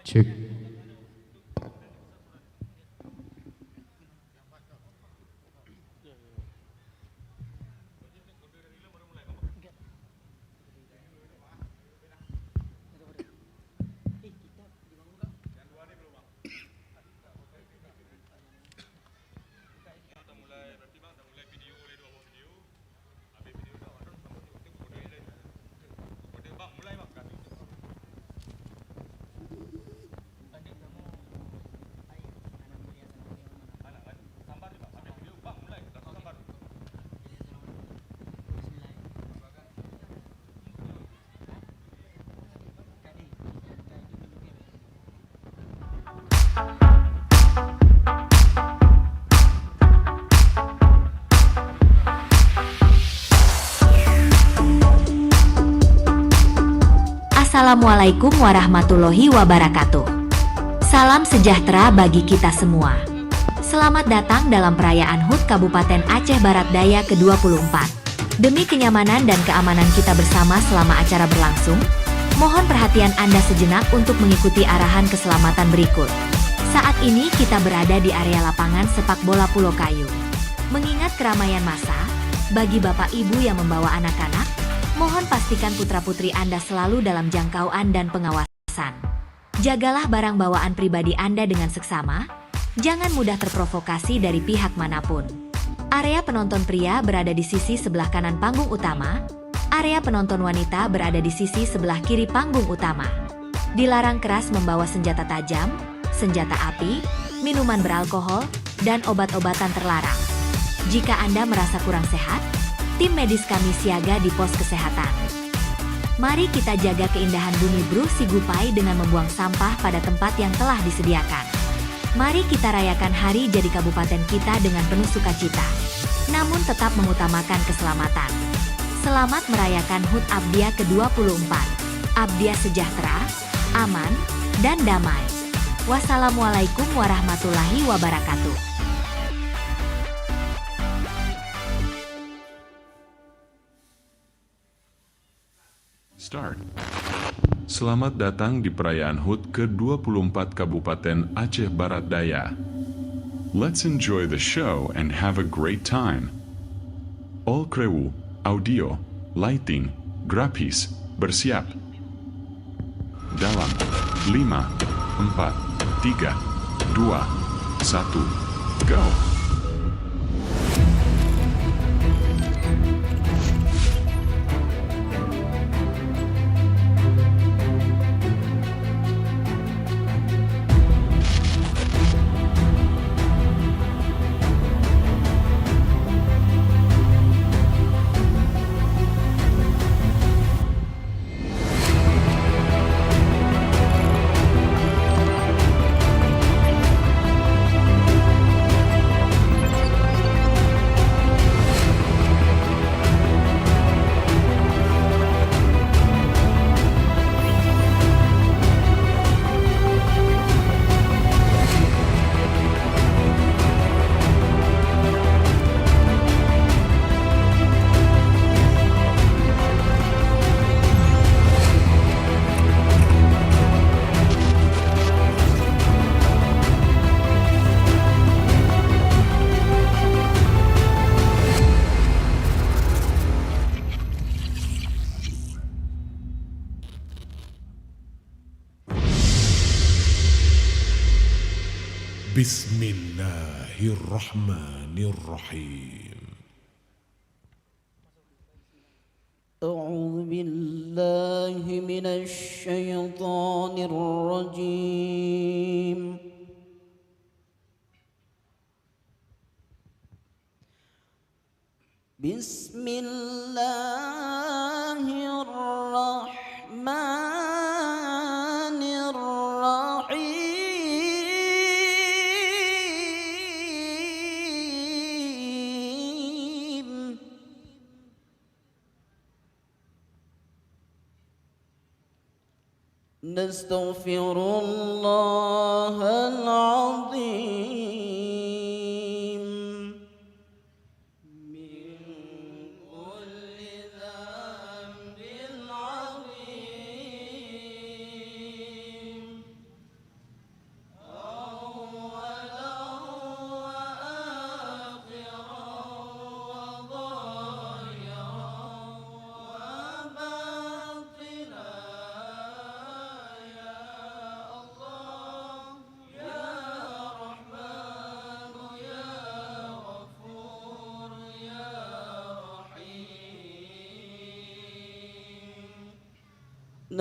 Cek. Assalamualaikum warahmatullahi wabarakatuh. Salam sejahtera bagi kita semua. Selamat datang dalam perayaan HUT Kabupaten Aceh Barat Daya ke-24. Demi kenyamanan dan keamanan kita bersama selama acara berlangsung, mohon perhatian Anda sejenak untuk mengikuti arahan keselamatan berikut. Saat ini kita berada di area lapangan sepak bola Pulau Kayu. Mengingat keramaian massa, bagi Bapak Ibu yang membawa anak-anak, mohon pastikan putra-putri Anda selalu dalam jangkauan dan pengawasan. Jagalah barang bawaan pribadi Anda dengan seksama, jangan mudah terprovokasi dari pihak manapun. Area penonton pria berada di sisi sebelah kanan panggung utama, area penonton wanita berada di sisi sebelah kiri panggung utama. Dilarang keras membawa senjata tajam, senjata api, minuman beralkohol, dan obat-obatan terlarang. Jika Anda merasa kurang sehat, tim medis kami siaga di pos kesehatan. Mari kita jaga keindahan bumi Bruh Sigupai dengan membuang sampah pada tempat yang telah disediakan. Mari kita rayakan hari jadi kabupaten kita dengan penuh sukacita, namun tetap mengutamakan keselamatan. Selamat merayakan HUT Abdia ke-24. Abdia sejahtera, aman, dan damai. Wassalamualaikum warahmatullahi wabarakatuh. Start. Selamat datang di perayaan HUT ke-24 Kabupaten Aceh Barat Daya. Let's enjoy the show and have a great time. All crew, audio, lighting, grafis, bersiap. Dalam 5, 4, 3, 2, 1, go! Bismillahirrahmanirrahim. A'udzu billahi minasy syaithanir rajim. Bismillahirrahmanirrahim. Nastaghfirullahal azim min kulli dhanbin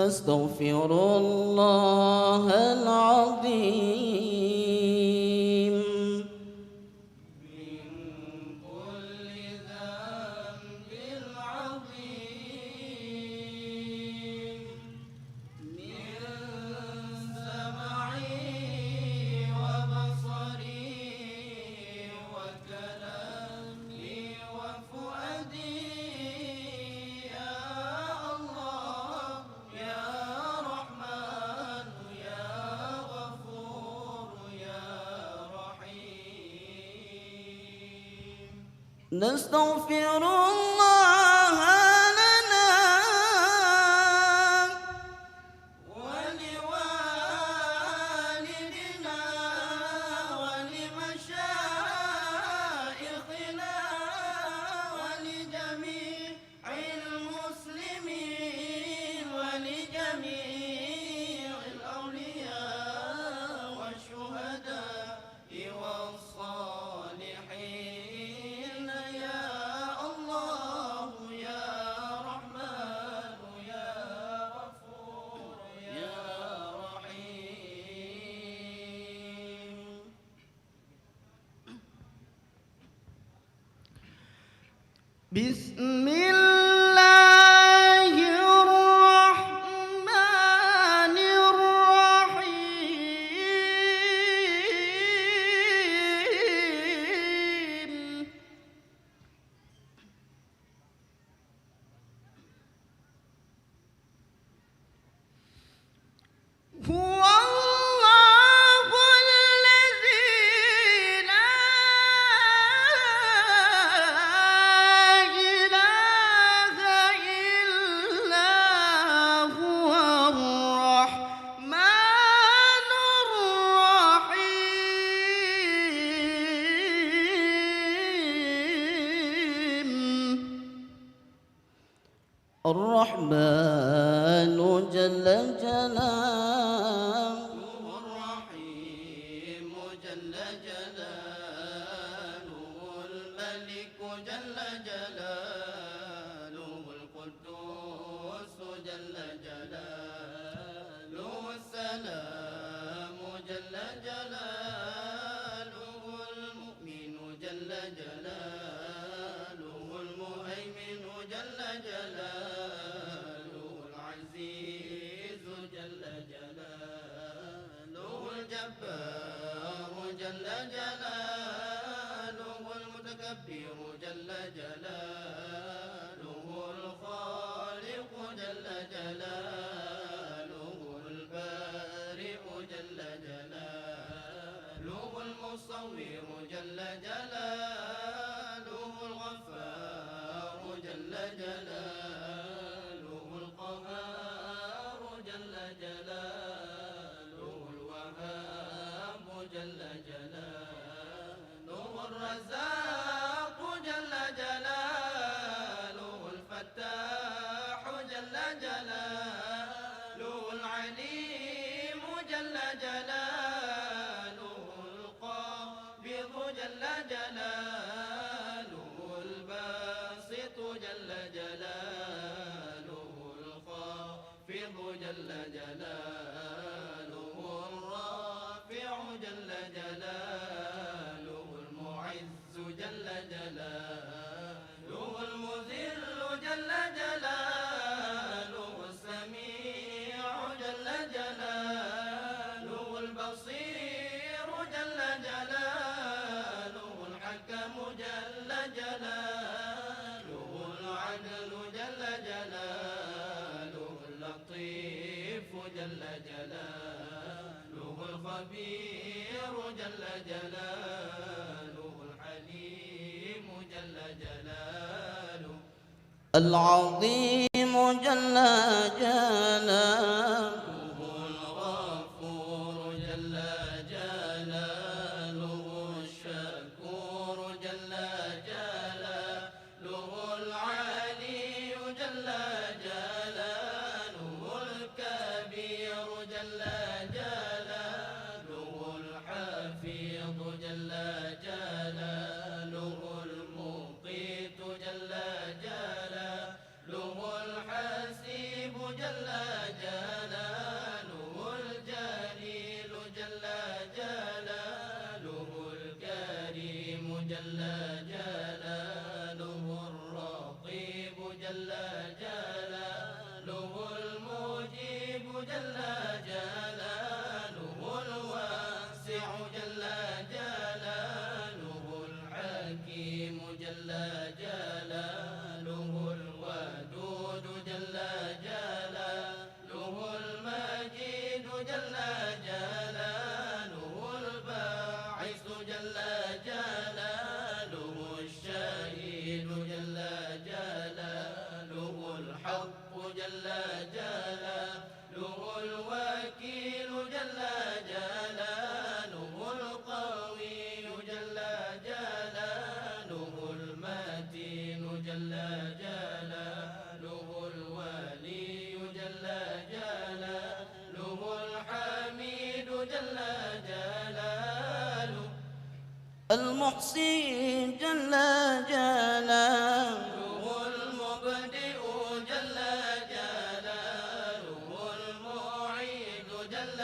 نستغفر الله العظيم من كل ذنب عظيم من سمعي وبصري وكلامي وفؤادي يا الله يا رحمن يا غفور يا رحيم نستغفر الله لنا ولوالدنا ولمشايخنا ولجميع المسلمين ولجميع الأولياء والشهداء والصالحين يا الله يا رحمن يا غفور يا رحيم بسم الله الرحمن الرحيم هو الله الذي لا إله إلا هو الرحمن الرحيم الرحمن جل جلاله الرحيم جل جلاله الملك جل جلاله القدوس جل جلاله السلام جل جلاله المؤمن جل جلاله المهيمن جل جلاله العزيز جل جلاله الجبار جل جلاله المتكبر جل جلاله الخالق جل جلاله البارئ جل جلاله المصور جل جلاله الغفار جل جلاله القهار جل جلاله الوهاب جل جلاله الرزاق جل جلاله الفتاح جل جلاله العليم جل جلاله القابض جل جلاله الباسط جل جلاله الخافض جل جلاله الرافع جل جلاله المعز جل جلاله المذل جل جلاله السميع جل جلاله البصير جل جلاله الحكم جل جلاله العدل جل جلاله اللطيف جل جلاله الخبير جل جلاله الحليم جل جلاله العظيم جل جلاله الغفور جل جلاله الشكور جل جلاله العلي جل جلاله الكبير جل جلاله الحفيظ جل جلاله المقيت جل جلاله الحسيب جل جلاله المحصي جل جلاله المبدئ جل جلاله المعيد جل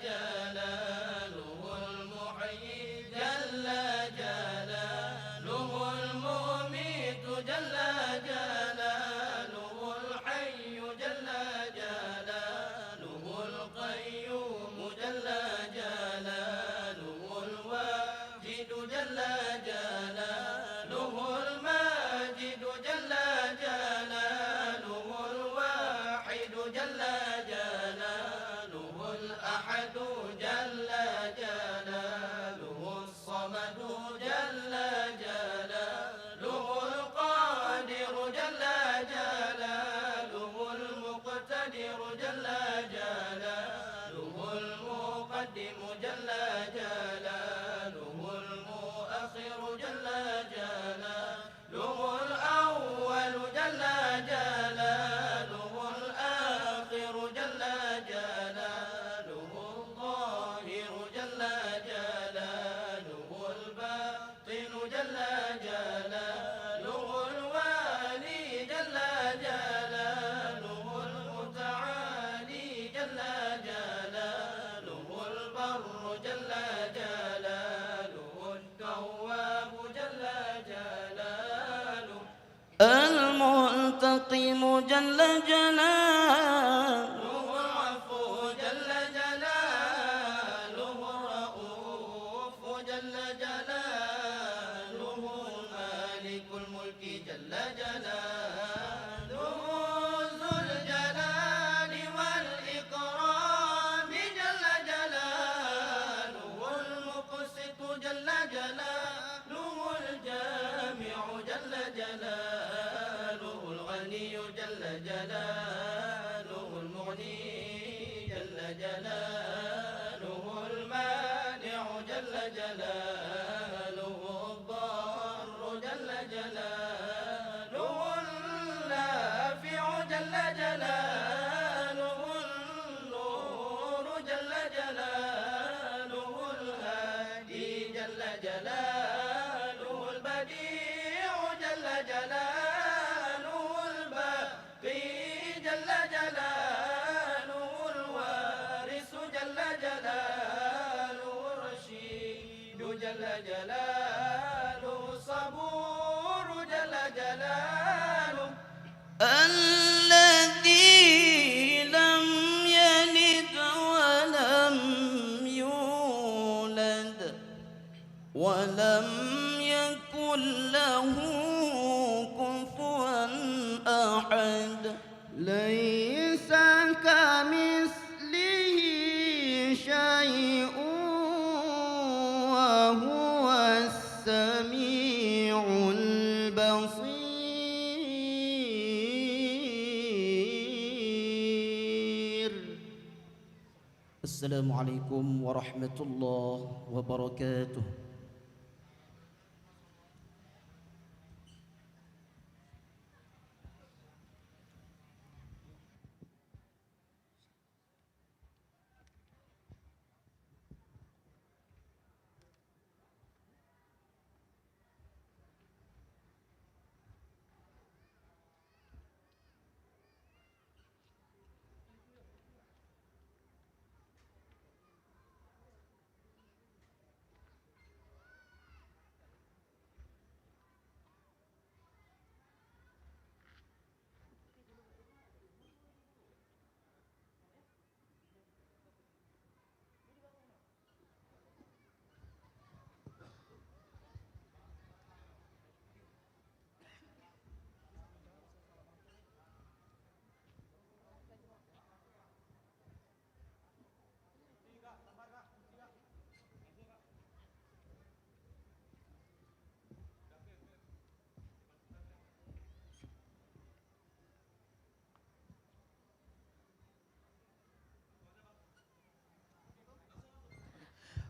جلاله المحيي جل جلاله المميت جل جلاله الحي جل جلاله القيوم جل جلاله الواجد جل جلاله الماجد جل جلاله الواحد جل جلاله الأحد جل جلاله الصمد جل جلاله القادر جل جلاله المقتدر جل جلاله المقدم جل جلاله المؤخر جل جلاله الأول جل جلاله الآخر جل جلاله الظاهر جل جلاله الباطن جل جلاله الوالي جل جلاله المتعالي جل جلاله البر جل جلاله التواب جل جلاله المنتقم جل جلاله العفو جل جلاله الرؤوف جل جلاله مالك الملك جل جلاله ذو الجلال والإكرام جل جلاله المقسط جل جلاله الجامع جل جلاله الغني جل جلاله المغني جل جلاله المانع جل جلاله الضار جل جلاله النافع جل جلاله النور جل جلاله الهادي جل جلاله البديع جل جلاله الباقي جل جلاله الوارث جل جلاله الرشيد جل جلاله الصبور جل جلاله الذي لم يلد ولم يولد ولم يكن له كفوا أحد ليس كمثله شيء وهو السميع البصير. السلام عليكم ورحمة الله وبركاته.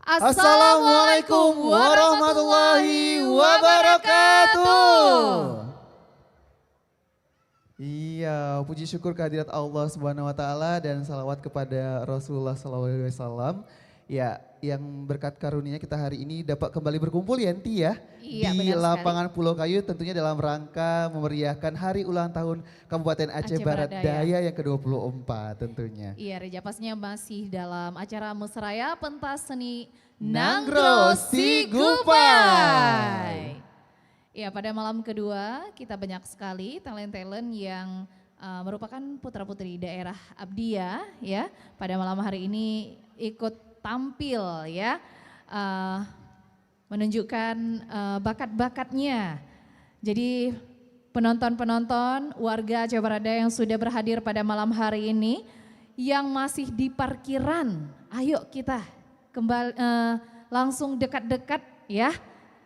Assalamualaikum warahmatullahi wabarakatuh. Iya, puji syukur kehadirat Allah Subhanahu wa taala dan salawat kepada Rasulullah sallallahu alaihi wasallam Ya, yang berkat karunia kita hari ini dapat kembali berkumpul Yanti ya. Iya, di benar lapangan Pulau Kayu tentunya dalam rangka memeriahkan hari ulang tahun Kabupaten Aceh Aceh Barat Barat Daya yang ke-24 tentunya. Iya Reja, pastinya masih dalam acara Mesraya Pentas Seni Nanggro Sigupai. Ya, pada malam kedua kita banyak sekali talent-talent yang merupakan putra-putri daerah Abdia ya. Pada malam hari ini ikut tampil ya, menunjukkan bakat-bakatnya. Jadi penonton-penonton warga Aceh Barat Daya yang sudah berhadir pada malam hari ini, yang masih di parkiran, ayo kita kembali langsung dekat-dekat ya,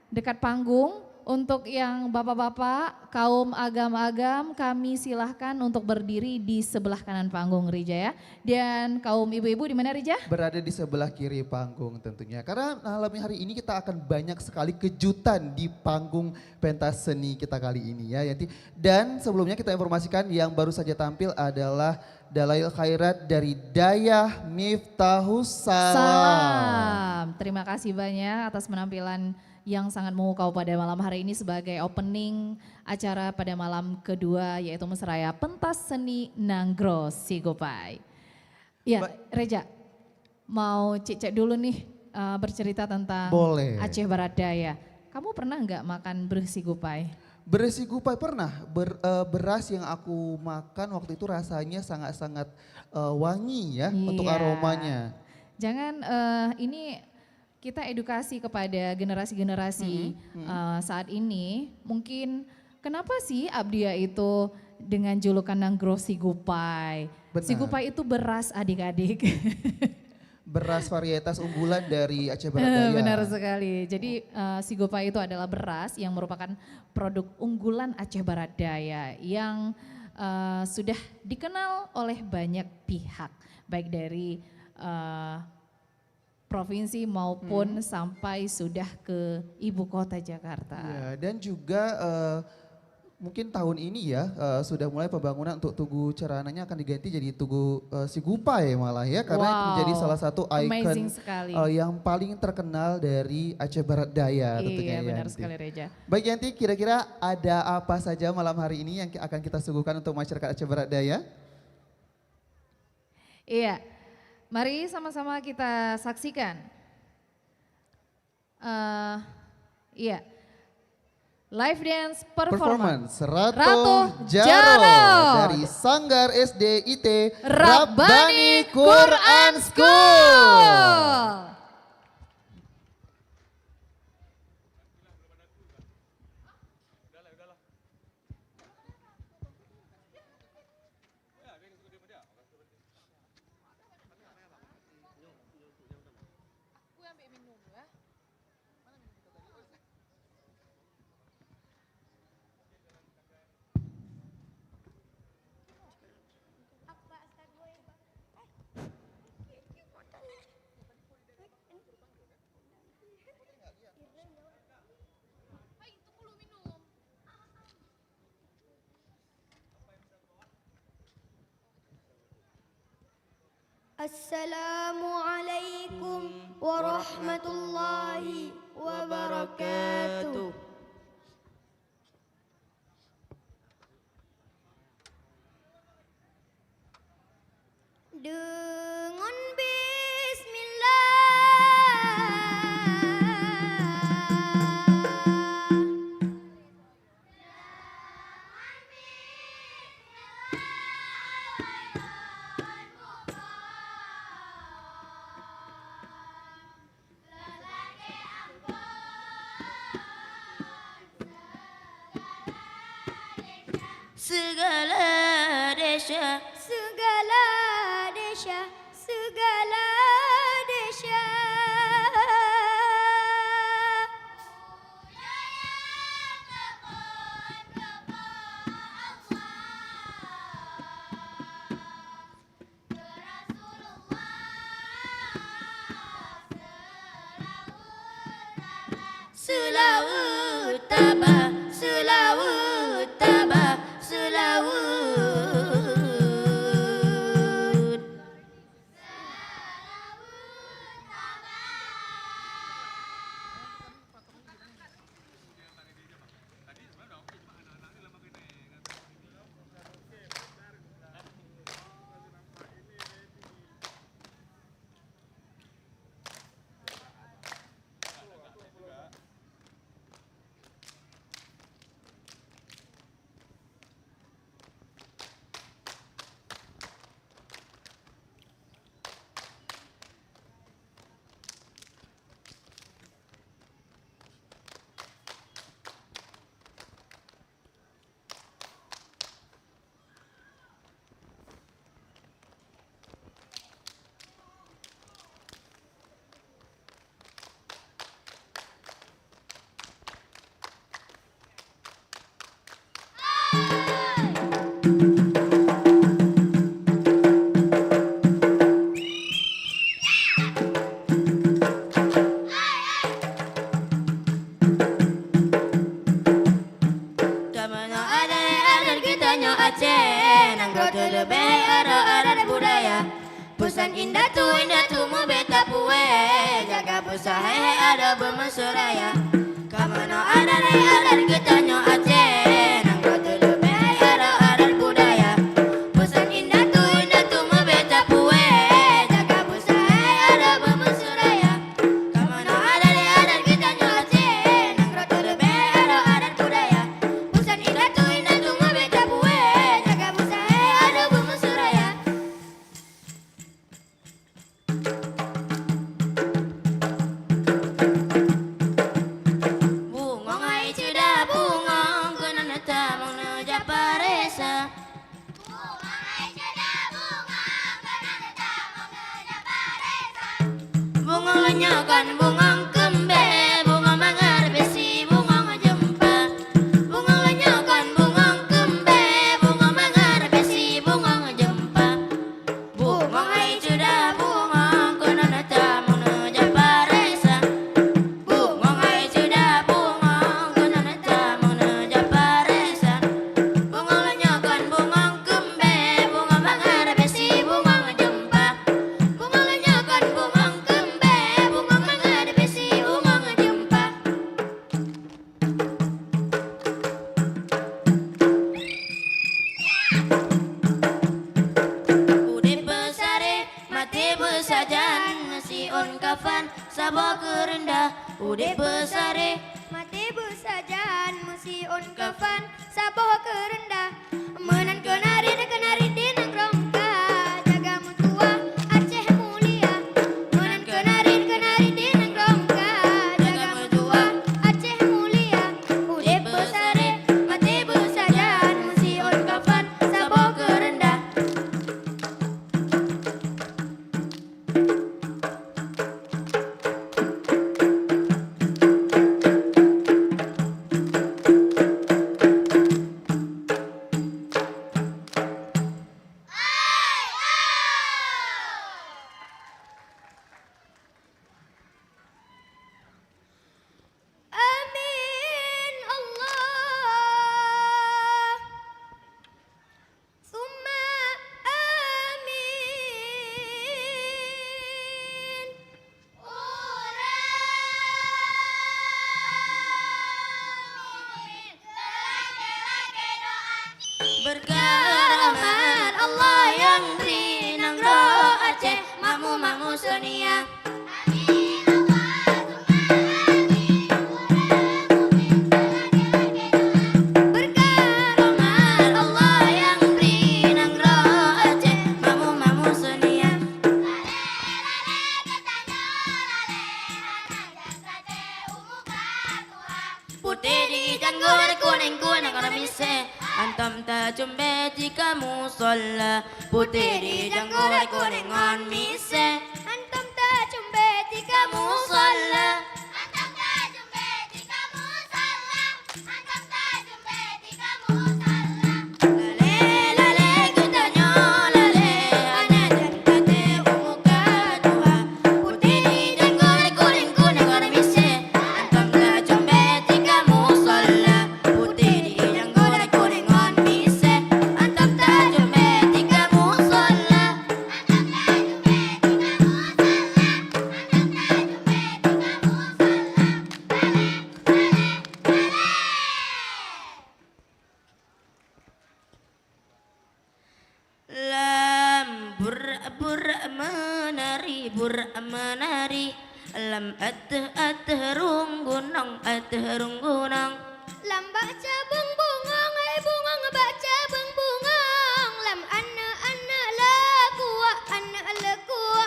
dekat panggung. Untuk yang bapak-bapak, kaum agam-agam, kami silahkan untuk berdiri di sebelah kanan panggung Rija ya. Dan kaum ibu-ibu di mana Rija? Berada di sebelah kiri panggung tentunya. Karena malam hari ini kita akan banyak sekali kejutan di panggung pentas seni kita kali ini ya Yanti. Dan sebelumnya kita informasikan yang baru saja tampil adalah Dalail Khairat dari Dayah Miftahus Salam. Terima kasih banyak atas penampilan yang sangat memukau pada malam hari ini sebagai opening acara pada malam kedua, yaitu Mesraya Pentas Seni Nanggro Sigupai. Ya Reja, mau cek dulu nih bercerita tentang Boleh. Aceh Barat Daya. Kamu pernah nggak makan bersigupai? Bersigupai pernah, beras yang aku makan waktu itu rasanya sangat-sangat wangi ya untuk Iya. aromanya. Jangan ini kita edukasi kepada generasi-generasi saat ini, mungkin kenapa sih Abdia itu dengan julukan Nanggro Sigupai? Benar. Sigupai itu beras adik-adik. Beras varietas unggulan dari Aceh Barat Daya. Benar sekali. Jadi Sigupai itu adalah beras yang merupakan produk unggulan Aceh Barat Daya yang sudah dikenal oleh banyak pihak, baik dari provinsi maupun sampai sudah ke ibu kota Jakarta. Ya, dan juga mungkin tahun ini ya sudah mulai pembangunan untuk Tugu Cerananya akan diganti jadi Tugu Sigupai malah ya, karena itu Wow, menjadi salah satu amazing ikon sekali. yang paling terkenal dari Aceh Barat Daya tentunya. Iya benar Yanti. sekali Reja. Baik Yanti, kira-kira ada apa saja malam hari ini yang akan kita suguhkan untuk masyarakat Aceh Barat Daya? Iya, mari sama-sama kita saksikan. Iya, live dance performance. Rato Ratu Jaro Jaro dari Sanggar SD IT Rabbani Quran School. Assalamualaikum warahmatullahi wabarakatuh. Dengan bismillah. Segala desa, segala desa, segala desa. Selawut tabah, selawut tabah, selawut. lebih adat budaya. Pusan indah tu mu beta pue. Jaga pusahe ada bermesuraya. Kamano adat kita nyo Aceh. Nangro tu lebih adat budaya. Pusan indah tu mu beta pue. Jaga pusahe ada bermesuraya. Kamano adat kita nyo Aceh. Nangro tu lebih adat budaya. Pusan indah tu mu beta pue. Jaga pusahe ada bermesuraya. Bungong ay sudah bungong kena neta menuja paresa. Bungong ay sudah bungong kena neta menuja paresa. Bungong lenyokan bungong kembe bungong mangar besi bungong jempa. Bungong lenyokan bungong kembe bungong mangar besi bungong jempa. Bungong ay sudah bungong kena neta menuja paresa. Bungong ay sudah bungong kena neta menuja paresa. Bungong lenyokan bungong kembe bungong mangar besi bungong jempa. Bungong lenyokan bungong kembe bungong mangar besi bungong jempa. Ude besare mati besajan si on kafan sabo kerendah. Ude besare mati besajan si on kafan sabo kerendah. Menan kenari di nangkrongka jaga mutua Aceh mulia. Menan kenari di nangkrongka jaga mutua Aceh mulia. Ude besare mati besajan si on kafan sabo kerendah. Amin Allah Summa amin. Berkah rahmat Allah yang beri nangro Aceh mamu sonia. Berkah rahmat Allah yang beri nangro Aceh mamu sonia. Putih di janggut kuning orang mise. Antam ta jumbe jika musola. Putih di janggut kuning on mise. Antam ta jumbe jika musola. Antam ta jumbe jika musola. Antam ta jumbe jika musola. Lale kita nyo lale ane jantate umuka tua. Putih di janggut kuning on mise. Antam ta jumbe jika musola. Putih di janggut kuning on mise. Antam ta jumbe jika musola. Antam ta jumbe jika musola. Antam ta jumbe jika musola. Lam bur menari lam runggunang lam baca bung bungong ay bungong baca bung bungong lam anna la kuwa lam pura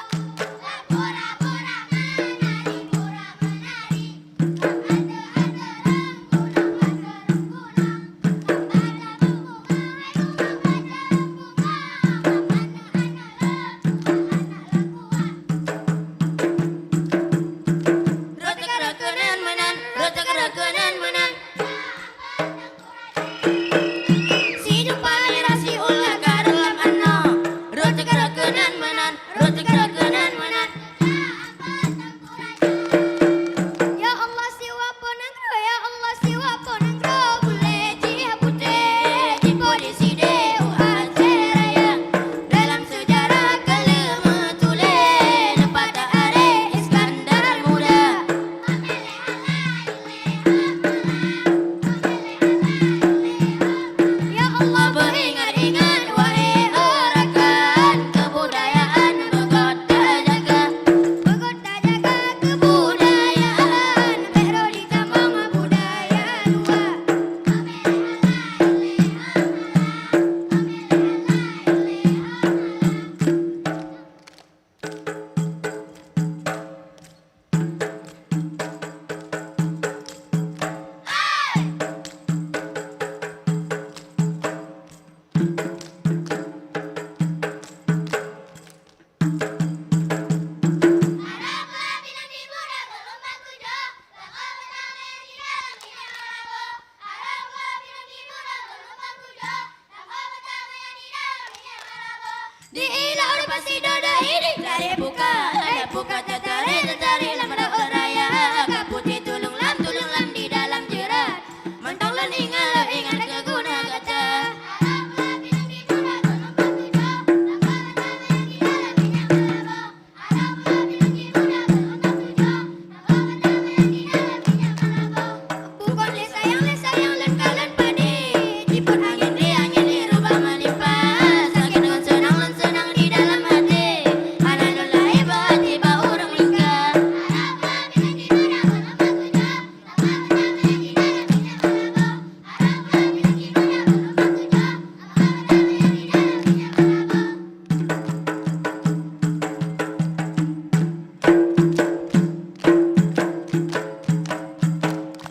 menari lam Rotak rakenan menan Di ilah pasti doda ini Lari buka, ada buka Tetari lamar raya Kaputi tulung lam di dalam jerat Mentong lan ingat keguna kata Bukan le sayang len kalian pade Ciput angin di rubah melimpah Sakit dengan senang di dalam hati Anak lelai tiba orang lingkar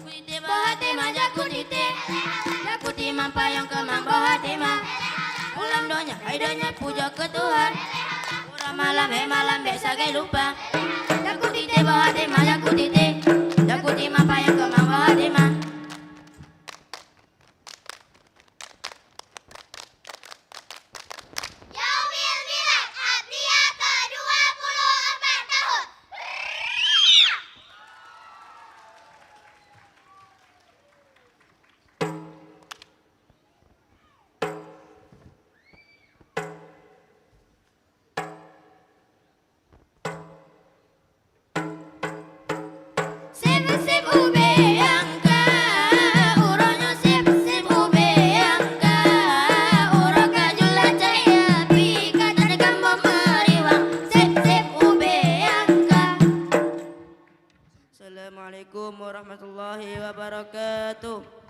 Kutite bahati maja kutite mampayang kemang bahati ma Ulam donya donya puja ke Tuhan Urang malam sagai lupa Jakutite bahati maja kutite Jakuti mampayang kemang bahati ma Yaumil Milad Abdiya ke-24 tahun. Sip ube angka, uronya sip ube angka, uro kajula cahaya pika dan kamu meriwang. Sip ube angka. Assalamualaikum warahmatullahi wabarakatuh.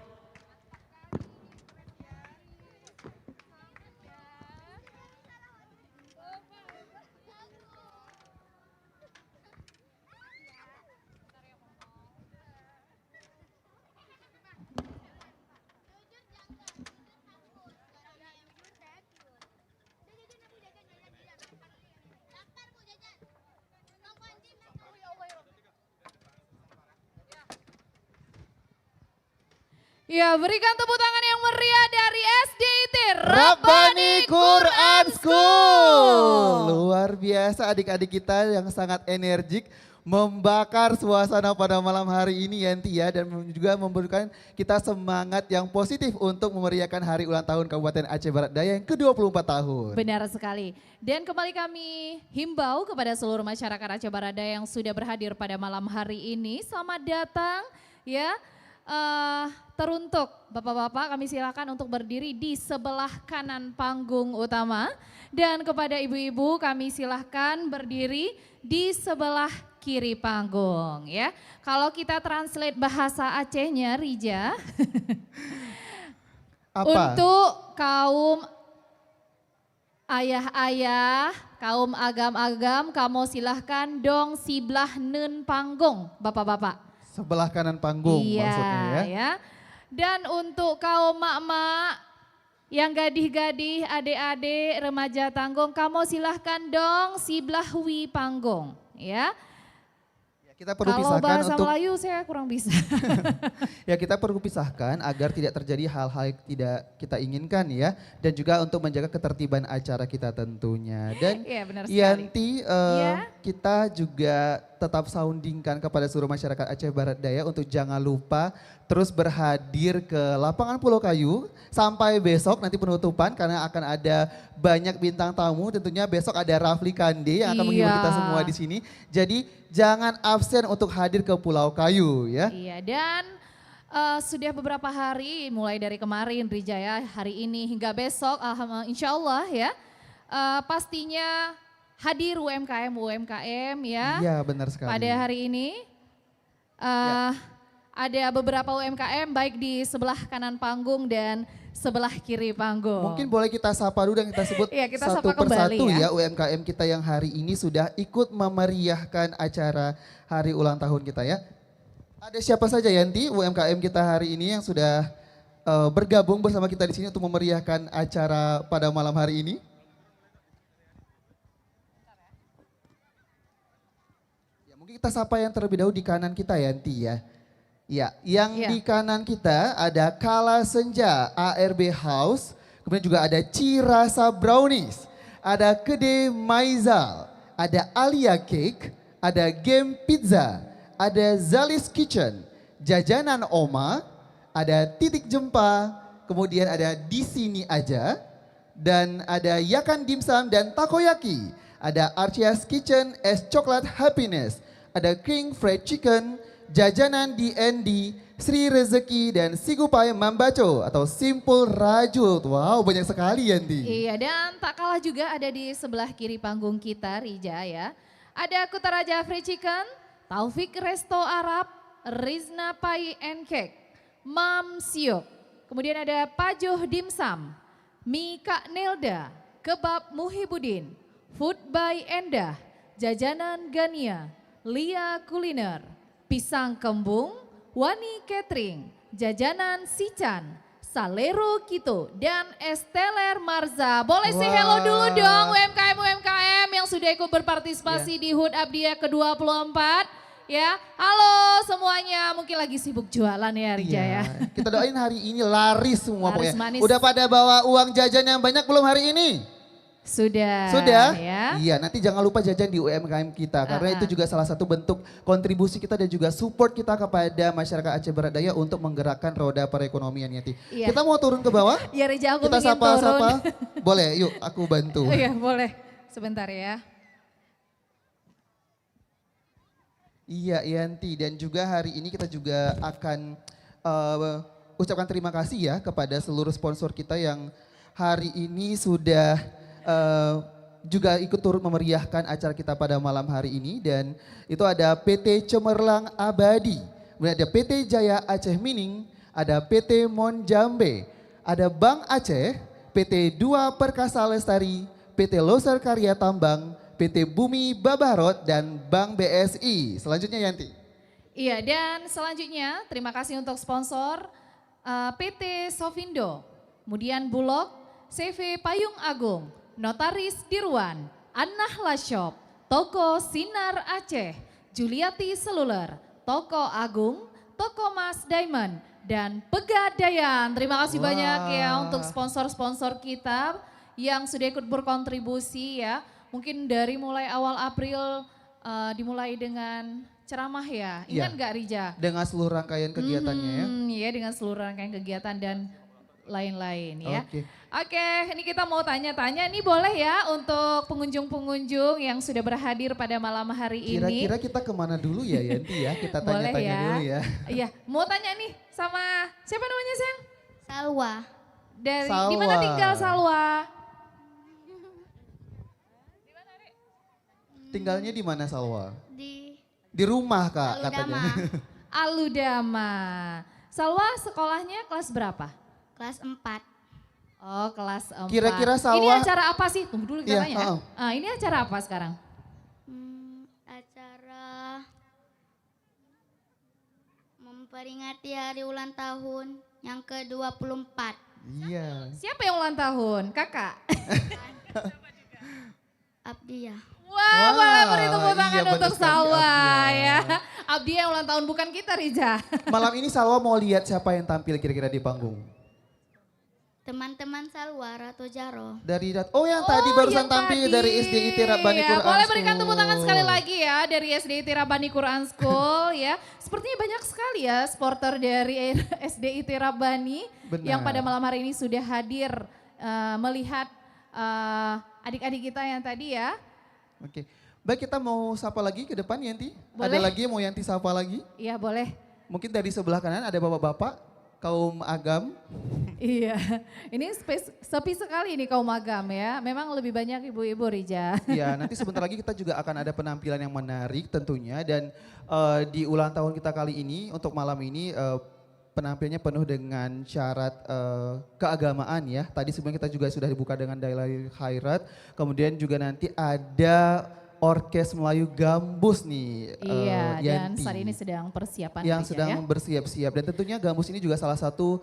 Ya, berikan tepuk tangan yang meriah dari SDIT Rabbani Quran School. Luar biasa adik-adik kita yang sangat energik membakar suasana pada malam hari ini Yanti ya, dan juga memberikan kita semangat yang positif untuk memeriahkan hari ulang tahun Kabupaten Aceh Barat Daya yang ke-24 tahun. Benar sekali. Dan kembali kami himbau kepada seluruh masyarakat Aceh Barat Daya yang sudah berhadir pada malam hari ini. Selamat datang ya. Teruntuk bapak-bapak kami silakan untuk berdiri di sebelah kanan panggung utama. Dan kepada ibu-ibu kami silahkan berdiri di sebelah kiri panggung ya. Kalau kita translate bahasa Acehnya Rija. Apa? Untuk kaum ayah-ayah, kaum agam-agam, kamu silahkan dong sebelah nun panggung bapak-bapak. Sebelah kanan panggung maksudnya ya. Ya. Dan untuk kaum mak-mak yang gadih-gadih, adik-adik, remaja tanggung, kamu silahkan dong sebelah wi panggung ya. Kita perlu Kalau pisahkan bahasa untuk Melayu saya kurang bisa. ya kita perlu pisahkan agar tidak terjadi hal-hal yang tidak kita inginkan ya, dan juga untuk menjaga ketertiban acara kita tentunya. Dan Iya, benar sekali. Yanti Iya. kita juga tetap soundingkan kepada seluruh masyarakat Aceh Barat Daya untuk jangan lupa terus berhadir ke lapangan Pulau Kayu sampai besok nanti penutupan, karena akan ada banyak bintang tamu. Tentunya besok ada Rafli Kande yang akan menghibur Iya. kita semua di sini. Jadi jangan absen untuk hadir ke Pulau Kayu ya. Iya, dan sudah beberapa hari mulai dari kemarin Rijaya, hari ini hingga besok insya Allah ya, pastinya hadir UMKM ya. Iya benar sekali. Pada hari ini ada beberapa UMKM baik di sebelah kanan panggung dan sebelah kiri panggung. Mungkin boleh kita sapa dulu dan kita sebut Iya, kita satu sapa kembali persatu ya. ya UMKM kita yang hari ini sudah ikut memeriahkan acara hari ulang tahun kita ya. Ada siapa saja Yanti UMKM kita hari ini yang sudah bergabung bersama kita di sini untuk memeriahkan acara pada malam hari ini? Ya, mungkin kita sapa yang terlebih dahulu di kanan kita Yanti ya. Ya, yang Iya. di kanan kita ada Kala Senja ARB House, kemudian juga ada Cirasa Brownies, ada Kedai Maizal, ada Alia Cake, ada Game Pizza, ada Zalis Kitchen, Jajanan Oma, ada Titik Jempa, kemudian ada Di Sini Aja, dan ada Yakan Dimsum dan Takoyaki. Ada Archias Kitchen, Es Coklat Happiness, ada King Fried Chicken, Jajanan DND, Sri Rezeki, dan Sigupai Mambaco atau Simple Rajut. Wow, banyak sekali Yanti. Iya, dan tak kalah juga ada di sebelah kiri panggung kita, Rija ya. Ada Kutaraja Fried Chicken, Taufik Resto Arab, Rizna Pai and Cake, Mam Siok. Kemudian ada Pajuh Dimsum, Mika Nelda, Kebab Muhibudin, Food by Endah, Jajanan Gania, Lia Kuliner, Pisang Kembung, Wani Catering, Jajanan Sican, Salero Kito, dan Esteller Marza. Boleh say hello dulu dong UMKM-UMKM yang sudah ikut berpartisipasi di HUT Abdiya ke-24. Ya, halo semuanya, mungkin lagi sibuk jualan ya Rija ya. Kita doain hari ini laris semua Laris pokoknya. manis. Udah pada bawa uang jajan yang banyak belum hari ini? Sudah. Sudah? Ya. Iya, nanti jangan lupa jajan di UMKM kita. Karena itu juga salah satu bentuk kontribusi kita dan juga support kita kepada masyarakat Aceh Barat Daya untuk menggerakkan roda perekonomian Yanti. Iya. Kita mau turun ke bawah? Ya Rija, aku Kita ingin turun. sapa-sapa. Boleh, yuk aku bantu. Iya boleh, sebentar ya. Iya Yanti, dan juga hari ini kita juga akan ucapkan terima kasih ya kepada seluruh sponsor kita yang hari ini sudah juga ikut turut memeriahkan acara kita pada malam hari ini, dan itu ada PT Cemerlang Abadi, kemudian ada PT Jaya Aceh Mining, ada PT Monjambe, ada Bank Aceh, PT Dua Perkasa Lestari, PT Loser Karya Tambang, PT Bumi Babarot, dan Bank BSI. Selanjutnya Yanti. Iya, dan selanjutnya terima kasih untuk sponsor PT Sofindo, kemudian Bulog, CV Payung Agung, Notaris Dirwan, An-Nahla Shop, Toko Sinar Aceh, Juliati Seluler, Toko Agung, Toko Mas Diamond, dan Pegadaian. Terima kasih banyak ya untuk sponsor-sponsor kita yang sudah ikut berkontribusi ya. Mungkin dari mulai awal April dimulai dengan ceramah ya. Ingat nggak Rija? Dengan seluruh rangkaian kegiatannya ya. Iya, dengan seluruh rangkaian kegiatan dan lain-lain ya. Oke. Oke, ini kita mau tanya-tanya. Ini boleh ya untuk pengunjung-pengunjung yang sudah berhadir pada malam hari ini. Kira-kira kita kemana dulu ya Yanti ya? Kita Boleh tanya-tanya ya. dulu ya. Iya, mau tanya nih sama siapa namanya sayang? Salwa. Dari Salwa. di mana tinggal Salwa? Tinggalnya di mana Salwa? Di Di rumah Kak Aludama. katanya. Aludama. Salwa sekolahnya kelas berapa? Kelas 4. Oh, kelas 4. Kira-kira Ini Salwa- acara apa sih? Tunggu dulu kita Iya, tanya. Ini acara apa sekarang? Acara memperingati hari ulang tahun yang ke-24. Iya. Siapa yang ulang tahun? Kakak? Abdiya. Wah, boleh beri tepuk iya, tangan benar untuk sekali, Salwa Abdiya. ya. Abdiya yang ulang tahun bukan kita Rija. Malam ini Salwa mau lihat siapa yang tampil kira-kira di panggung? Teman-teman Salwa Ratu Jaro. Oh yang tadi barusan yang tampil tadi. dari SDI Tirabani Ya, Quran boleh berikan School. tepuk tangan sekali lagi ya dari SDI Tirabani Quran School ya. Sepertinya banyak sekali ya supporter dari SDI Tirabani Benar. yang pada malam hari ini sudah hadir melihat adik-adik kita yang tadi ya. Oke. Baik, kita mau sapa lagi ke depan Yanti. Boleh. Ada lagi yang mau Yanti sapa lagi? Iya boleh. Mungkin dari sebelah kanan ada bapak-bapak, kaum agam. Iya, ini sepi sekali nih kaum agam ya. Memang lebih banyak ibu-ibu Rija. Ya, nanti sebentar lagi kita juga akan ada penampilan yang menarik tentunya. Dan di ulang tahun kita kali ini, untuk malam ini penampilannya penuh dengan syarat keagamaan ya. Tadi sebelumnya kita juga sudah dibuka dengan Dailai Khairat. Kemudian juga nanti ada Orkes Melayu Gambus nih. Iya, dan Yanti, saat ini sedang persiapan yang Rija, sedang ya. bersiap-siap. Dan tentunya Gambus ini juga salah satu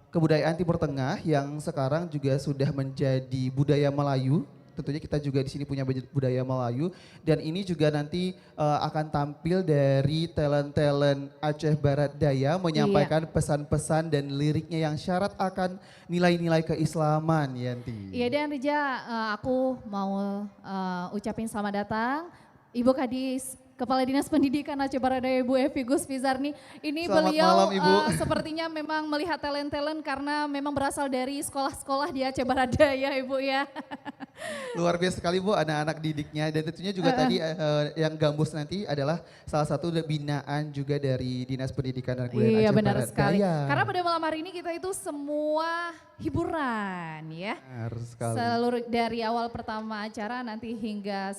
kebudayaan Timur Tengah yang sekarang juga sudah menjadi budaya Melayu tentunya kita juga di sini punya budaya Melayu dan ini juga nanti akan tampil dari talent-talent Aceh Barat Daya menyampaikan pesan-pesan dan liriknya yang syarat akan nilai-nilai keislaman, Yanti. Iya dan Rija, aku mau ucapin selamat datang Ibu Kadis Kepala Dinas Pendidikan Aceh Barat Daya Ibu Evi Gus Fizarni. Ini Selamat beliau malam, Ibu. Sepertinya memang melihat talent-talent karena memang berasal dari sekolah-sekolah di Aceh Barat Daya Ibu ya. Luar biasa sekali Bu anak-anak didiknya dan tentunya juga tadi yang gambus nanti adalah salah satu binaan juga dari Dinas Pendidikan dan Kebudayaan Iya Aceh benar Barat sekali. Daya. Karena pada malam hari ini kita itu semua hiburan ya. Benar sekali. Seluruh dari awal pertama acara nanti hingga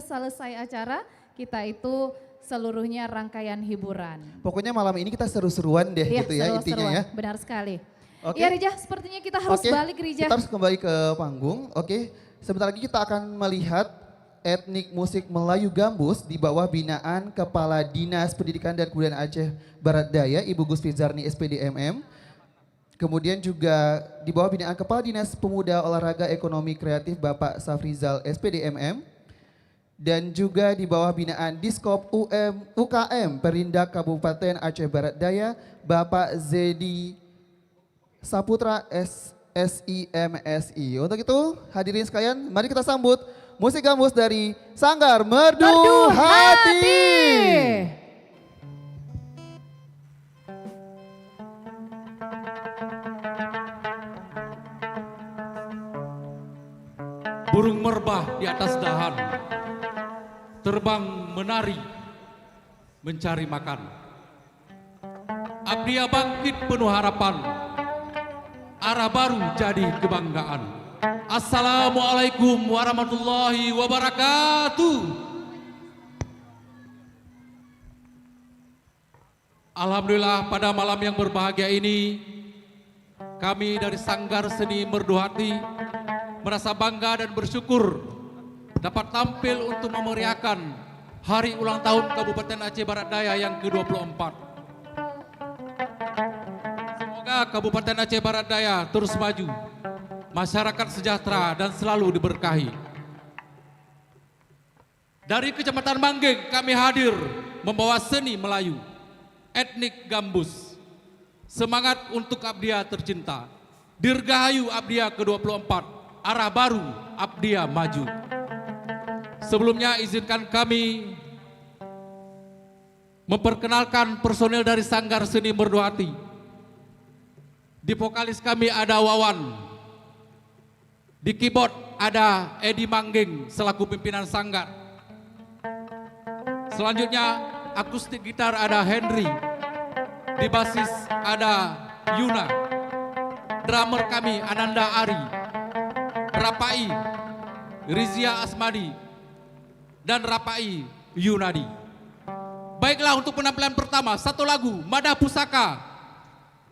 selesai acara kita itu seluruhnya rangkaian hiburan. Pokoknya malam ini kita seru-seruan deh Iya, gitu ya intinya seru-seruan. ya. Benar sekali. Oke. Iya Rija, sepertinya kita harus Oke, balik Rija. kita harus kembali ke panggung. Oke, sebentar lagi kita akan melihat etnik musik Melayu Gambus di bawah binaan Kepala Dinas Pendidikan dan Kebudayaan Aceh Barat Daya, Ibu Gus Fizarni SPDMM. Kemudian juga di bawah binaan Kepala Dinas Pemuda Olahraga Ekonomi Kreatif Bapak Safrizal SPDMM. Dan juga di bawah binaan Diskop UKM Perindak Kabupaten Aceh Barat Daya, Bapak Zedi Saputra SIMSI. Untuk itu hadirin sekalian mari kita sambut musik gambus dari Sanggar Merdu Hati. Burung merbah di atas dahan, terbang menari, mencari makan. Abdia bangkit penuh harapan, arah baru jadi kebanggaan. Assalamualaikum warahmatullahi wabarakatuh. Alhamdulillah pada malam yang berbahagia ini, kami dari Sanggar Seni Merdu Hati merasa bangga dan bersyukur dapat tampil untuk memeriahkan hari ulang tahun Kabupaten Aceh Barat Daya yang ke-24. Semoga Kabupaten Aceh Barat Daya terus maju, masyarakat sejahtera dan selalu diberkahi. Dari Kecamatan Manggeng kami hadir membawa seni Melayu, etnik Gambus. Semangat untuk Abdia tercinta. Dirgahayu Abdia ke-24. Arah baru Abdia maju. Sebelumnya izinkan kami memperkenalkan personil dari Sanggar Seni Merdu Hati. Di vokalis kami ada Wawan. Di keyboard ada Edi Manggeng selaku pimpinan Sanggar. Selanjutnya akustik gitar ada Henry. Di basis ada Yuna. Drummer kami Ananda Ari. Rapai Rizia Asmadi dan Rapai Yunadi. Baiklah untuk penampilan pertama satu lagu Madah Pusaka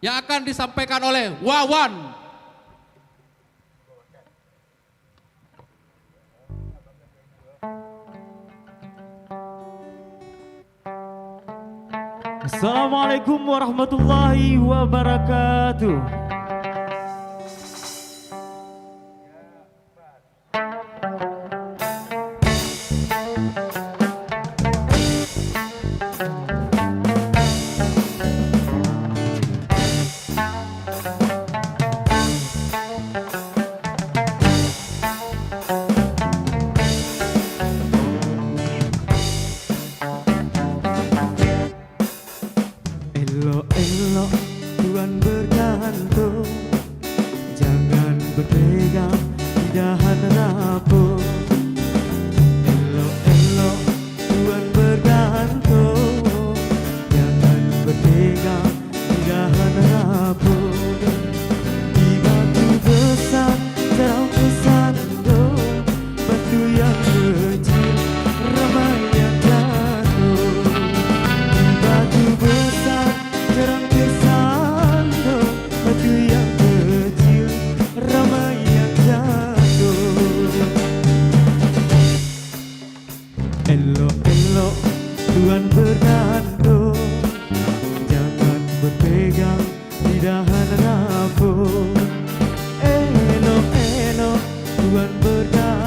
yang akan disampaikan oleh Wawan. Assalamualaikum warahmatullahi wabarakatuh. Elok-elok Tuhan bergantung, jangan berpegang di dahan rapuh. Elok-elok Tuhan bergantung, jangan berpegang di dahan rapuh. Di batu besar terang kesandung, batu yang kecil ramai yang jatuh. Di batu besar terang kesandung, batu yang kecil ramai yang jatuh. Elok-elok Tuhan bergantung, jangan berpegang di dahan rapuh. Elok-elok Tuhan bergantung,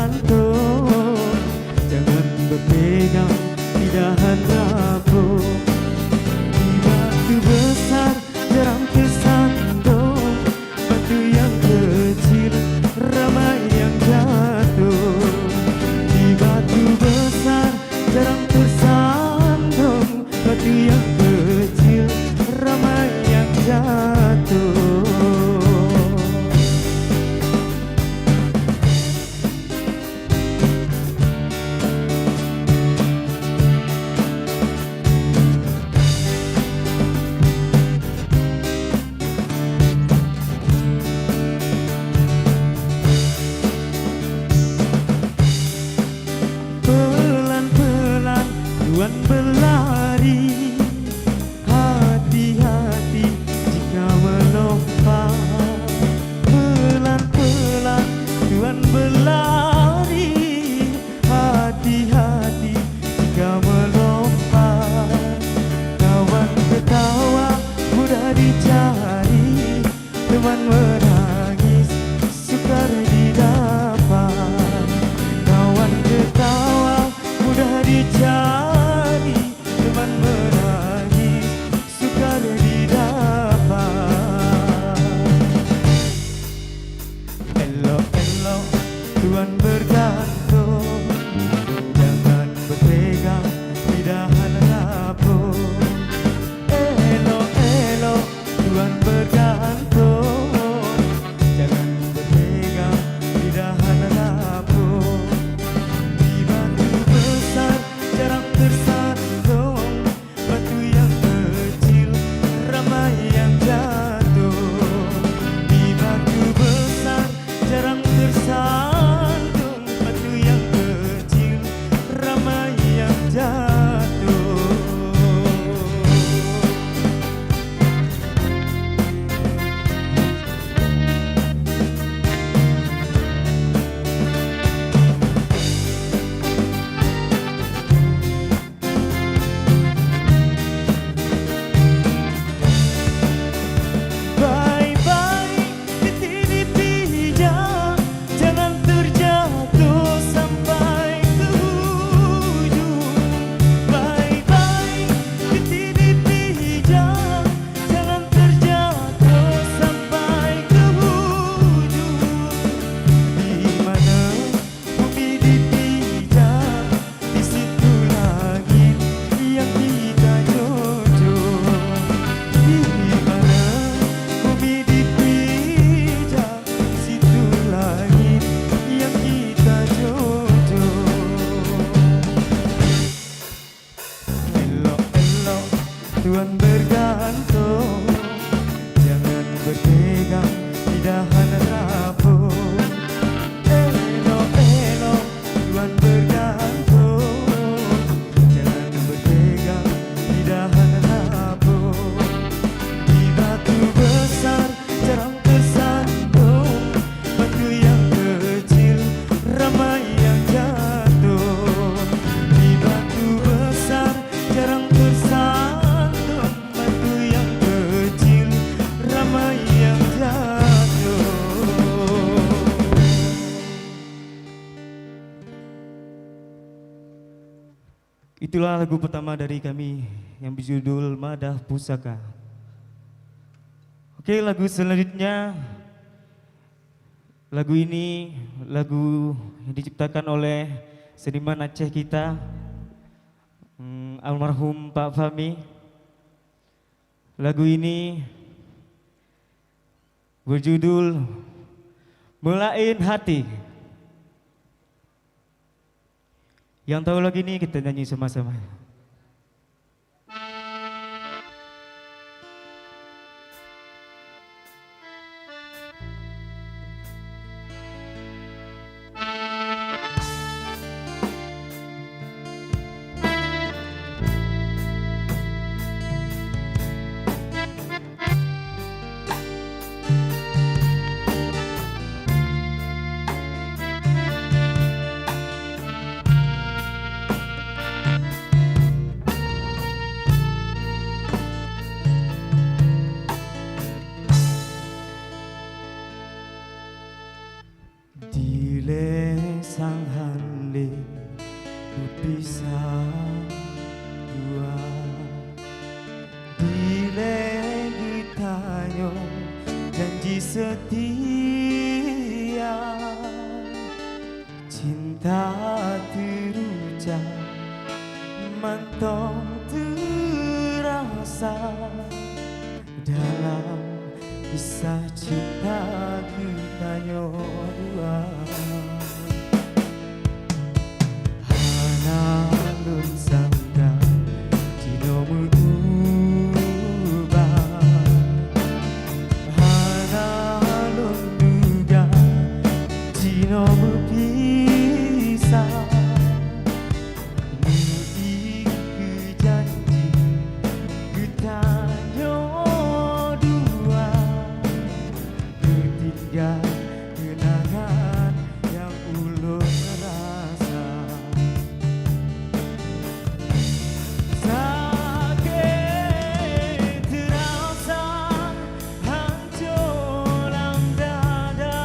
Elok-elok Tuhan bergantung, jangan berpegang di dahan lapuk. Elok-elok Tuhan bergantung, jangan berpegang di dahan lapuk. Di batu besar jarang tersandung, batu yang kecil ramai yang jatuh. Di batu besar jarang tersandung, batu yang kecil ramai yang jatuh. Bye-bye ketini pijak, jangan terjatuh sampai ke ujung. Bye-bye ketini pijak, jangan terjatuh sampai ke ujung. Di mana bumi dipijak, di situ langit yang kita jojok. Di mana bumi dipijak, di situ langit yang kita jojok. Elok-elok Tuhan bergantung, jangan berpegang di dahan lapuk. Elok-elok Tuhan bergantung, jangan berpegang di dahan lapuk. Di batu besar jarang tersandung, batu yang kecil ramai yang jatuh. Di batu besar jarang tersandung, batu yang kecil ramai yang jatuh. Itulah lagu pertama dari kami yang berjudul Madah Pusaka. Oke, lagu selanjutnya, lagu ini lagu yang diciptakan oleh seniman Aceh kita, almarhum Pak Fahmi. Lagu ini berjudul Melain Hati. Yang tahu lagu ini kita nyanyi sama-sama. Dile sang hande berpisah dua, dile ditanyo janji setia, cinta terucap mantong terasa dalam kisah cinta kita dua. Hanalun sangka dino berubah, hanalun duga dino berpisah. Ini janji kita dua, bertiga kenangan yang ulun rasa. Sakit terasa hancur dalam dada,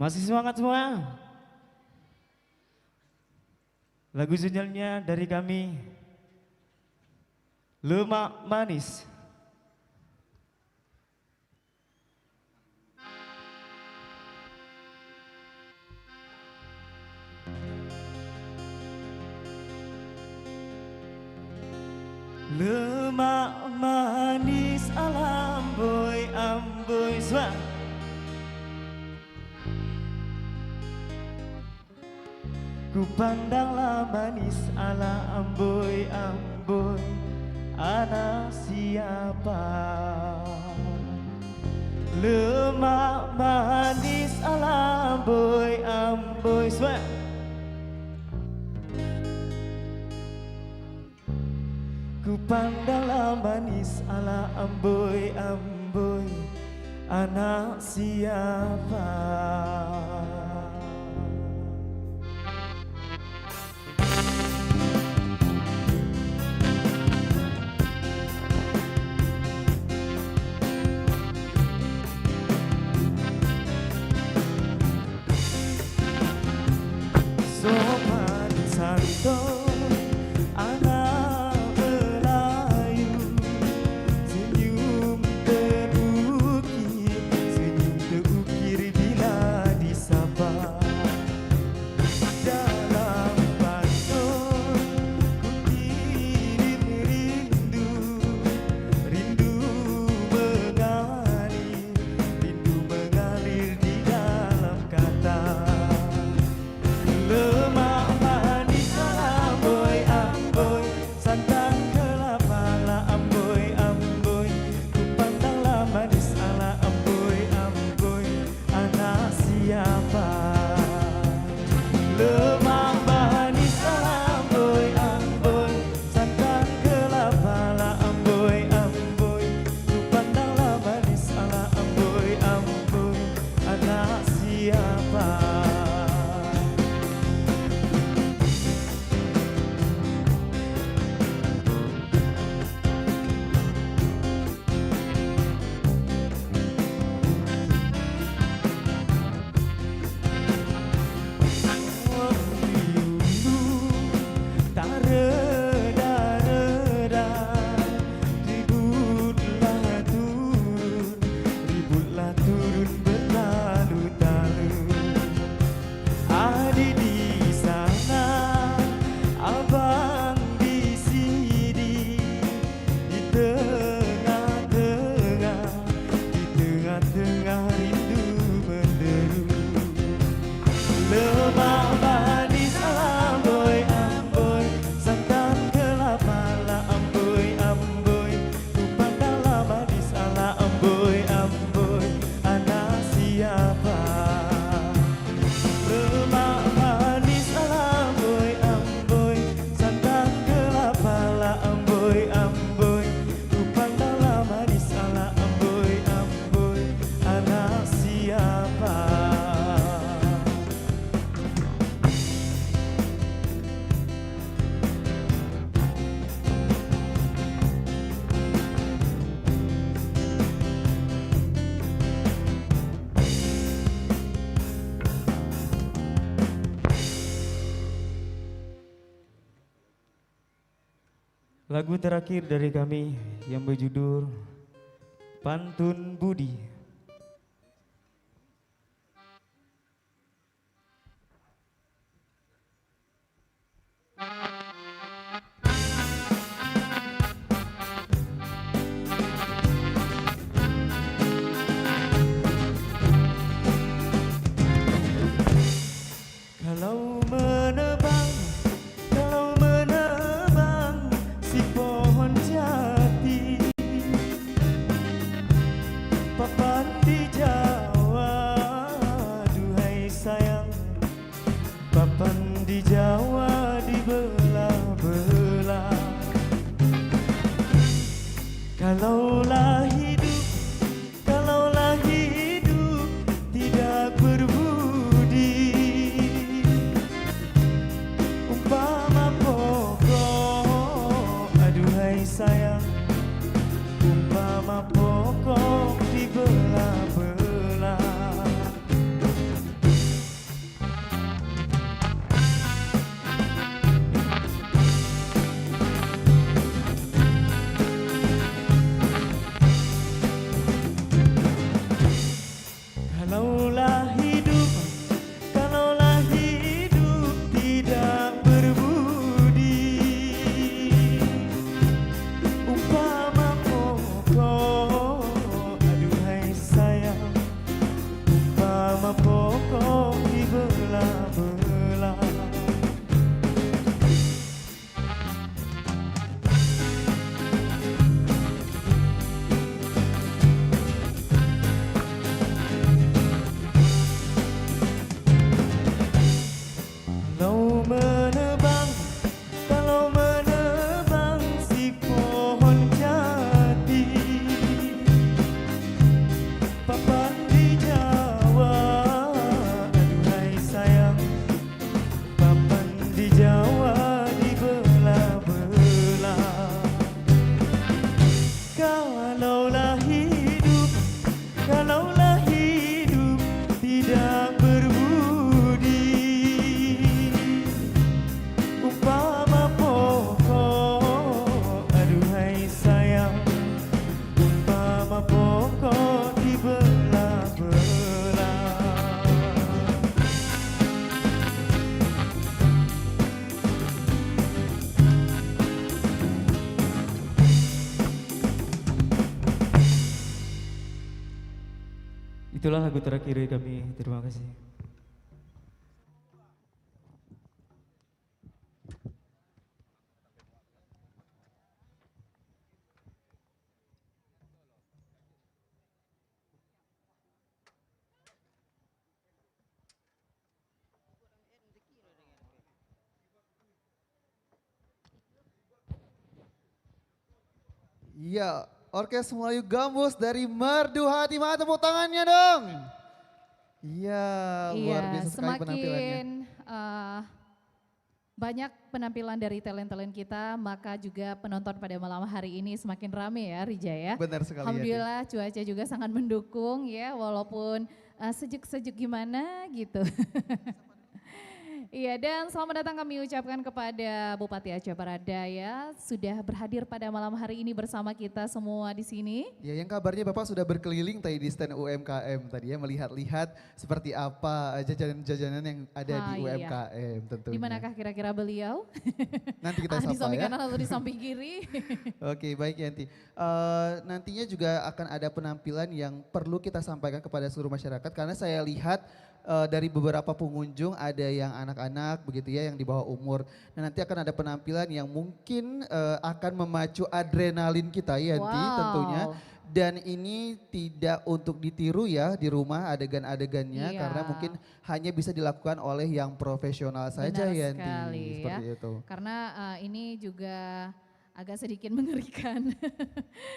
Masih semangat semua? Lagu selanjutnya dari kami, Lemak Manis. Lemak manis alamboi amboi swa. Ku pandanglah manis ala amboi amboi, anak siapa? Lemak manis ala amboi amboi swa. Ku pandanglah manis ala amboi amboi, anak siapa? Sopan santun anak Melayu, senyum terukir, senyum terukir bila disapa. Dalam pantun ku kirim rindu, rindu mengalir di dalam kata. Lemak manis amboi amboi, santan kelapa la amboi amboi, ku pandanglah manis ala amboi amboi, anak siapa? Lemak manis amboi amboi, santan kelapa la amboi amboi, ku pandanglah manis ala amboi amboi, anak siapa? Tak reda-reda, ributlah turun berlalu-lalu. Adik di sana, abang di sini, di tengah-tengah rindu menderu. Lemak manis amboi amboi, santan kelapa la amboi amboi, ku pandanglah manis ala amboi amboi, anak siapa? Lemak manis amboi amboi, santan kelapa la amboi amboi, ku pandanglah manis ala amboi amboi, anak siapa? Lagu terakhir dari kami yang berjudul Pantun Budi. Kalau menebang si pohon jati, Papa Itulah lagu terakhir kami. Terima kasih. Iya, Orkes Melayu Gambus dari Merdu Hati. Mana tepuk tangannya dong. Iya, luar biasa sekali penampilannya. Semakin banyak penampilan dari talent-talent kita, maka juga penonton pada malam hari ini semakin rame ya Rija ya. Benar sekali. Alhamdulillah cuaca juga sangat mendukung ya, walaupun sejuk-sejuk gimana gitu. Iya, dan selamat datang kami ucapkan kepada Bupati Aceh Barat Daya sudah berhadir pada malam hari ini bersama kita semua di sini. Ya, yang kabarnya Bapak sudah berkeliling tadi di stand UMKM tadi ya, melihat-lihat seperti apa jajanan-jajanan yang ada di Iya. UMKM tentunya. Di manakah kira-kira beliau? Nanti kita Di sapa samping ya. kanan atau di samping kiri? Oke, baik Yanti. Nantinya juga akan ada penampilan yang perlu kita sampaikan kepada seluruh masyarakat karena saya lihat dari beberapa pengunjung ada yang anak-anak begitu ya yang di bawah umur. Nah, nanti akan ada penampilan yang mungkin akan memacu adrenalin kita Yanti Wow. tentunya. Dan ini tidak untuk ditiru ya di rumah adegan-adegannya Iya. karena mungkin hanya bisa dilakukan oleh yang profesional saja Benar Yanti. sekali Seperti ya. itu. Karena ini juga agak sedikit mengerikan.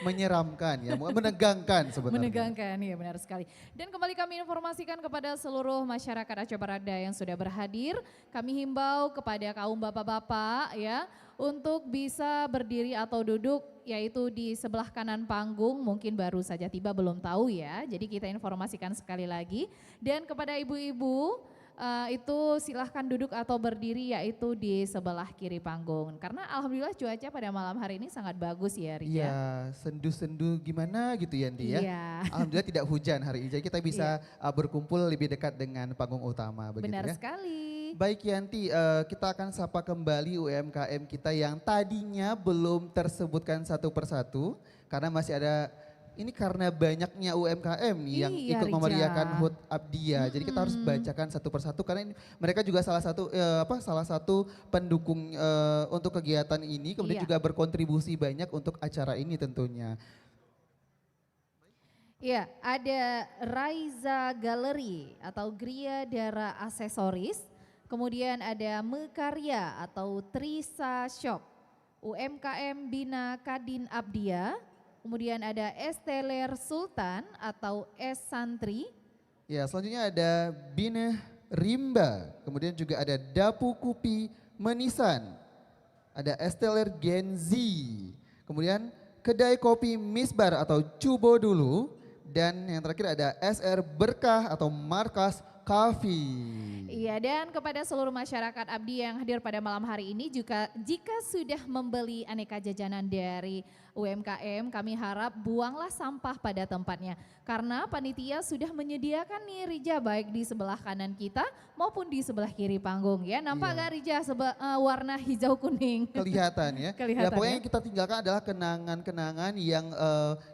Menyeramkan ya, menegangkan sebenarnya. Menegangkan, ya benar sekali. Dan kembali kami informasikan kepada seluruh masyarakat Aceh Barat Daya yang sudah berhadir. Kami himbau kepada kaum bapak-bapak ya untuk bisa berdiri atau duduk yaitu di sebelah kanan panggung. Mungkin baru saja tiba belum tahu ya. Jadi kita informasikan sekali lagi. Dan kepada ibu-ibu itu silahkan duduk atau berdiri yaitu di sebelah kiri panggung. Karena alhamdulillah cuaca pada malam hari ini sangat bagus ya Rija. Iya, sendu-sendu gimana gitu Yanti ya. Iya. Alhamdulillah tidak hujan hari ini, jadi kita bisa berkumpul lebih dekat dengan panggung utama begitu Benar ya. sekali. Baik Yanti, kita akan sapa kembali UMKM kita yang tadinya belum tersebutkan satu persatu karena masih ada. Ini karena banyaknya UMKM nih yang Iya, ikut Rija. memeriahkan HUT Abdia. Jadi kita harus bacakan satu persatu karena ini, mereka juga salah satu pendukung untuk kegiatan ini, kemudian Iya. juga berkontribusi banyak untuk acara ini tentunya. Iya, ada Raiza Gallery atau Gria Dara Aksesoris. Kemudian ada Mekarya atau Trisa Shop. UMKM Bina Kadin Abdia. Kemudian ada Esteler Sultan atau S Santri. Ya, selanjutnya ada Bina Rimba, kemudian juga ada Dapu Kupi Menisan, ada Esteler Genzi, kemudian Kedai Kopi Misbar atau Cubo Dulu, dan yang terakhir ada SR Berkah atau Markas Coffee. Iya, dan kepada seluruh masyarakat Abdi yang hadir pada malam hari ini juga jika sudah membeli aneka jajanan dari UMKM, kami harap buanglah sampah pada tempatnya. Karena panitia sudah menyediakan nih Rija baik di sebelah kanan kita maupun di sebelah kiri panggung ya. Nampak Iya. gak Rija warna hijau kuning? Kelihatan ya. Kelihatan Ya pokoknya ya. yang kita tinggalkan adalah kenangan-kenangan yang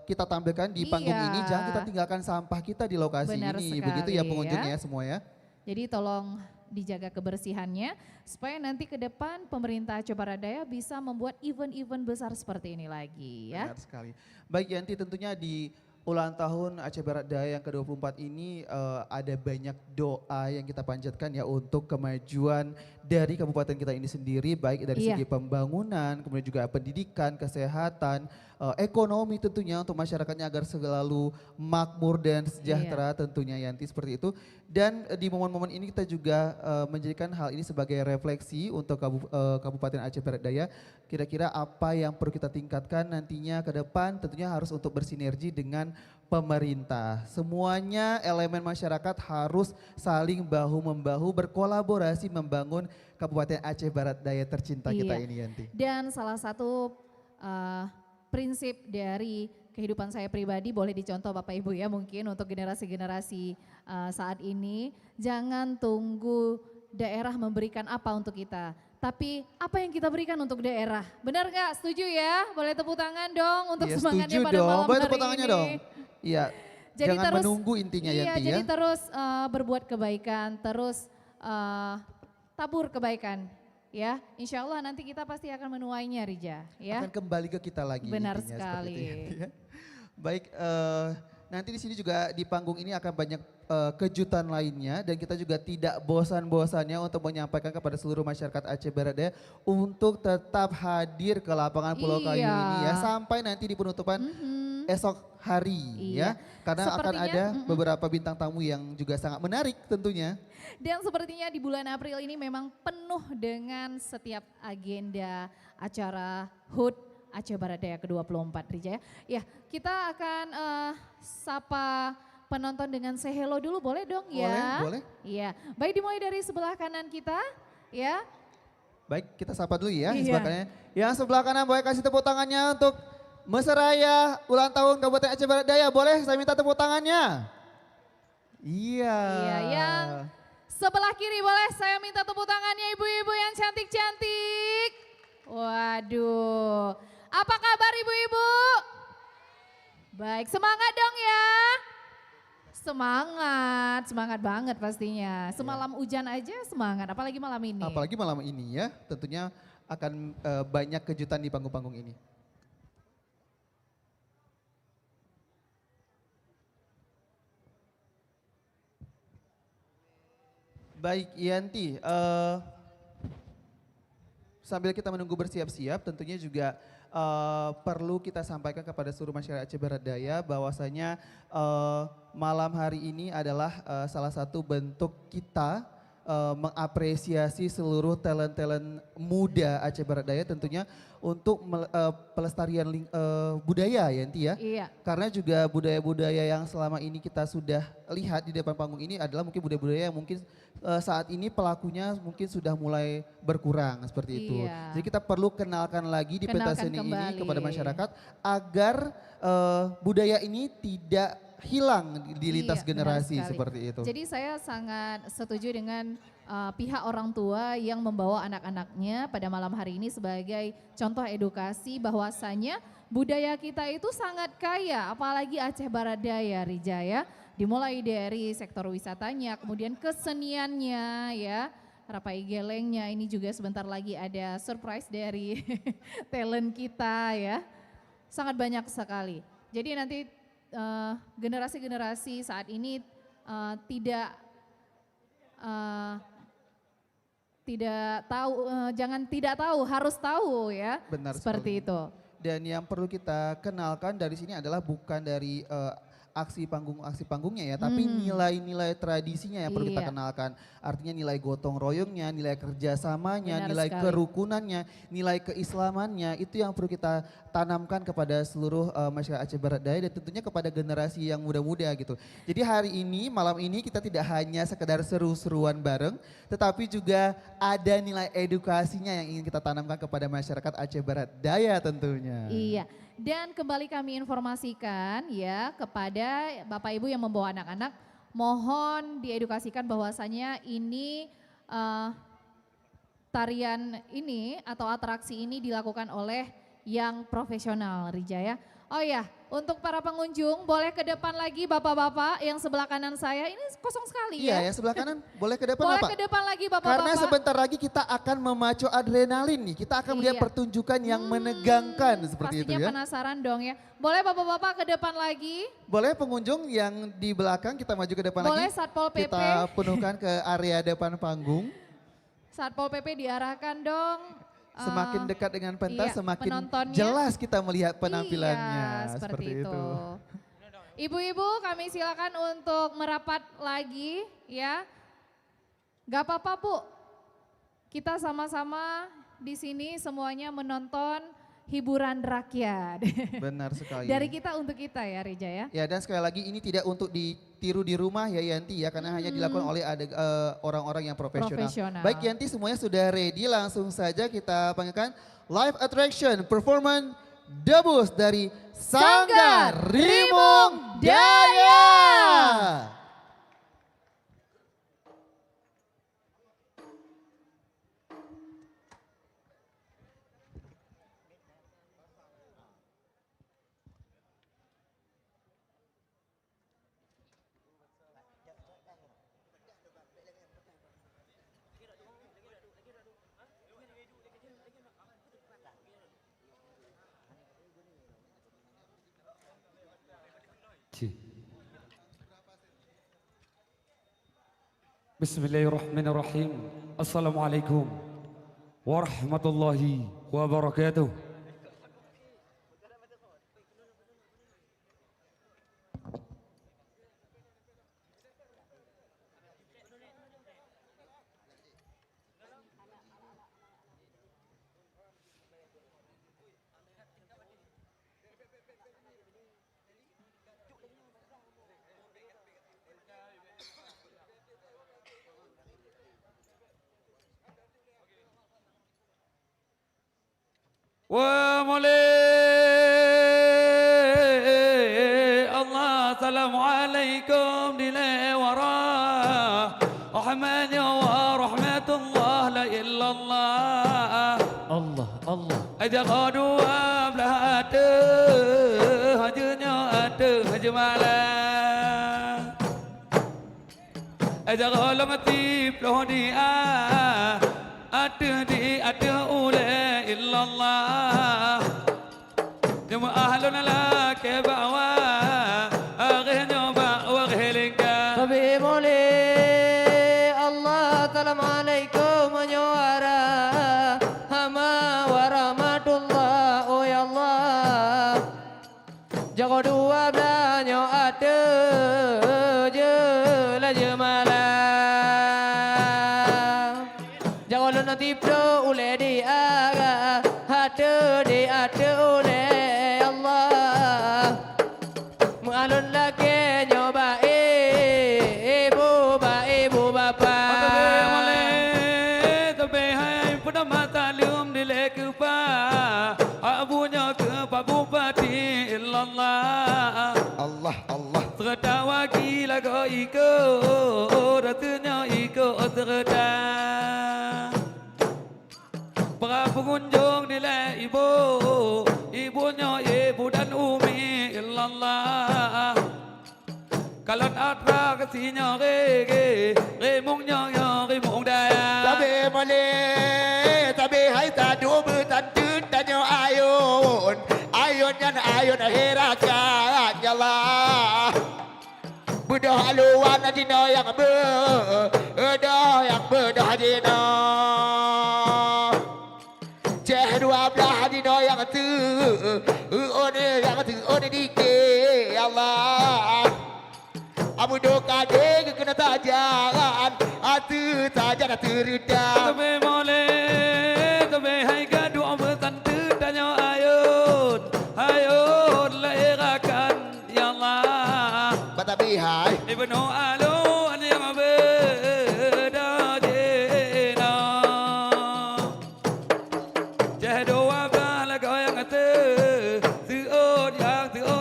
kita tampilkan di panggung Iya. ini. Jangan kita tinggalkan sampah kita di lokasi Benar ini. Begitu ya sekali, pengunjung ya. ya semua ya. Jadi tolong dijaga kebersihannya supaya nanti ke depan pemerintah Aceh Barat Daya bisa membuat event-event besar seperti ini lagi ya. Benar sekali. Baik Yanti, tentunya di ulang tahun Aceh Barat Daya yang ke-24 ini ada banyak doa yang kita panjatkan ya untuk kemajuan dari kabupaten kita ini sendiri, baik dari Iya. segi pembangunan, kemudian juga pendidikan, kesehatan, ekonomi tentunya untuk masyarakatnya agar selalu makmur dan sejahtera tentunya Yanti seperti itu. Dan di momen-momen ini kita juga menjadikan hal ini sebagai refleksi untuk Kabupaten Aceh Barat Daya. Kira-kira apa yang perlu kita tingkatkan nantinya ke depan, tentunya harus untuk bersinergi dengan pemerintah. Semuanya elemen masyarakat harus saling bahu-membahu berkolaborasi membangun Kabupaten Aceh Barat Daya tercinta kita Iya. ini Yanti. Dan salah satu prinsip dari kehidupan saya pribadi boleh dicontoh Bapak Ibu ya mungkin untuk generasi-generasi saat ini. Jangan tunggu daerah memberikan apa untuk kita. Tapi apa yang kita berikan untuk daerah? Benar nggak? Setuju ya? Boleh tepuk tangan dong untuk Iya, semangatnya setuju pada dong. malam Boleh hari tepuk tangannya ini. dong. Iya. Jangan menunggu intinya iya, Yanti ya. jadi terus berbuat kebaikan, terus tabur kebaikan. Ya, insya Allah nanti kita pasti akan menuainya Rija. Ya, Akan kembali ke kita lagi benar intinya, seperti sekali. itu ya. Baik, nanti di sini juga di panggung ini akan banyak kejutan lainnya dan kita juga tidak bosan-bosannya untuk menyampaikan kepada seluruh masyarakat Aceh Barat Daya untuk tetap hadir ke lapangan Pulau Kayu Iya. ini ya sampai nanti di penutupan esok hari Iya. ya. Karena akan Sepertinya, ada beberapa bintang tamu yang juga sangat menarik tentunya. Dan sepertinya di bulan April ini memang penuh dengan setiap agenda acara HUT Aceh Barat Daya ke-24 Rija ya. Ya, kita akan sapa penonton dengan say hello dulu boleh dong ya? Boleh. Iya, baik dimulai dari sebelah kanan kita ya. Baik, kita sapa dulu ya Iya. sebelah kanan. Yang sebelah kanan boleh kasih tepuk tangannya untuk Mesraya ulang tahun Kabupaten Aceh Barat Daya. Boleh saya minta tepuk tangannya? Iya. Iya, yang sebelah kiri boleh saya minta tepuk tangannya ibu-ibu yang cantik-cantik. Waduh, apa kabar ibu-ibu? Baik, semangat dong ya. Semangat banget pastinya. Semalam hujan aja semangat, apalagi malam ini. Apalagi malam ini ya, tentunya akan banyak kejutan di panggung-panggung ini. Baik Yanti, sambil kita menunggu bersiap-siap tentunya juga perlu kita sampaikan kepada seluruh masyarakat Aceh Barat Daya bahwasanya malam hari ini adalah salah satu bentuk kita mengapresiasi seluruh talent-talent muda Aceh Barat Daya tentunya untuk pelestarian budaya ya Yanti ya. Iya. Karena juga budaya-budaya yang selama ini kita sudah lihat di depan panggung ini adalah mungkin budaya-budaya yang mungkin saat ini pelakunya mungkin sudah mulai berkurang seperti itu. Iya. Jadi kita perlu kenalkan lagi di pentas Kenalkan seni ini kembali. kepada masyarakat agar budaya ini tidak hilang di lintas Iya, benar generasi sekali. seperti itu. Jadi saya sangat setuju dengan pihak orang tua yang membawa anak-anaknya pada malam hari ini sebagai contoh edukasi bahwasanya budaya kita itu sangat kaya, apalagi Aceh Barat Daya Rija ya. Dimulai dari sektor wisatanya, kemudian keseniannya ya. Rapai Gelengnya ini juga sebentar lagi ada surprise dari talent kita ya. Sangat banyak sekali. Jadi nanti generasi-generasi saat ini tidak tahu, jangan tidak tahu, harus tahu ya. Benar seperti sekali. itu. Dan yang perlu kita kenalkan dari sini adalah bukan dari aksi panggungnya ya, tapi nilai-nilai tradisinya yang perlu kita Iya. kenalkan. Artinya nilai gotong royongnya, nilai kerjasamanya, Benar nilai sekali. kerukunannya, nilai keislamannya, itu yang perlu kita tanamkan kepada seluruh masyarakat Aceh Barat Daya dan tentunya kepada generasi yang muda-muda gitu. Jadi hari ini, malam ini kita tidak hanya sekedar seru-seruan bareng, tetapi juga ada nilai edukasinya yang ingin kita tanamkan kepada masyarakat Aceh Barat Daya tentunya. Iya. Dan kembali kami informasikan ya kepada Bapak Ibu yang membawa anak-anak, mohon diedukasikan bahwasanya ini tarian ini atau atraksi ini dilakukan oleh yang profesional Rija ya. Oh ya, untuk para pengunjung boleh ke depan lagi Bapak-bapak yang sebelah kanan saya, ini kosong sekali Iya ya. ya sebelah kanan, boleh ke depan Boleh Bapak? ke depan lagi Karena Bapak-bapak. sebentar lagi kita akan memacu adrenalin nih, kita akan melihat Iya. pertunjukan yang menegangkan seperti itu Pastinya ya. penasaran dong ya. Boleh Bapak-bapak ke depan lagi? Boleh pengunjung yang di belakang kita maju ke depan Boleh lagi. Satpol PP. Kita penuhkan ke area depan panggung. Satpol PP diarahkan dong. Semakin dekat dengan pentas iya, semakin penontonnya. jelas kita melihat penampilannya. Iya, seperti itu. Ibu-ibu kami silakan untuk merapat lagi ya. Gak apa-apa Bu, kita sama-sama di sini semuanya menonton hiburan rakyat. Benar sekali. Dari kita untuk kita ya Rija ya. Ya dan sekali lagi ini tidak untuk ditiru di rumah ya Yanti ya karena hanya dilakukan oleh orang-orang yang profesional. Profesional. Baik Yanti semuanya sudah ready langsung saja kita panggilkan live attraction performance debus dari Sanggar Rimung Daya. Bismillahirrahmanirrahim. Assalamualaikum warahmatullahi wabarakatuh. Wa mulai Allah assalamualaikum dile warah rahmanya wa rahmatullah la illallah Allah Allah aja dua belah ada hajanya ada haja malam aja kalau mati peluh dia ada ula illallah Jom ahlun la kebawa aghnya ba wa ghelinka Tabi mulai Allah assalamualaikum nyuara hama warahmatullah oh ya Allah jago dua belanya ada je la je malam jago lu nanti pro ule di aga ada ule Allah mengalun lagi nyoba ibu bapa Tabe hai pada mata lium dilek pa abunya ke Pak Bupati illallah Allah Allah. terdawa gila go iko ratunya iko terdah para pengunjung nilai ibunya ibu dan umi illallah kalau atra kesinya remungnya remung daya Tabi boleh, tabi hai tadu bertandun tanya ayun, ayun herakan Allah. Bedah haluan dina yang bedah dina. Ceh dua belah dina yang one dike Allah. Abu doka dek kena tajan, atu tajan terudam. Tabe boleh, tabe hai gaduh bertandun tanya ayun lahirakan ya Allah. Batabi hai. Ibnu alun yang beda jena Jahdo abah lagu yang kata Tuod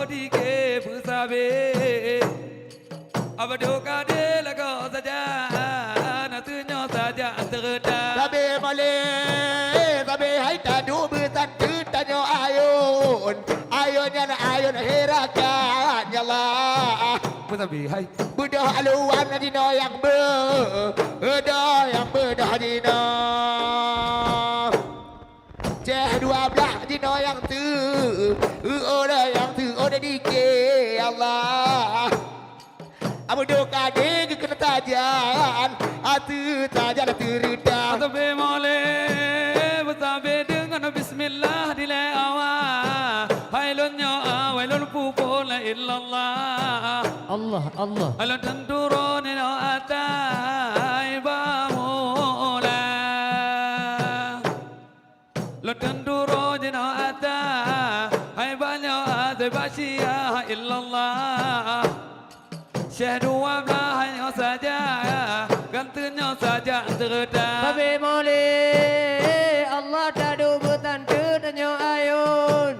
dike bersabe Abadu kade lagu saja Natunya saja terdah Tabi boleh, tabi hai tadu bertandun tanya ayun herakan ya Allah. Bersabe hai Bedah haluan dina yang bedah dina. Ceh dua belah dina yang orang dike Allah. Abu doka dek kena tajan, atu tajan terudam. Tabe boleh bersabe dengan bismillah dilai awal Hailunnya awailun pupu la illallah Allah Allah Alun tendurun ila atai bamula Alun tendurun ila atai banyak atai basyia illallah Syahdu wablah hanya saja Gantinya saja terdah Tabi boleh Allah tadu bertandun tanya ayun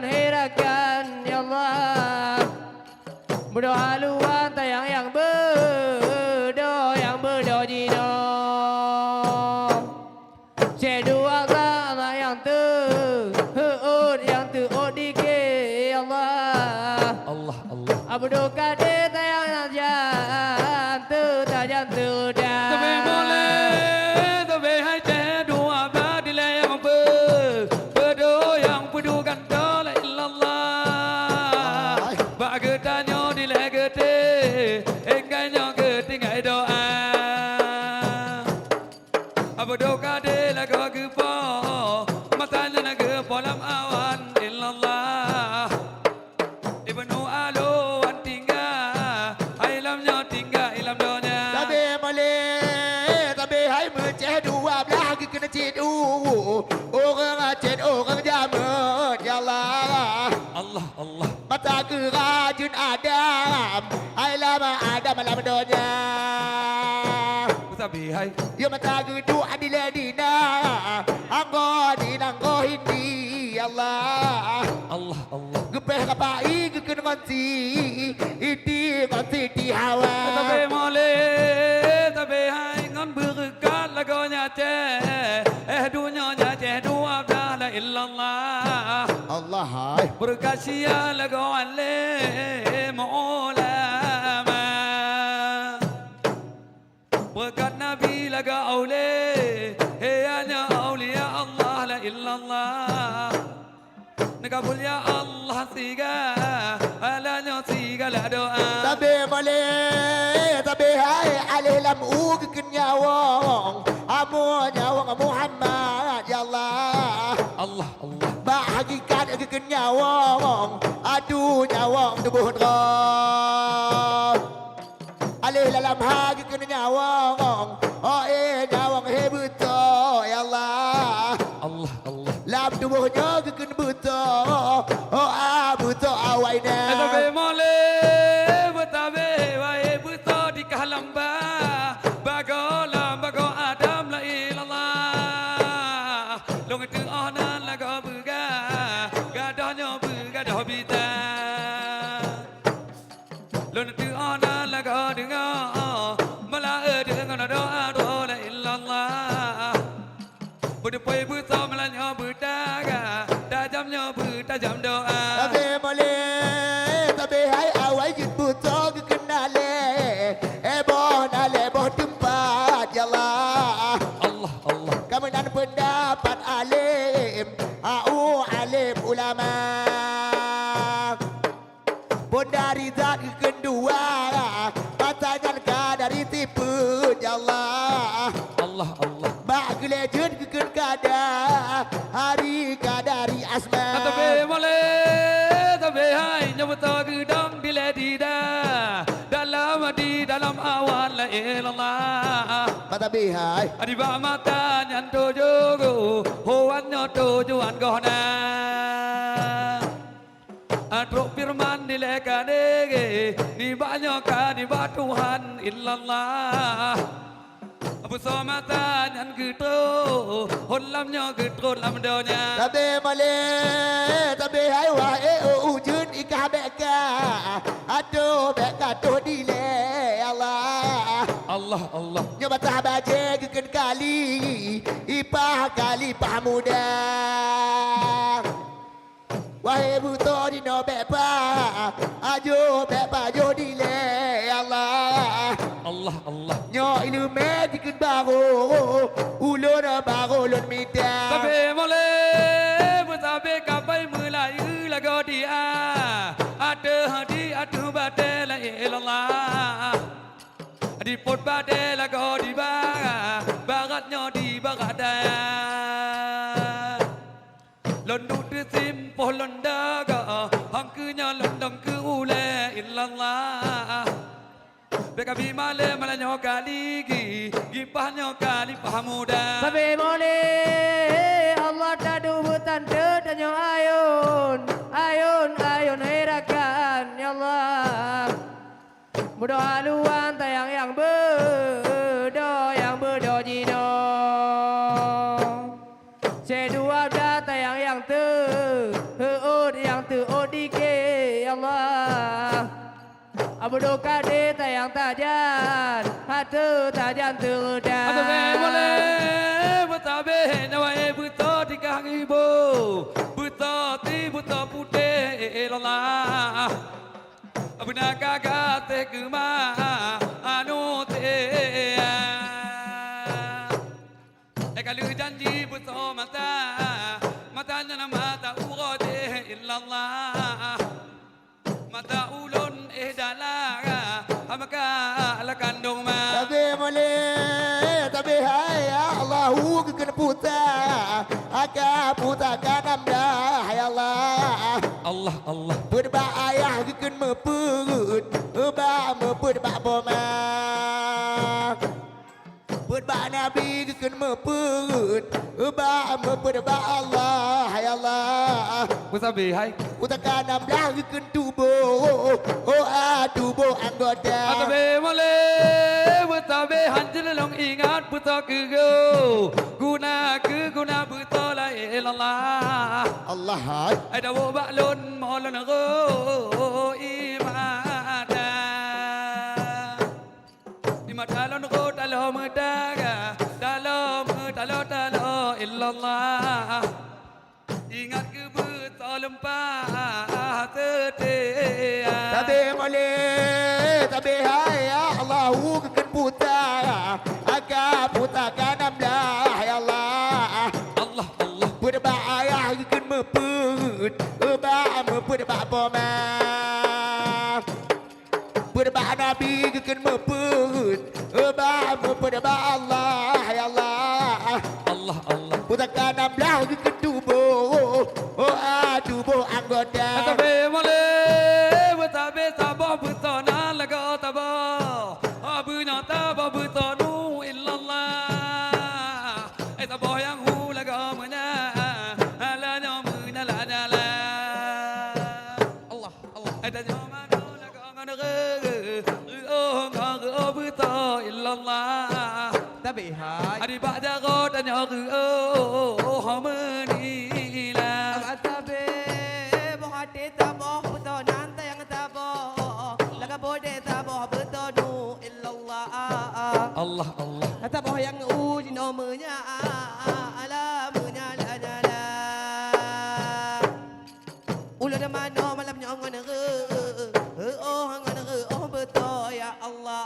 herakan ya Allah. Berdoa haluan tayang yang berdoa jino. Cedua Allah yang dike Allah. Allah Allah Abdu kade tayang tajan dah. Tabe boleh tabe hai dua belah dilai yang berdoa yang pedukan la illallah Bagetanyo dilai gede engkanya ketinggai doa Adam. Hai lama Adam malam donya. Sabi hai. Ya mata gedu adile dina. Anggo dinanggo hindi Allah. Allah Allah. Gepeh kapai geken ngonti. Iti ngonti di hawa. Sabi mole. Sabi hai ngon berkat lagonya ceh. Dunya ceh dua dah la illallah. Allah hai. Berkat sia lago ale maulama. Berkat Nabi laga aule. Hanya aulia Allah la illallah. Nakabul ya Allah tiga. Alanya tiga la doa. Tabe male, tabe hai alih lam ug kenyawang. Amu nyawang Muhammad ya Allah. Allah Allah. Ba hakikat ke kenyawang. Adu nyawang tubuh roh. Alih dalam hagi kena nyawang. Oh nyawang hebuto ya Allah. Allah Allah. Lam tubuhnya kena buto. Oh buto awaina. Tabe mole, tabe wae buto di kalamba. Bagola bago Adam la ilallah. Long tu onan la go buga. Gadonyo buga do bita. Long tu onan la go dengar. Mala dengar doa doa la illallah. Berdepai buto melanyo berdaga. Tajamnya bertajam doa. Tabe mole, tabe hai awai jut buto kenale. Boh nale boh tempat ya Allah. Allah Allah. Kemudian pendapat alim, alim ulama. Pun dari zat kedua, katanya dari tipu ya Allah. Allah Allah. Bak legend keken kada, hari kadari asma. Tabe mole, tabe hai nyabuta gedang diledida. Dalam awan la ilallah. Mata bihai. Adi ba mata nyanto jogo, hoan nyoto juan gona. Atrok firman dilekadege, di banyoka di ba Tuhan illallah. Abu somata nyan gitu, holamnya gitu lam donya. Tabe male, tabe hai wae ujun ikah beka. Aduh beka tu dile Allah. Allah Allah. Nyoba baje geken kali, ipah kali pah muda. Wahai buto di no bepa, ajo bepa jo dile Allah. Allah Allah. Nyo ilu me geken bago, ulun bago ulun mida. Tabe mole, tabe kapai mulai lago dia. Ada hadi adu bade la ilallah. Di pot bade lago di baratnya di baradaya. Londuk di simpoh londaga, hangkunya londong ke ule illallah. Bekabi male malanyo kali gipahnya kali pahamuda. Sabi mole Allah tadu butan tetanyo ayun. Ayun herakan ya Allah. Mudo haluan tayang yang berdo jino. Sedua data yang odike ya Allah. Abudo kade tayang tajan, hatu tajan terdan. Tabe mole, tabe nawae buto dikang ibu, buto putih ilallah. Abuna kaga te kuma anu te. Ekalu janji buto matanya na mata urode illallah. Mata ulun dalaga, amaka alakandong ma. Tabe mole, tabe hai Allahu keken puta, aka puta kanam dah ya Allah. Allah Allah. Berba ayah keken meput, meput ba boma. Berba nabi keken meput, meput ba Allah ya Allah. bersabar hai. Putakan 16 ke tubuh. Oh tubuh anggota. Atabe boleh bersabar hanjil long ingat buta ke guna buta la ilallah. Allah hai. Ada wo baklun molan go imada. Imadalon go dalam daga dalam illallah. Ingat ke betul lempah tetea. Tabe boleh, tabe hai ya Allahu kekan puta. Agak putakan 16 ya Allah. Allah Allah. Berbak ayah kekan meput. Berbak boma. Berbak Nabi kekan meput. Berbak Allah ya Allah. Allah Allah. Putakan 16 kekan tubuh. Tubuh anggota. Tabe boleh bertabe tabah betona laga tabah. Abunya tabah betonu illallah. Tabah yang hu laga mena alanya mena la la. Allah Allah. Ada mana laga ngana oh beto illallah. Tabe hai. Adi baca kau tanya oh menila. Tabe bohate taboh beto nanta yang taboh. Laga bode taboh betonu illallah. Allah Allah. Taboh yang uji nomenya alamnya la la la. Ulah mana malamnya ngan oh betul ya Allah.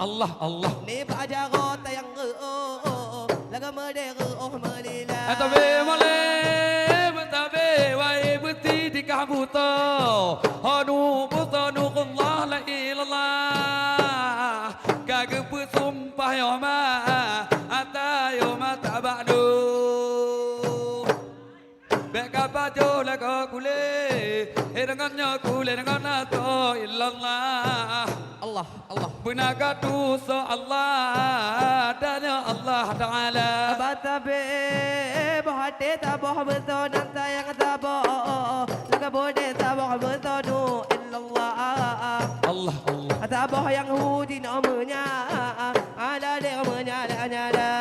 Allah Allah. Ni baca kota yang laga merdeka melila. Tabe boleh bertabe wahai beti di kabuta. Hanu butanu Allah la ilallah. Kagak bersumpah yoma ata yoma tabadu. Beka bajo laga kule dengannya kule dengan ato illallah. Allah Allah. Benaga dosa Allah dan Allah Ta'ala. Abatabe bohate taboh betul nanta yang taboh. Laga bode taboh betul illallah. Allah Allah. Taboh yang hudi namanya ada namanya ada.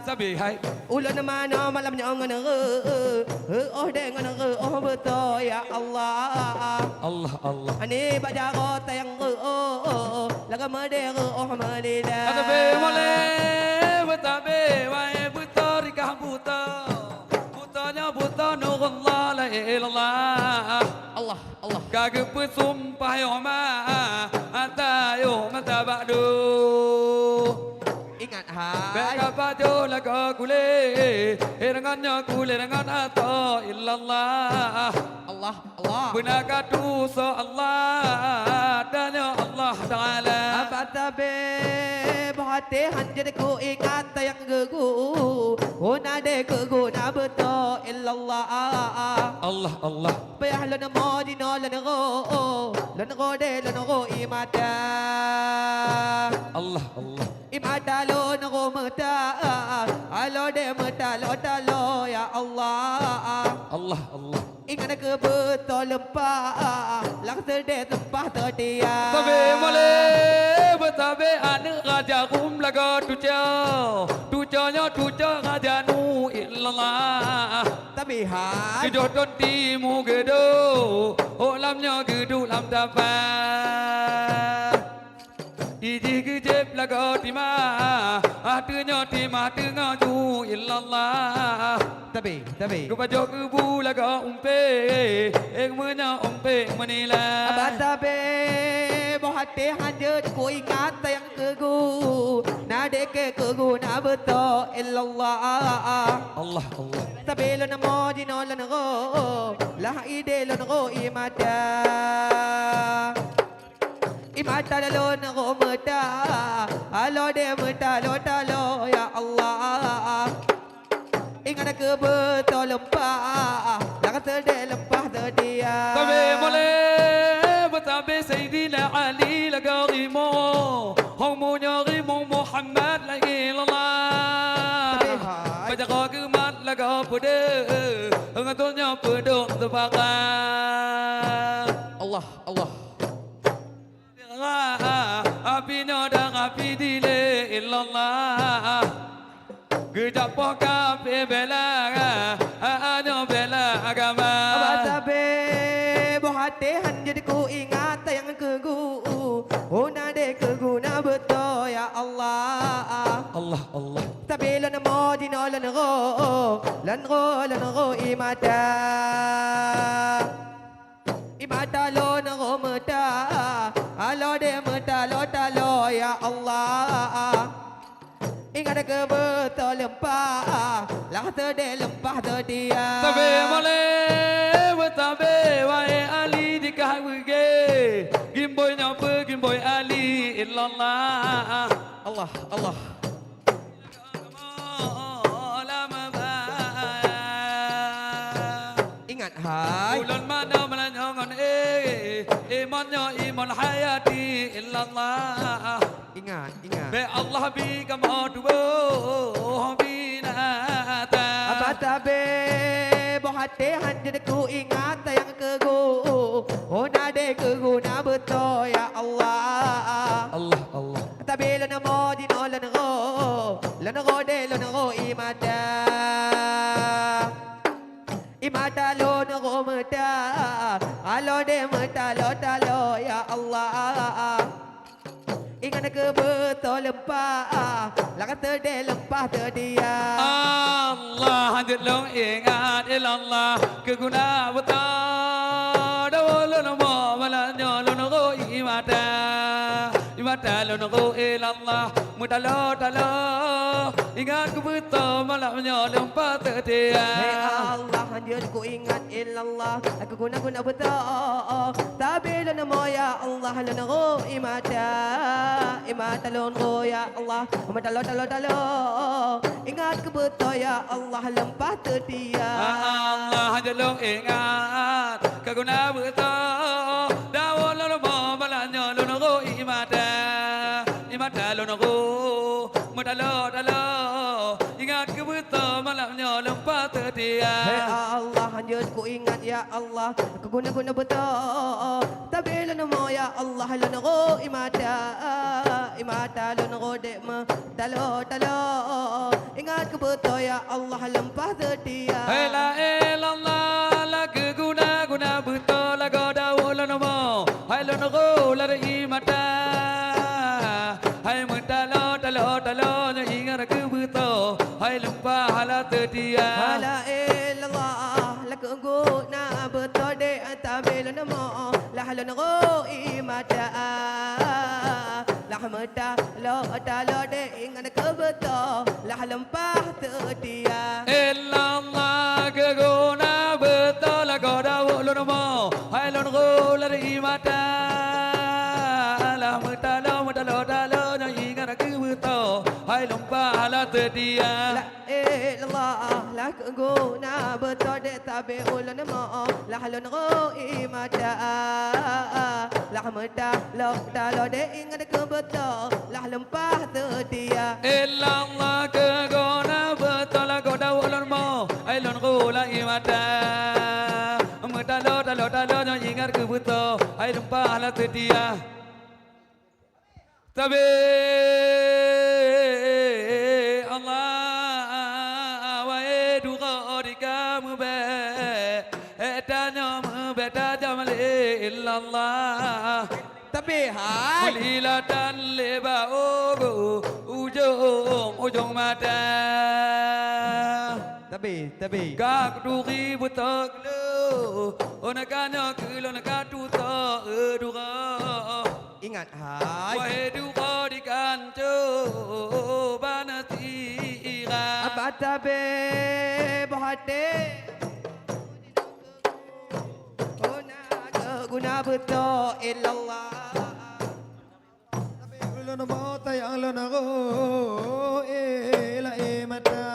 Sabi hai. Ulan mana malamnya ngan oh dengan oh betul ya Allah. Allah Allah. Ani baca kota yang laga merdeka melila. Tabe boleh bertabe wahai buta di kabuta. Butanya buta nur Allah la ilallah. Allah Allah. Kagak bersumpah yoma ata yoma tabadu. Ingat hai. Beka bajo laga kule dengannya kule dengan ato illallah. Allah Allah. Benaga dosa Allah dan Allah Ta'ala. Abatabe bohate hanjir ku ingat yang gegu. Una de gegu na betul illallah. Allah Allah. Bayah lo mo di no lo go de lo imada. Allah Allah. Imada lo go mata. Alo de mata lo ya Allah. Allah Allah. Ingat ke betul lempah langsung de tempah terdia. Tabe boleh bertabe anak raja kum laga tucanya raja nu illallah. Tapi hai. Jodoh timu gedo olamnya gedu lam dapat. Iji gejep laga tima ahtunya tima tengah ju illallah. Tapi Kebajo kebu laga umpe menya umpe menila. Abatabe bohate hanjut ku ingat yang kegu. Nade ke kegu na betul illallah. Allah Allah. Tapi lo namo di no lah ide lo imada. Imada lo mata. Alo de mata lo ya Allah. Ingat ke betul lempah laga terde lempah terdia. Tabe boleh bertabe Sayyidina Ali laga rimo homonya rimo Muhammad la ilallah. Baca gemat laga pede Ngatulnya pedung tebakan Allah Allah Apinya dah api dile illallah Gejap kafe bela Ano bela agama Abatabe Bohate hanjir ku ingat yang kegu Una de keguna betul ya Allah Allah Allah Tapi lan mo dino lan ro imada Imada lo na ro mata Alo de mata lo ya Allah Ingat ke betul lempah Lah terde lempah dia Tabe mole Tabe wae Ali di kahwige Gimboy nyapa Gimboy Ali illallah Allah Allah Ingat hai Bulan mana melanjongan Imannya iman hayati illallah Ingat Be Allah bi kamadu binata Abatabe Bohate hanjir ku ingat yang kegu Una de keguna betul ya Allah Allah Allah Tapi lan mo dino lan ro imada Imada lo na ro mata Alo de mata lo ya Allah Ingat ke betul lempah Lah kata de lempah dia Allah hadir long ingat ilallah Keguna betul Dawala nama malanya Lunago imata Imata lunago ilallah Mutalo talo Ingat ke betul malamnya Lempah terdia Hey Allah hanjir ku ingat illallah Aku guna betul Tapi lan mo ya Allah lan ro imata lon ro ya Allah talo Ingat ke betul ya Allah lempah terdia Allah jalong ingat Kaguna betul Dawala nama malanya Lunago imata Imata lunago Mutalo talo Ingat ke betul malamnya Lempah terdia Hey Allah hanjir ku ingat ya Allah Aku guna betul Tapi lan mo ya Allah lan ro imata lon ro de ma talo Ingat ke betul ya Allah lempah terdia Hey la ilallah La keguna betul La godawala nama Hai lunago la imata Hai mutalo talo Ingat ke betul Hai lempah hala terdia La ilallah La keguna betul de Tapi lan mo la lan ro imata Lah mata lo de ingat ke betul Lah lempah terdia Illallah keguna betul La godawala nama Hai lunago la imata La mutalo talo Ingat ke betul Hai lempah hala terdia La ilallah La keguna betul de Tapi ulan mo La lan ro imata Lah mata lo de ingat ke betul Lah lempah terdia Illallah keguna betul La godawala nama Hai lunago la imata Talo ingat ke betul Hai lempah hala terdia Tabe Allah wa eduqa dikamu be etanya mubeta jamal illallah Tapi hai mulilatan leba ogo ujung mata Tapi Gak dugi butak lo Onakanya kulon katuta edura Ingat hai Wahai duka di kanto banatira Abatabe Bohate Guna betul illallah Ulan mata yang lanago ila imata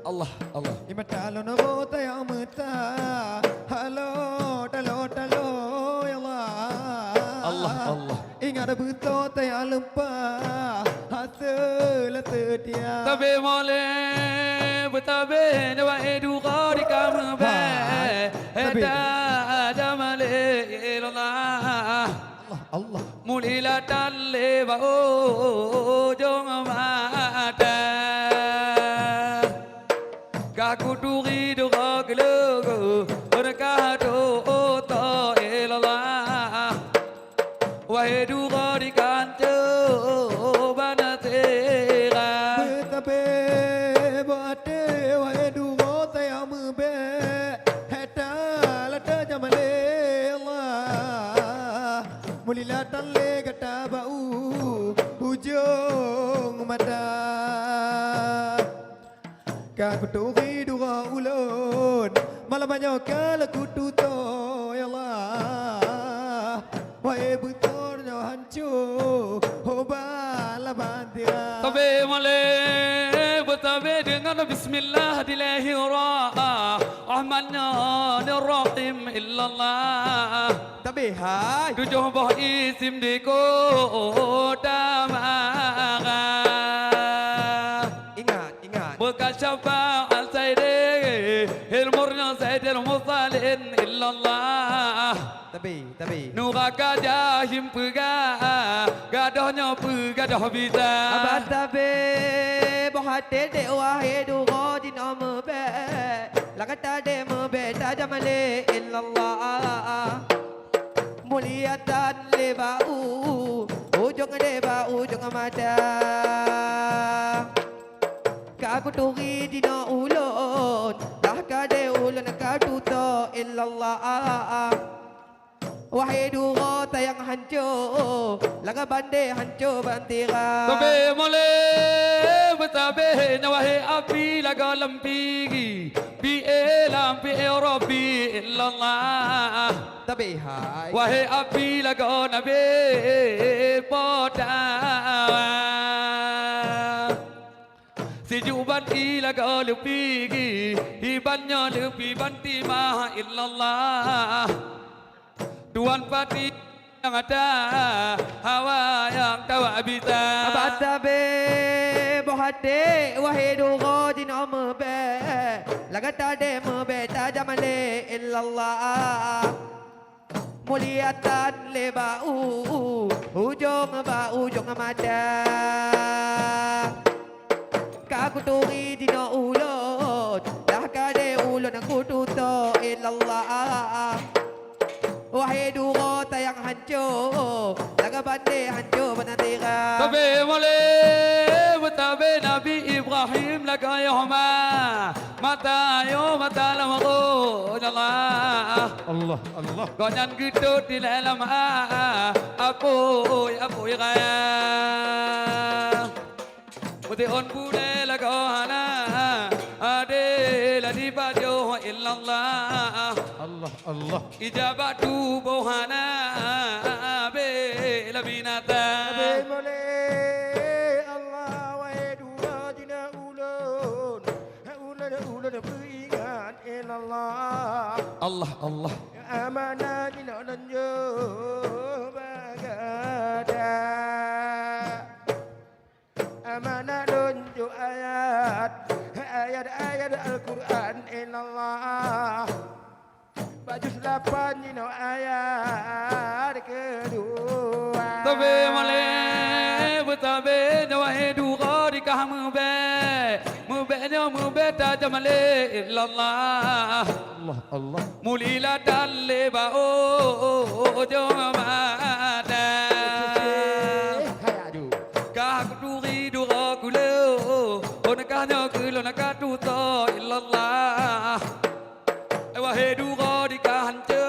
Allah Allah imata lanago yang mata halo talo ya Allah Allah Allah ingat betul yang lempah hasil setia. Tabe mole betabe nawa edu qadi kamu be. Heda jamale ilallah. Allah. Mulila talle ba o jong mata. Kaku duri do glo berkah do to ilallah. Wahedu qadi kanjo banatera. Betabe boate waedu gote ambe. Heta lata jamale Allah. Mulilatan le kata bau ujung mata. Kaku tuhi dua ulun malamnya kala kutu to ya Allah. Wae butor nyo hancu hobala bandira. Tabe male betabe dengan bismillah dilahi ra Rahmannya Rahim illallah. Tabe hai. Tujuh bah isim di kota Mara. Ingat. Bekas syafaat Sayyidi Hilmurnya Sayyidil Mursalin illallah. Tabe. Nura gajah himpega gadahnya pegadah bisa. Abad tabe bohate de wahedu godi nama be. Lakata de mebe tajamale illallah. Muliatan lebau ujung deba ujung mata. Kaku turi dina ulun dah kade ulun katuto illallah. Wahedu rota yang hancur laga bande hancur bantira. Tabe mole betabe nawahe api laga lampigi bi lampi Rabbi illallah. Tabe hai. Wahai api laga nabi podawa. Sejuk banti laga lupigi ibannya lupi banti maha illallah. Tuan Pati yang ada hawa yang tawa bisa. Abad tabe bohate wahedu godi nama be. Laga tade mebe tajamale illallah. Muliatan lebau ujung mata. Kaku turi dina ulun dah kade ulun aku tuto illallah. Wahai dua tayang hancur laga bande hancur banatira. Tabe mole betabe Nabi Ibrahim laga yahma mata yo mata lamago Allah. Konyan gedut di dalam apa ya Mute on bude laga hana ade la di bajo illallah. Allah ijabatu bohana be la binata. Tabe mole Allah wahedu dina ulun. Ulun beringat ilallah. Allah Amanah dina nanjo bagada. Amanah nunjuk ayat Al-Quran ilallah. Baju 8 dina ayat kedua. Tabe male betabe nawahedu qadi kahmu be mube tajamale illallah. Allah mulila dalle ba o jomata. Kah duri dura kulo onakanya kulo nakatuto illallah. Wahedu qadi kahancu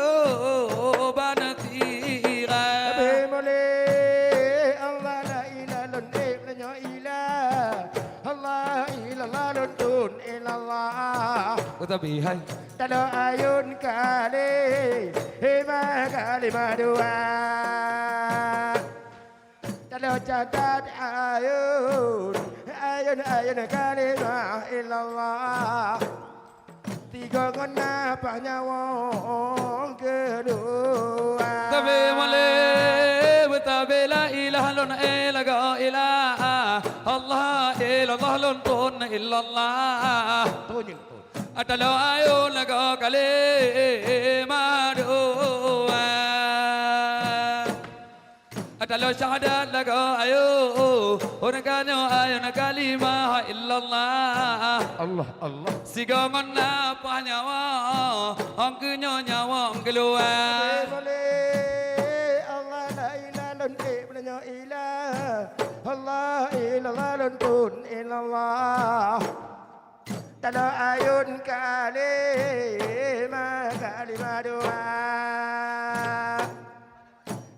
banatira. Tabe mole Allah la ilaha illallah ilah. Allah ilallah dun ilallah. Tabe hai Tado ayun kali hima kali madua. Tado catat ayun kali ma ilallah. Tiga kena panyawa kedua. Tabe male betabe la ilaha illallah ilaha illallah lon tun illallah tun atalo ayo lago kale madu atalo syahadat lago ayo orangkanyo ayo na kalimah illallah Allah Allah sigongon na panyawa angkunyo nyawa keluar Allah la ilaha lon ibnanya ilah Allah ilallah lon tun ilallah talo ayun kalimah dua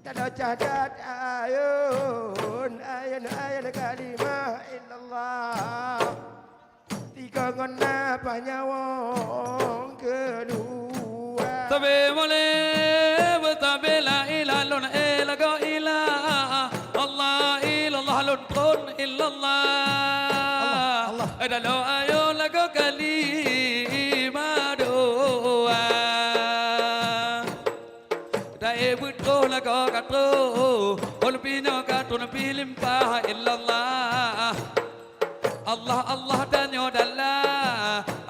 talo cadat ayun kalimah illallah tiga ngona panyawong kedua tabe mole tabe la ilaha lon elago ilah Allah ilallah lon tun illallah Allah adalo ayo lago kalimah doa dae buto lago katro olpino katro pilimpa illallah Allah Allah danyo dalla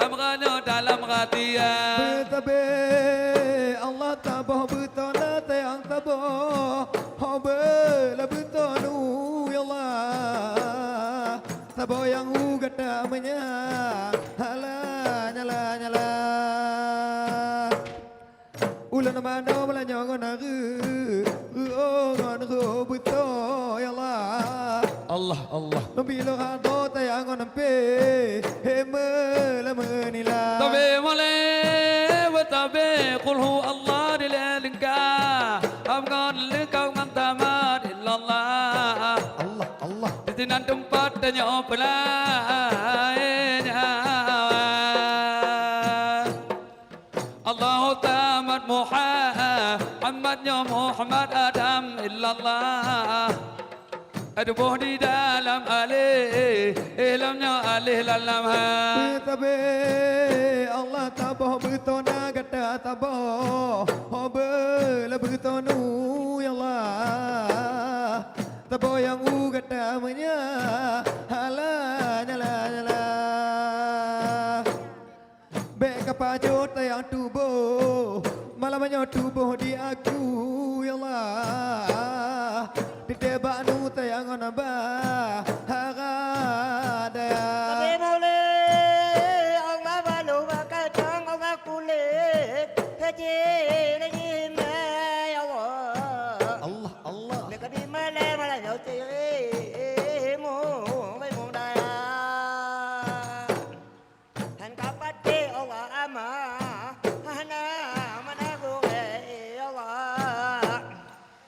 amganyo dalam ratia Betabe Allah tabah betona tayang tabah Hobe la betonu ya Allah Tabah yang ugat namanya Hala nyala Ulan mana melanya ngonaru ngonaru beto ya Allah Allah Allah Nabilo hado tayang ngonampe heme la menila tabe mole tabe qul hu Allah dilalingka amgan lekau mantamat illallah Allah Allah di nan tempat tanya pelainya Allah tamat Muhammadnya Muhammad Adam illallah Aduh di dalam alih ilhamnya alih lalam ha Betabe Allah tabah betona kata tabah Hobe la betonu ya Allah Tabah yang ugat namanya Hala nyala Bek kapajut yang tubuh Malamnya tubuh di aku ya Allah Di tebak nu tayang nabah Haradaya Tapi boleh Allah balu bakatang Allah kulit Haji lagi ya Allah Allah Allah Mereka di malam jauh tirimu Baik mudaya Dan kapat di Allah amah Hana mana gue Allah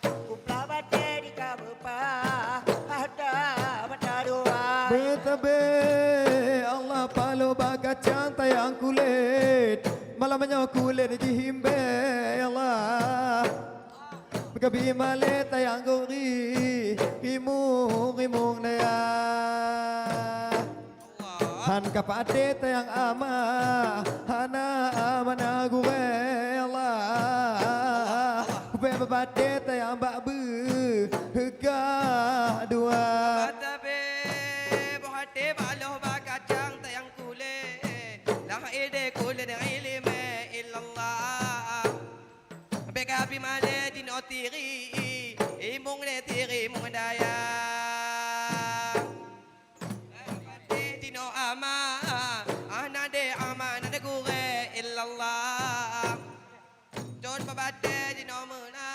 Kupla bate di kabupa Ada bata dua Betabe Allah palo bagacang tayang kulit Malamnya kulit jihimbe Allah Gabi male tayang gori Imung naya Han kapate tayang ama Hana amana gue Allah Kupe babate tayang bakbu Hega dua Batabe bohate baloh bakacang tayang kulit lah ide kulit ilme illallah bekapi male din otiri imong le tiri mong daya dino ama anade ama nadagure illallah John babate dino mena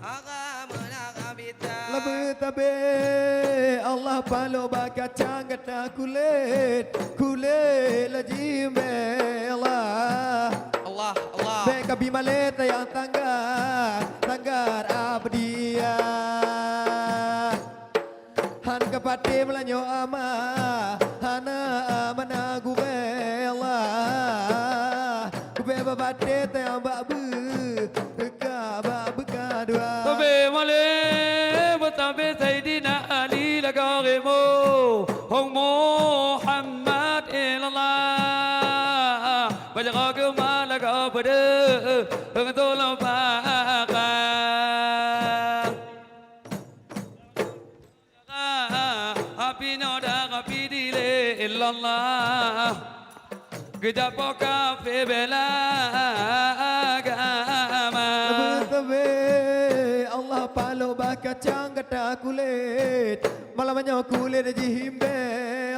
aga mena kabita Labetabe Allah palo bagacang kata kulit la jimbe Allah Allah Allah Beka bimale tayang tanggar abdia Han kapate melanyo ama hana amana gue Allah Kube babate tayang babu Beka dua tabe mole tabe Sayyidina Ali lagarimu Hong Muhammad ilallah Bajaga kema laga pada Hong tolong pakar Api noda kapi di illallah Kejapo kafe bela agama Tabe Allah palo bakacang kata kulit malamnya kulit jihimbe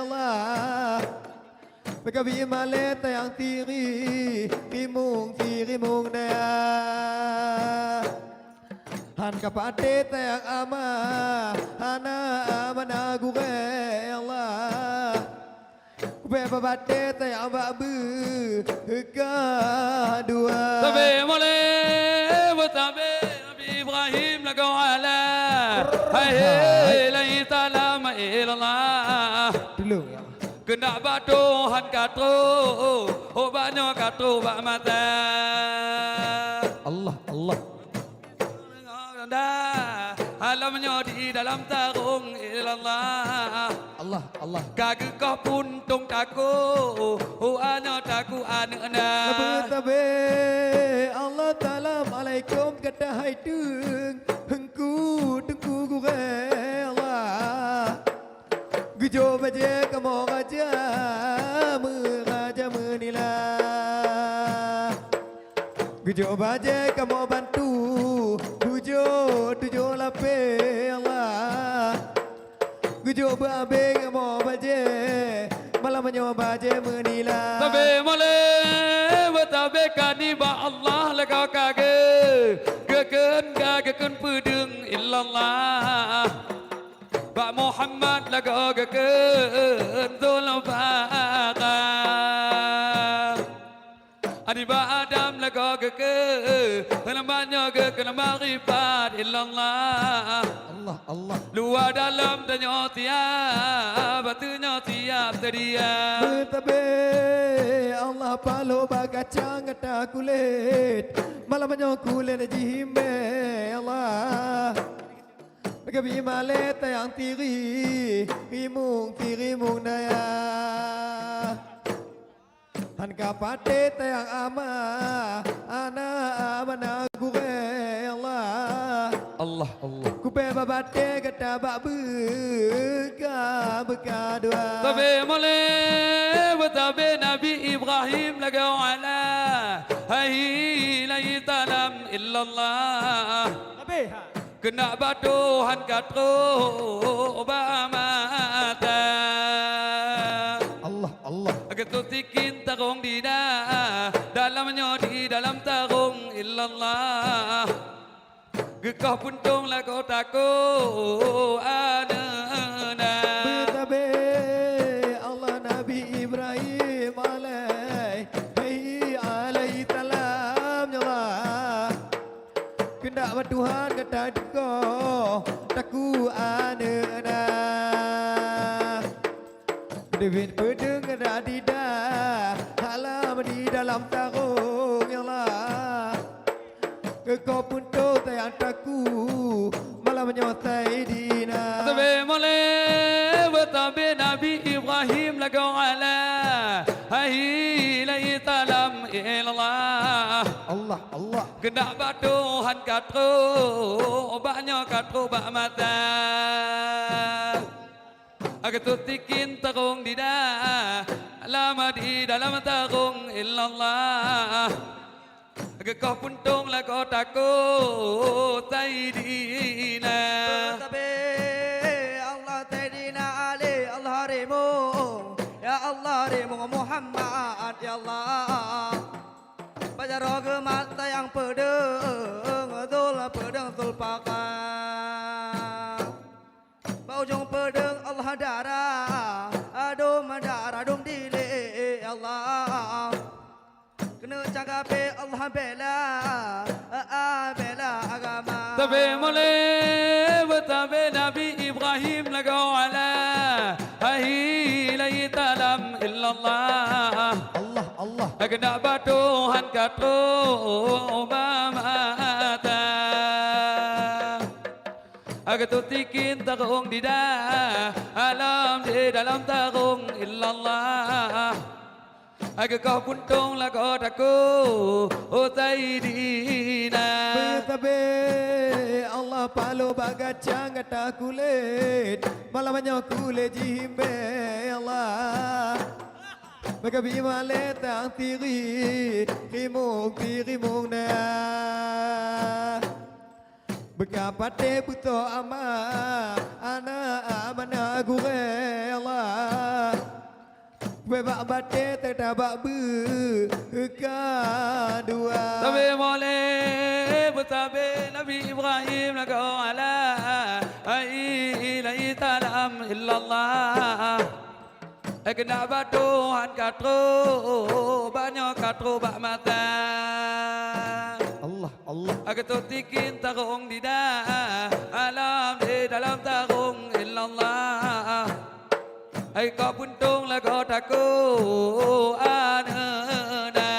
Allah Bekabi malet yang tiri rimung daya Han kapate yang ama hana amana gure Allah Kube babate yang babu kedua Tabe mole tabe Nabi Ibrahim lagu ala Hai la ilaha illallah dulu ya Kena batu han katru Obatnya katru bak mata Allah Alamnya di dalam tarung ilallah Allah Kagak kau pun tung taku Ana taku ana Tabe Allah Ta'ala Alaikum kata hai tung Hengku gure Allah Gujo baje kamu raja Meraja menilah Gujo baje kamu bantu Tujuh lapis Allah Gujo babe kamu baje Malam menyoba baje menilah Tabe mole Tabe kaniba Allah lekau kage Keken pedeng illallah Pak Muhammad lekau keken Zulfaqah Adiba Adam lekau keken Namanya keken marifat illallah Allah Luar dalam tanya tiap Batunya tiap sedia Tabe Allah palo bakacang kata kulit malamnya kulit jihimbe Allah Bagabi malet yang tiri rimung daya Han kapate yang ama ana amana gure Allah Allah Kupe babate kata bak beka dua Tabe mole Tabe Nabi Ibrahim lagau ala Hai la talam illallah Tabe Kena batu han katru Obamata Allah Ketutikin tarung di dalamnya di dalam tarung illallah Gekah puntung lah kau takut ada Tabe Allah Nabi Ibrahim alaihi salam ya Allah Kendak Tuhan kata kau taku ana David pedeng ada di halam di dalam tarung ya Allah Kau pun tahu yang taku malam menyertai dina Tabe mole Tabe Nabi Ibrahim lagau ala Hai la talam ilallah Allah Kena batu han katru Obatnya katru bak mata Ketutikin tarung di lama di dalam tarung illallah Kau puntung lah kau takut Sayyidina Tabe Allah Sayyidina Ali Allah Rimung Ya Allah Rimung Muhammad Ya Allah Baca roga mata yang pedeng pedeng Zulfaqah Ujung pedeng Allah darah adum dile Allah Kena cangkape Allah bela agama Tabe mole Tabe Nabi Ibrahim lagau ala Hai la talam illallah Allah Kena batu han katru Obamata Ketutikin tarung di dalam tarung illallah Kau puntung lah kau takut Sayyidina Tabe Allah palo bagacang kata kulit malamnya kulit jihimbe Allah Bagabi male tang tiri rimung na Begapate buto ama ana amana gure Allah Bebak bate tertabak kedua Tabe mole betabe Nabi Ibrahim lagau ala ai la talam illallah Kena batuhan katro banyak katro bak mata Allah Allah Aku tikin tarung di alam di dalam tarung illallah Ai kau puntung lah kau takut anana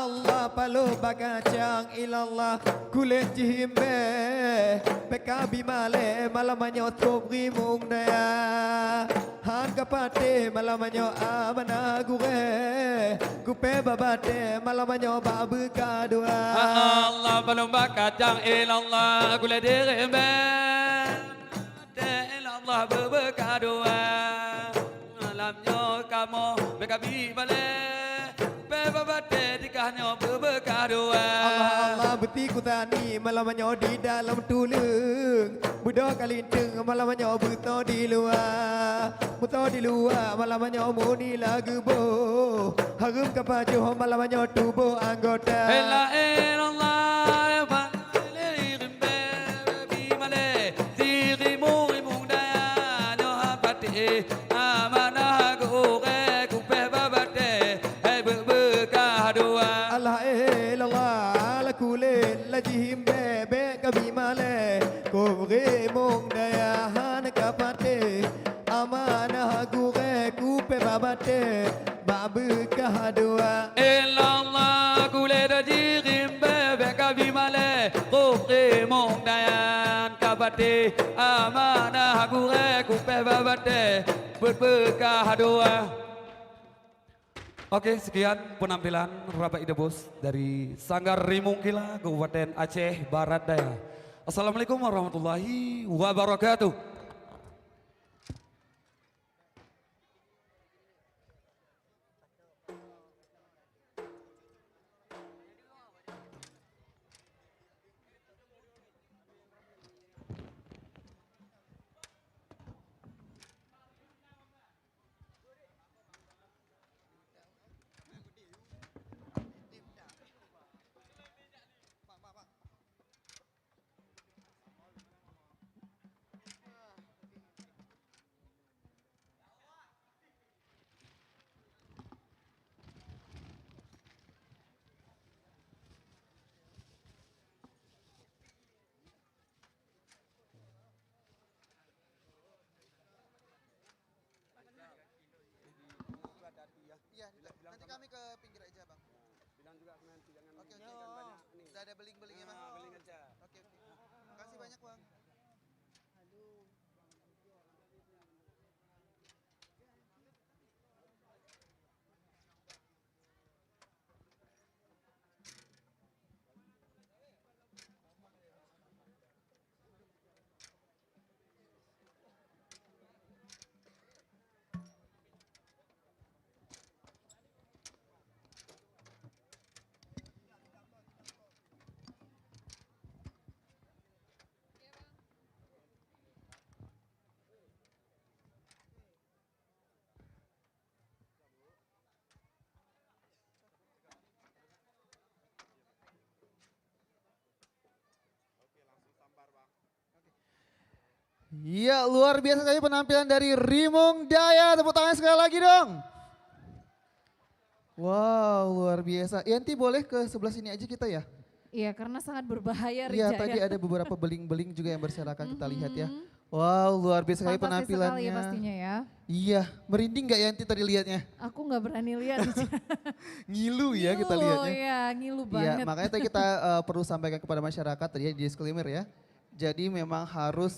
Allah palu bagacang ilallah kulit jihimbe Bekabi male malamanyo tobri mung daya Han kapate malamanyo amana gure Kupe babate malamanyo babu kadua Allah palu bagacang ilallah kulit jihimbe ilallah berbekadua Alamnya kamu bekabi male Bebabate dikahnya berbekadua Allah beti kutani malamanyo di dalam tulung Budak kalinteng malamanyo buto di luar malamanyo muni lagu bo Harum kapajuh malamanyo tubuh anggota La ilallah rimbe bimale dirimu rimung daya no hapati amanah gore kupe babate hai berbekadua Allah ilallah la kulit la jihim bebe kabimale kore mong daya han kapate amanah gure kupe babate babu kahadua ilallah kule dajirim bebe kabimale kore mong dayan kabate amanah gore kupe babate berbekadua. Oke, sekian penampilan Rabak Ida Bos dari Sanggar Rimungkila, Kabupaten Aceh Barat Daya. Assalamualaikum warahmatullahi wabarakatuh. Iya, nanti kami ke pinggir aja, Bang. Bilang juga nanti jangan. Oke, banyak nih. Udah ada beling-belingnya, Bang. Beling aja. Oke. Makasih banyak, Bang. Iya, luar biasa sekali penampilan dari Rimung Daya. Tepuk tangan sekali lagi dong. Wow, luar biasa. Yanti boleh ke sebelah sini aja kita ya? Iya, karena sangat berbahaya Iya, Rijaya. tadi ada beberapa beling-beling juga yang berserakan kita lihat ya. Wow, luar biasa sekali Fantasi penampilannya. sekali ya pastinya ya. Iya, merinding gak Yanti tadi lihatnya? Aku nggak berani lihat. Ngilu ya kita Ngilu, lihatnya. ya, ngilu Iya, banget. makanya tadi kita perlu sampaikan kepada masyarakat tadi ya, di disclaimer ya. Jadi memang harus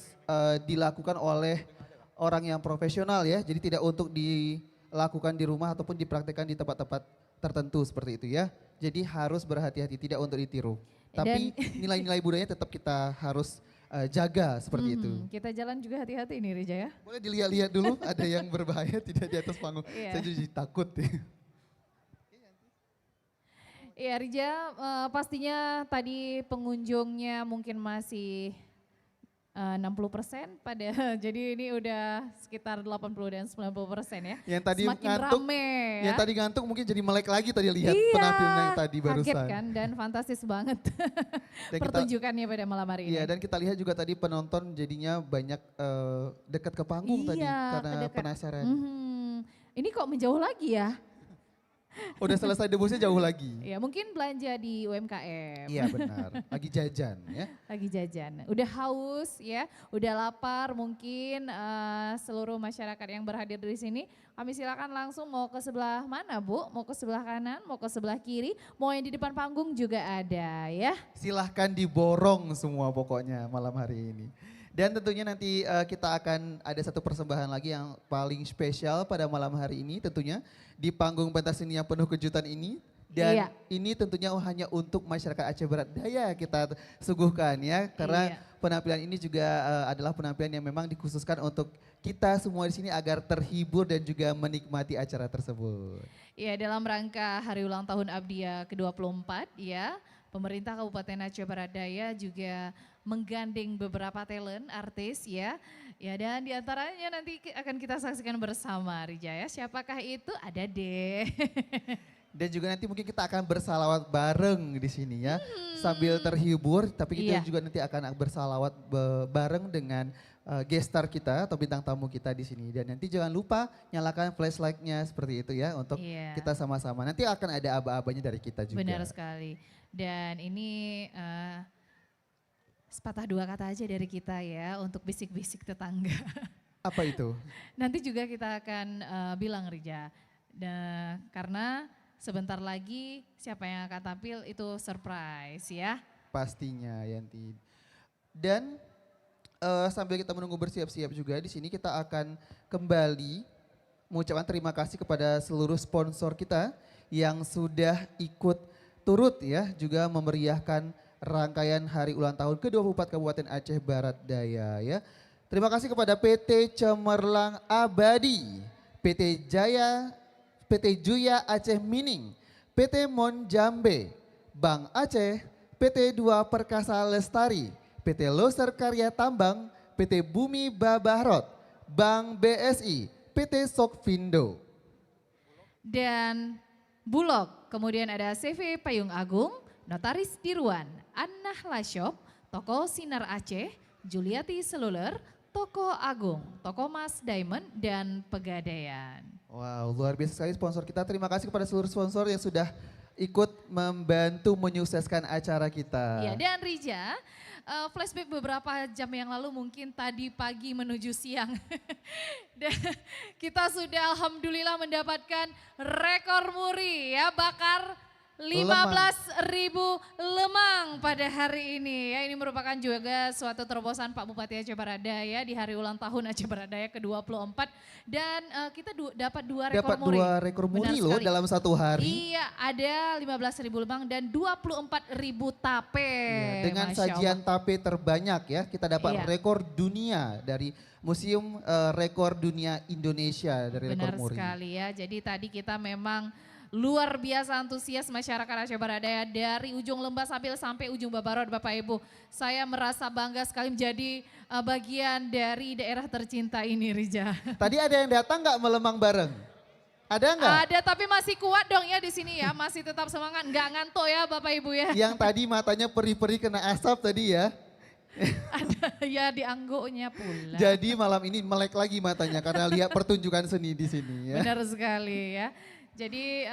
dilakukan oleh orang yang profesional ya. Jadi tidak untuk dilakukan di rumah ataupun dipraktekkan di tempat-tempat tertentu seperti itu ya. Jadi harus berhati-hati, tidak untuk ditiru. Tapi nilai-nilai budayanya tetap kita harus jaga seperti itu. Kita jalan juga hati-hati nih Rija ya. Boleh dilihat-lihat dulu ada yang berbahaya tidak di atas panggung. Iya. Saya jadi takut. Iya Rija, pastinya tadi pengunjungnya mungkin masih 60% pada, jadi ini udah sekitar 80 dan 90% ya. Yang tadi Semakin ngantuk, rame yang ya. tadi ngantuk mungkin jadi melek lagi tadi lihat Iya, penampilan yang tadi barusan. kaget kan dan fantastis banget Dan kita- pertunjukannya pada malam hari ini. Iya dan kita lihat juga tadi penonton jadinya banyak dekat ke panggung tadi karena kedekat. penasaran. Ini kok menjauh lagi ya? Udah selesai debusnya jauh lagi. Ya mungkin belanja di UMKM. Iya benar, lagi jajan ya. Lagi jajan. Udah haus ya, udah lapar mungkin seluruh masyarakat yang berhadir di sini. Kami silakan langsung mau ke sebelah mana Bu? Mau ke sebelah kanan, mau ke sebelah kiri, mau yang di depan panggung juga ada ya. Silahkan diborong semua pokoknya malam hari ini. Dan tentunya nanti kita akan ada satu persembahan lagi yang paling spesial pada malam hari ini tentunya di panggung pentas seni yang penuh kejutan ini. Dan Iya. ini tentunya hanya untuk masyarakat Aceh Barat Daya kita suguhkan ya. Karena penampilan ini juga adalah penampilan yang memang dikhususkan untuk kita semua di sini agar terhibur dan juga menikmati acara tersebut. Ya dalam rangka hari ulang tahun Abdia ke-24 ya. Pemerintah Kabupaten Aceh Barat Daya juga menggandeng beberapa talent artis ya. Ya dan diantaranya nanti akan kita saksikan bersama Rija ya. Siapakah itu? Ada deh. Dan juga nanti mungkin kita akan bersalawat bareng di sini ya. Sambil terhibur tapi kita Iya. juga nanti akan bersalawat bareng dengan guest star kita atau bintang tamu kita di sini. Dan nanti jangan lupa nyalakan flashlight-nya seperti itu ya untuk Iya. kita sama-sama. Nanti akan ada aba-abanya dari kita juga. Benar sekali. Dan ini sepatah dua kata aja dari kita ya untuk bisik-bisik tetangga. Apa itu? Nanti juga kita akan bilang Rija. Nah, karena sebentar lagi siapa yang akan tampil itu surprise ya. Pastinya Yanti. Dan sambil kita menunggu bersiap-siap juga di sini kita akan kembali mengucapkan terima kasih kepada seluruh sponsor kita yang sudah ikut turut ya juga memeriahkan rangkaian hari ulang tahun ke-24 Kabupaten Aceh Barat Daya ya. Terima kasih kepada PT Cemerlang Abadi, PT Juya Aceh Mining, PT Mon Jambe, Bank Aceh, PT Dua Perkasa Lestari, PT Loser Karya Tambang, PT Bumi Babahrot, Bank BSI, PT Sokvindo. Dan Bulog, kemudian ada CV Payung Agung, Notaris Diruan, An-Nahla Shop, Toko Sinar Aceh, Juliati Seluler, Toko Agung, Toko Mas Diamond, dan Pegadaian. Wow, luar biasa sekali sponsor kita. Terima kasih kepada seluruh sponsor yang sudah ikut membantu menyukseskan acara kita. Ya, dan Rija, flashback beberapa jam yang lalu mungkin tadi pagi menuju siang. Dan kita sudah alhamdulillah mendapatkan rekor muri ya, bakar 15.000 lemang pada hari ini ya. Ini merupakan juga suatu terobosan Pak Bupati Aceh Barat Daya di hari ulang tahun Aceh Barat Daya ke-24 dan kita dapat dua rekor Dapat muri. dua rekor muri Benar loh sekali. dalam satu hari. Iya, ada 15.000 lemang dan 24.000 tape. Ya, dengan Masya sajian Allah. tape terbanyak ya, kita dapat Iya. rekor dunia dari Museum Rekor Dunia Indonesia dari Benar rekor muri. sekali ya, jadi tadi kita memang luar biasa antusias masyarakat Aceh Barat Daya dari ujung Lembah sampai ujung Babarot Bapak Ibu. Saya merasa bangga sekali menjadi bagian dari daerah tercinta ini Rija. Tadi ada yang datang nggak melemang bareng? Ada nggak? Ada tapi masih kuat dong ya di sini ya, masih tetap semangat, nggak ngantuk ya Bapak Ibu ya. Yang tadi matanya peri-peri kena asap tadi ya. Ada ya di angguknya pula. Jadi malam ini melek lagi matanya karena lihat pertunjukan seni di sini ya. Benar sekali ya. Jadi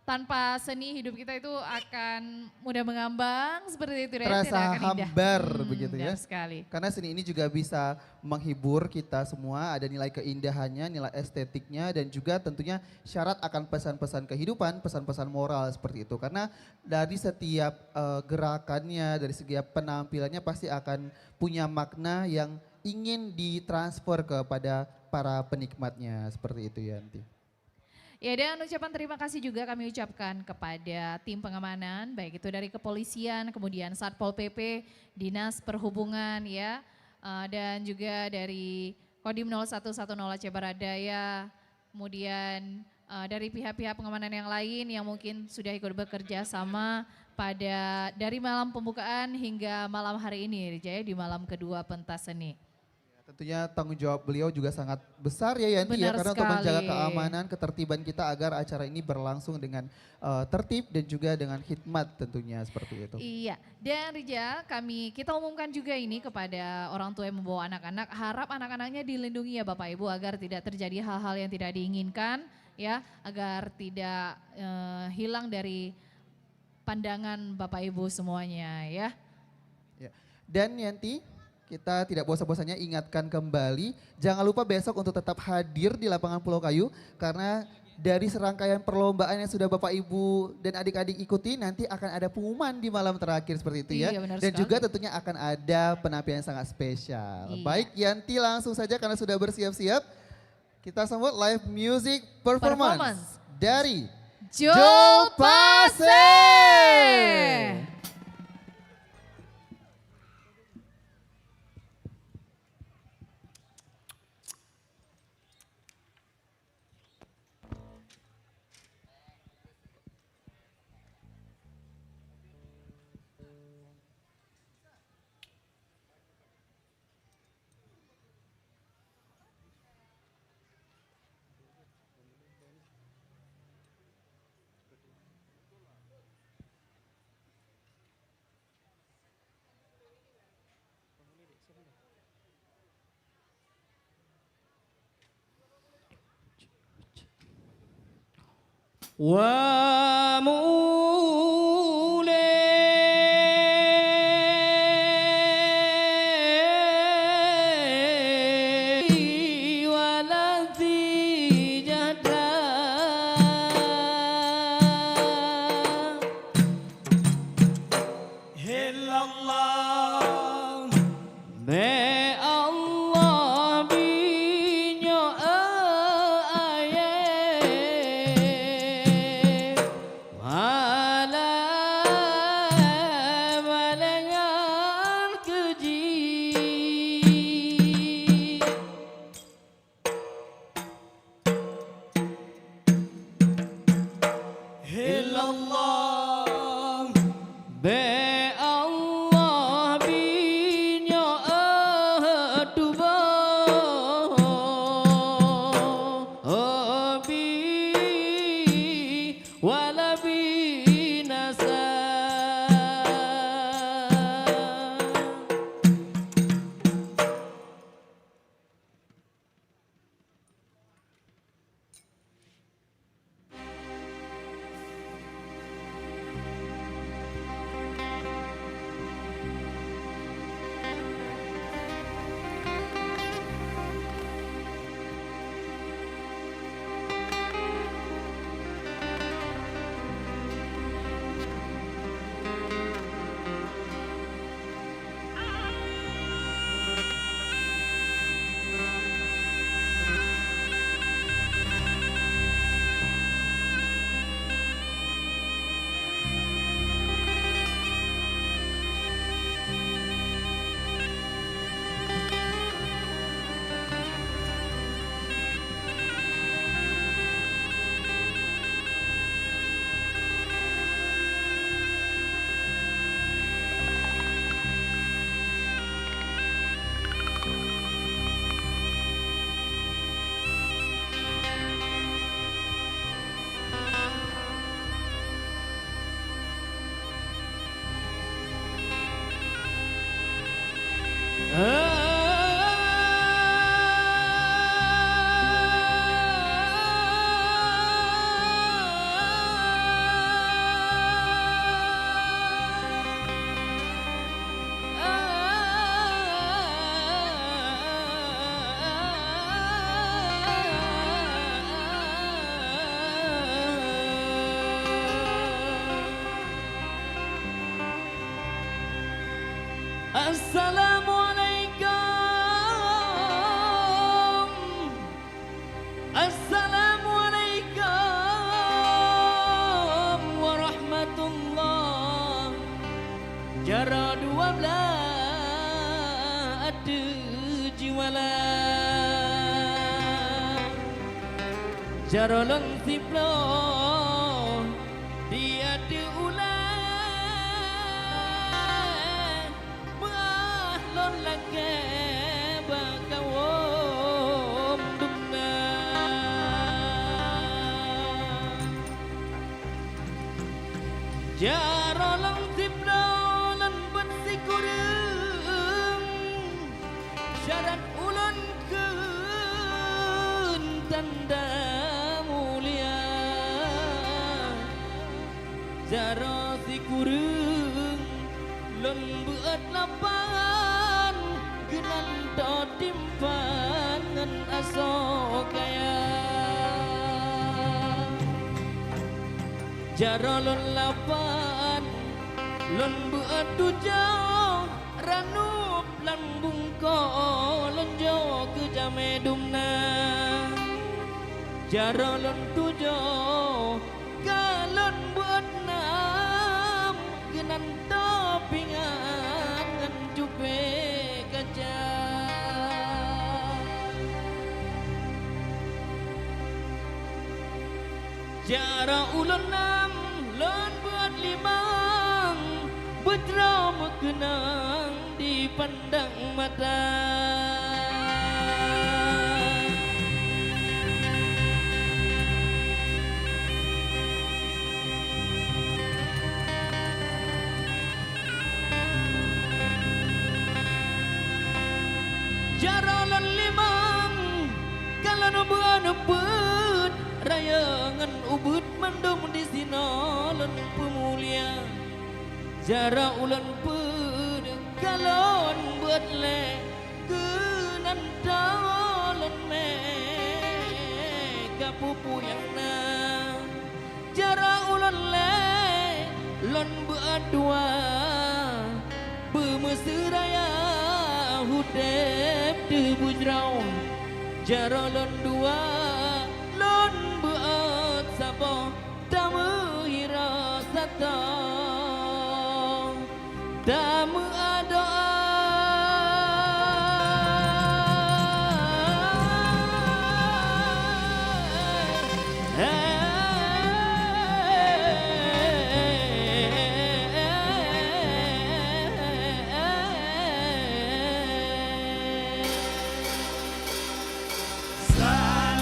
tanpa seni hidup kita itu akan mudah mengambang seperti itu. Terasa tidak akan indah. hambar begitu ya. Benar sekali. Karena seni ini juga bisa menghibur kita semua, ada nilai keindahannya, nilai estetiknya dan juga tentunya syarat akan pesan-pesan kehidupan, pesan-pesan moral seperti itu. Karena dari setiap gerakannya, dari setiap penampilannya pasti akan punya makna yang ingin ditransfer kepada para penikmatnya seperti itu ya nanti. Ya, dan ucapan terima kasih juga kami ucapkan kepada tim pengamanan, baik itu dari kepolisian, kemudian Satpol PP, Dinas Perhubungan ya, dan juga dari Kodim 0110 Aceh Barat Daya, kemudian dari pihak-pihak pengamanan yang lain yang mungkin sudah ikut bekerja sama dari malam pembukaan hingga malam hari ini, Rijaya, di malam kedua pentas seni. Tentunya tanggung jawab beliau juga sangat besar ya Yanti ya, Benar karena untuk menjaga sekali. keamanan, ketertiban kita agar acara ini berlangsung dengan tertib dan juga dengan hikmat tentunya seperti itu. Iya, dan Rija, kita umumkan juga ini kepada orang tua yang membawa anak-anak, harap anak-anaknya dilindungi ya Bapak Ibu agar tidak terjadi hal-hal yang tidak diinginkan ya, agar tidak hilang dari pandangan Bapak Ibu semuanya ya. Ya. Dan Yanti, kita tidak bosan-bosannya ingatkan kembali, jangan lupa besok untuk tetap hadir di lapangan Pulau Kayu karena dari serangkaian perlombaan yang sudah Bapak Ibu dan adik-adik ikuti nanti akan ada pengumuman di malam terakhir seperti itu ya. Iya, benar Dan sekali. juga tentunya akan ada penampilan yang sangat spesial. Iya. Baik Yanti, langsung saja karena sudah bersiap-siap kita sambut live music performance dari Jol Pase. Wa mulai walati jada illallah be Allah binyo aye wala balengan keji illallah be Allah binyo aduba bi wala binasa Assalamualaikum. Assalamualaikum. ada jiwala Jarolon siplo dia ada ulang Mahlon lagi bakawom dumna Jarolon siplo lan bersikurung syarat ulun kun tanda mulia Jaro sikurung lon buat lapan genan do timpangan aso kaya Jaro lon lapan lon buat tujau ranup lambung ko lonjo ke jame dumna Jaro lon tujau galon buat nam genan topingan jupe kaca Jaro ulun nam lon buat limang Bedrama kenang dipandang mata Jarolon limang kalau nubuan ubud rayangan ubud mandum di sinolon pemulia Jara ulan pun galon buat le kenan talon me kapupu yang na Jara ulan le lon buat dua bermesraya hudep de bujrau Jara lon dua lon buat sabo tamu hira sata Damu doa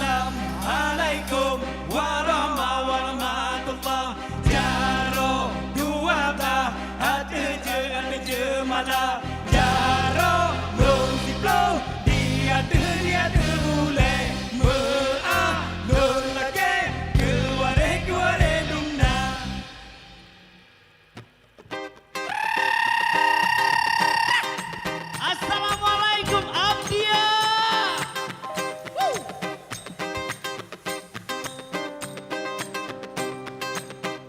Assalamualaikum warahmatullah Jaro dua belah hati jemala Jaro long siplo dia ule Meah long lagi kuare dumna Assalamualaikum Abdia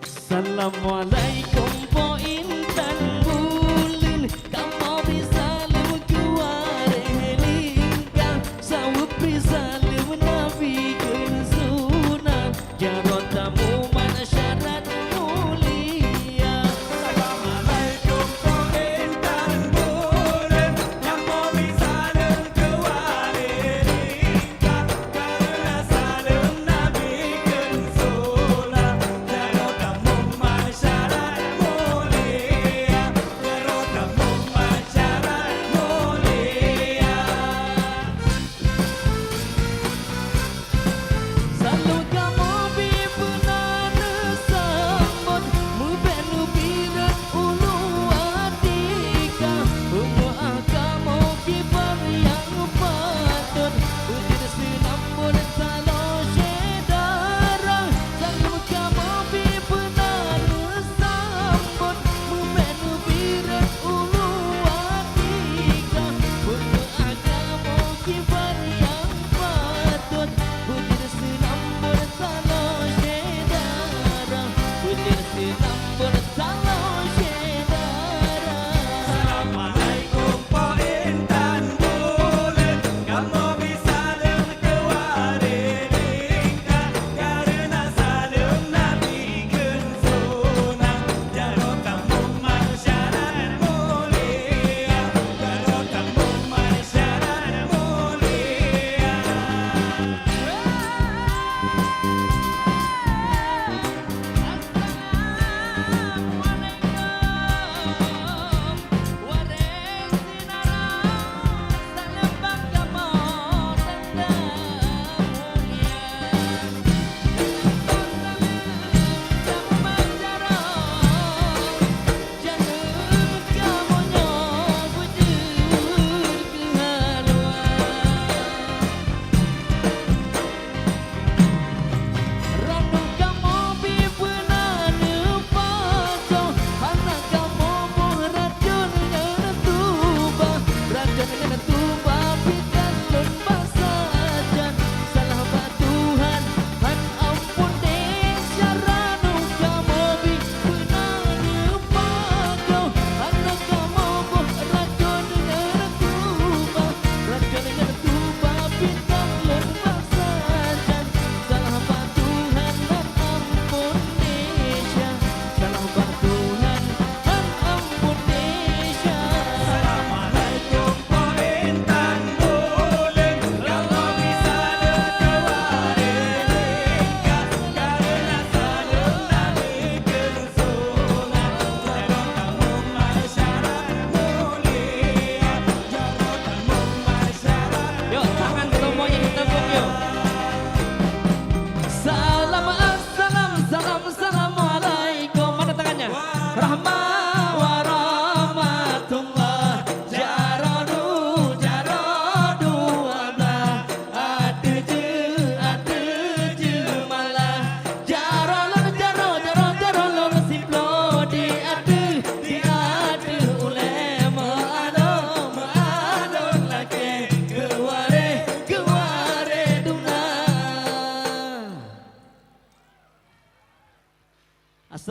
Assalamualaikum po intan bulin Kamu bisa lewat kuare lingkang Sawut bisa lewat nabi kensunan Jarot tamu mana syarat mulia Assalamualaikum po intan bulin Kamu bisa lewat kuare lingkang Karena salam nabi kensunan Jarot tamu masyarakat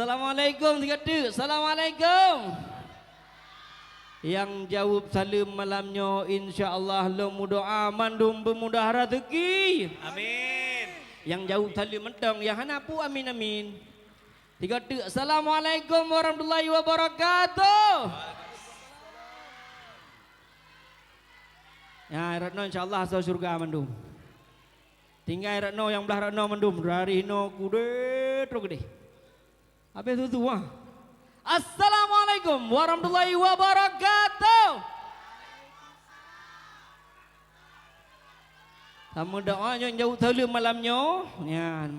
Assalamualaikum tiga tu. Assalamualaikum. Yang jawab salam malamnya insya-Allah lemu doa mandum bermudah rezeki. Amin. Yang jawab salam mentang yang hanapu amin amin. Tiga tu. Assalamualaikum warahmatullahi wabarakatuh. Ya, Ratno insya-Allah asal surga mandum. Tinggal Ratno yang belah Ratno mandum dari no kude terus gede. Apa itu tuh? Assalamualaikum warahmatullahi wabarakatuh. Sama doanya yang jauh salam malamnya. Ya,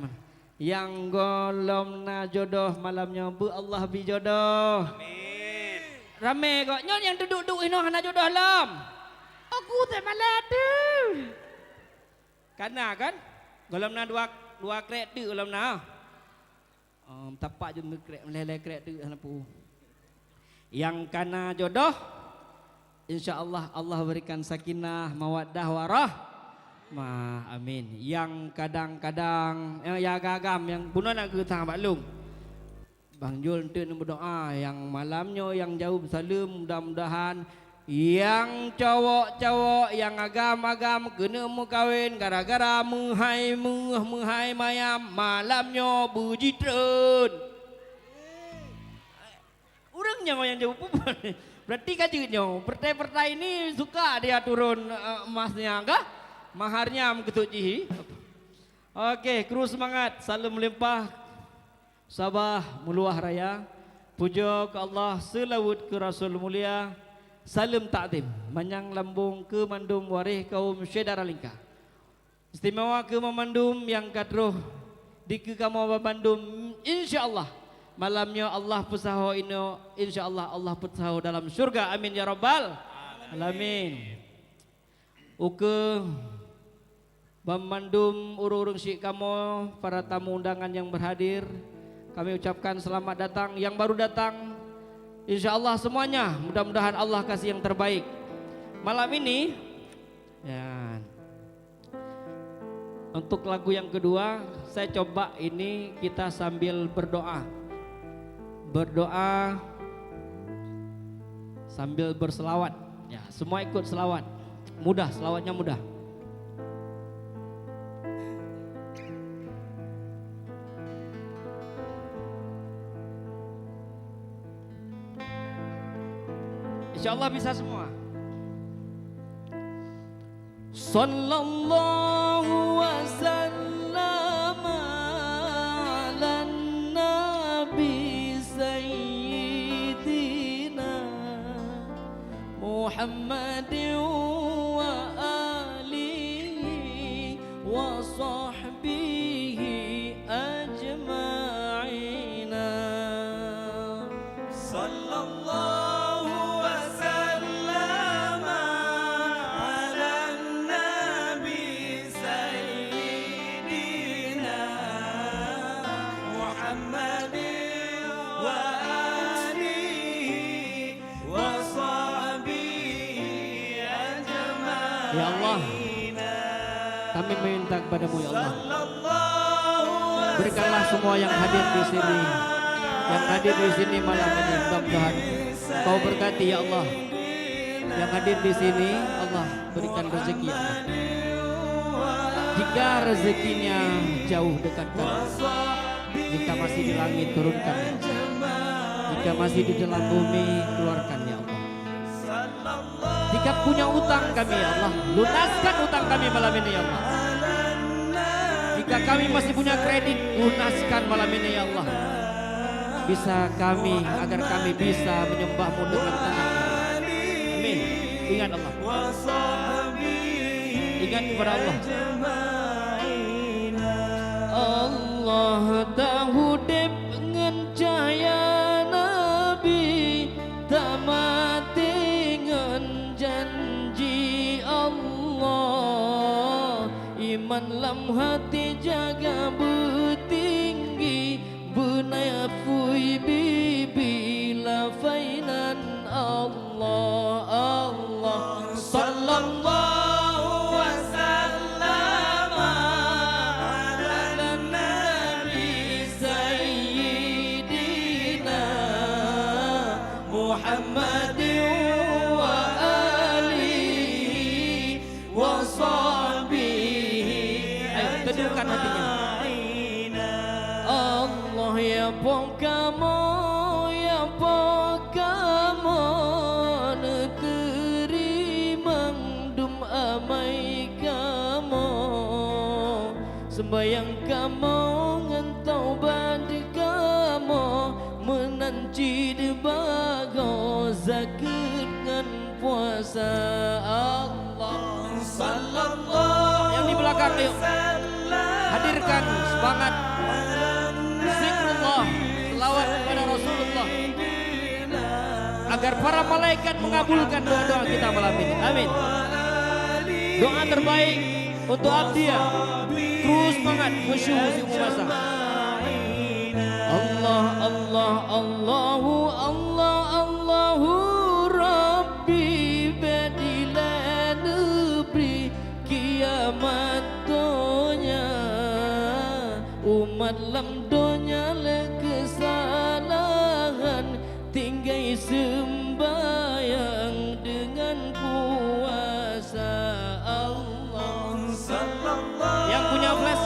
yang golom na jodoh malamnya bu Allah bi jodoh. Amin. Ramai kok nyon yang duduk-duduk ini hana jodoh lam. Aku tak malah tu. Karena kan golom na dua krek tu golom na. Tapak je krek meleleh krek tu lampu. Yang kana jodoh insya-Allah Allah berikan sakinah mawaddah warah. Amin. Yang kadang-kadang ya gagam yang bunuh nak ke tang baklung. Bang Jul tu berdoa yang malamnya yang jauh salam mudah-mudahan yang cowok-cowok yang agam-agam kena mu kahwin gara-gara menghai mayam malamnya berjitren. Orangnya yang jauh pun. Berarti kajutnya pertai-pertai ini suka dia turun emasnya kah? Maharnya ketuk jihi. Okey, kru semangat, salam melimpah. Sabah muluah raya. Puja ke Allah, selawat ke Rasul mulia. Salam takdim manyang lambung ke mandum warih kaum Syedara Lingkah. Istimewa ke memandum yang kadroh di ke kamu memandum insya-Allah malamnya Allah pesaho ino insya-Allah Allah pesaho dalam syurga amin ya rabbal alamin. Uke memandum urung-urung syik kamu para tamu undangan yang berhadir kami ucapkan selamat datang yang baru datang. InsyaAllah semuanya mudah-mudahan Allah kasih yang terbaik. Malam ini ya, untuk lagu yang kedua saya coba ini kita sambil berdoa. Berdoa sambil berselawat. Ya, semua ikut selawat. Mudah, selawatnya mudah. InsyaAllah bisa semua. Sallallahu wasallam ala nabi sayyidina Muhammadin wa alihi wa sahbihi ajma'ina. Sallallahu Ya Allah, kami meminta kepadamu ya Allah, berikanlah semua yang hadir di sini, malam ini mudah-mudahan Kau berkati ya Allah. Yang hadir di sini Allah berikan rezeki ya Allah. Jika rezekinya jauh dekatkan, jika masih di langit turunkan, jika masih di dalam bumi keluarkan ya Allah. Jika punya utang kami ya Allah, lunaskan utang kami malam ini ya Allah. Jika kami masih punya kredit, lunaskan malam ini ya Allah. Bisa kami, agar kami bisa menyembahmu dengan tenang. Amin. Ingat Allah. Ingat kepada Allah. Allah tahu dep ngencaya Nabi tak mati janji Allah, iman lam hati jaga bertinggi, benafui bibi la fainan Allah. Allah sallallahu wasallam ala nabi sayyidina sembayang kamu ngentau badi kamu menanci di bago zakat ngan puasa Allah sallallahu yang di belakang yuk hadirkan semangat zikrullah selawat kepada Rasulullah agar para malaikat mengabulkan doa-doa kita malam ini amin. Doa terbaik untuk Abdia terus semangat musyuk masa Allah Allah Allahu Allah Allahu Rabbi badilah negeri kiamat dunia umat lam dunia le kesalahan tinggai sembahyang dengan puasa Allah yang punya flash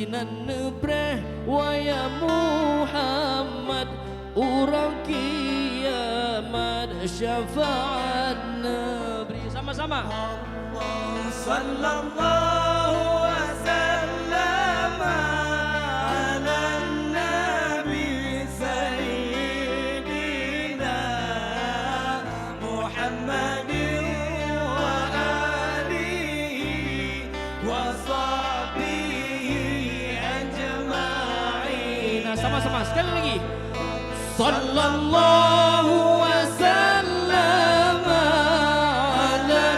sinan nebreh waya Muhammad urang kiamat syafaat nebri sama-sama Allah sallallahu wasallam ala nabi sayyidina Muhammadin wa alihi wa sama-sama sekali lagi sallallahu wasallam ala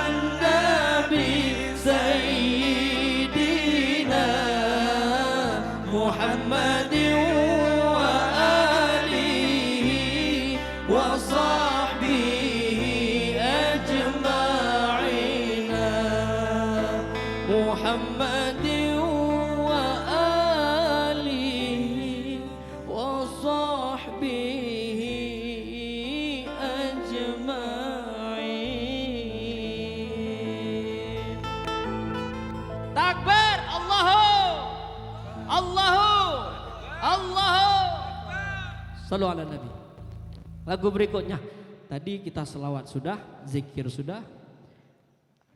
nabi sayyidina Muhammadin wa alihi wa sahbihi ajma'in Muhammadin Sallu ala Nabi. Lagu berikutnya. Tadi kita selawat sudah, zikir sudah,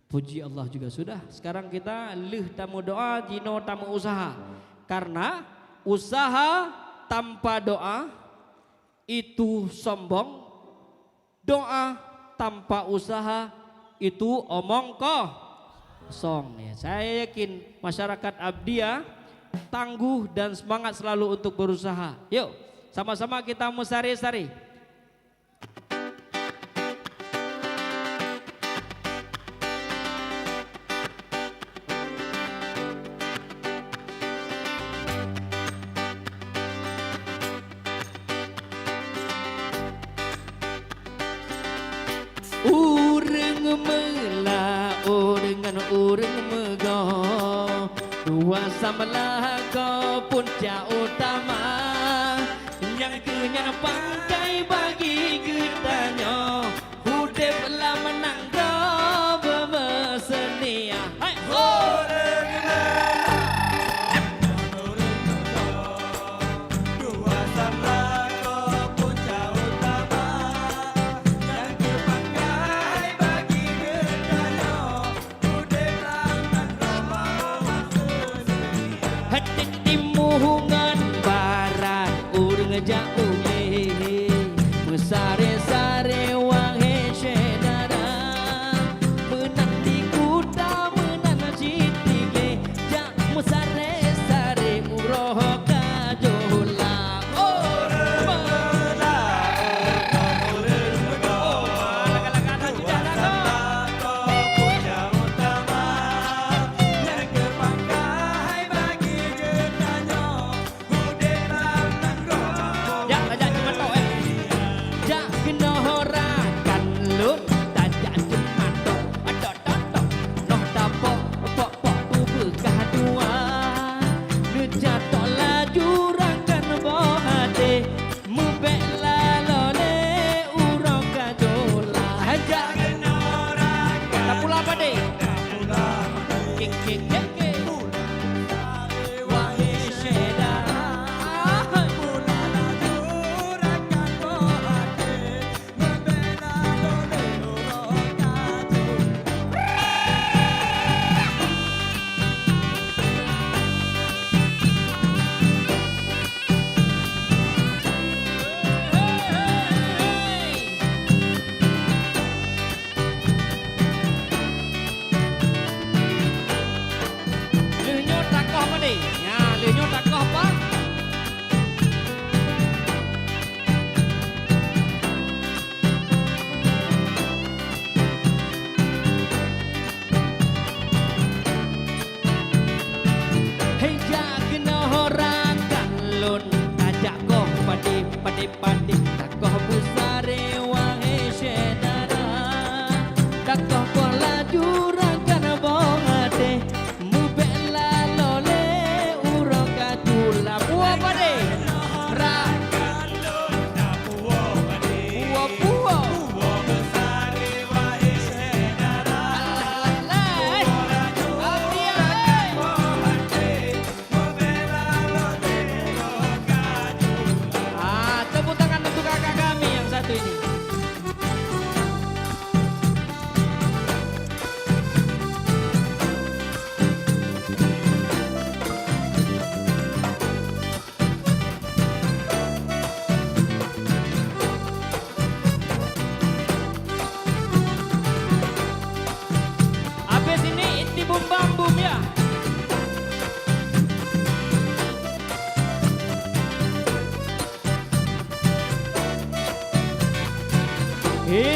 puji Allah juga sudah. Sekarang kita lih tamu doa, jino tamu usaha. Karena usaha tanpa doa itu sombong. Doa tanpa usaha itu omong kosong. Ya, saya yakin masyarakat Abdia tangguh dan semangat selalu untuk berusaha. Yuk. Sama-sama kita musari-sari. Urang mela dengan urang mego dua samalah kau pun jauh utama yang kenyan pangkai bagi kitanya hudep lah menang bersenia hai jauh mesare-sare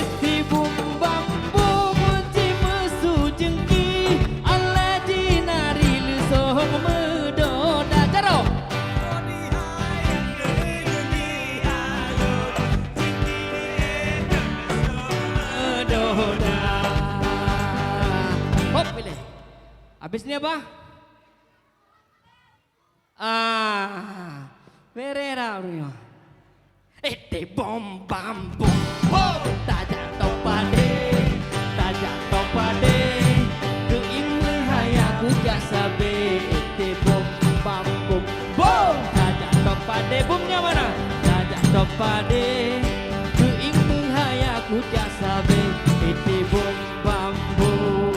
iti bum bambu munci mesu jengki ala jinari lusong medoda caro medoda. Hop pilih. Habis ni apa? Verera orangnya. Ete bom bam bom bom tak jatuh pade keing hayaku jasa be ete bom bam bom bom tak jatuh pade bomnya mana tak jatuh pade keing hayaku jasa be ete bom bam bom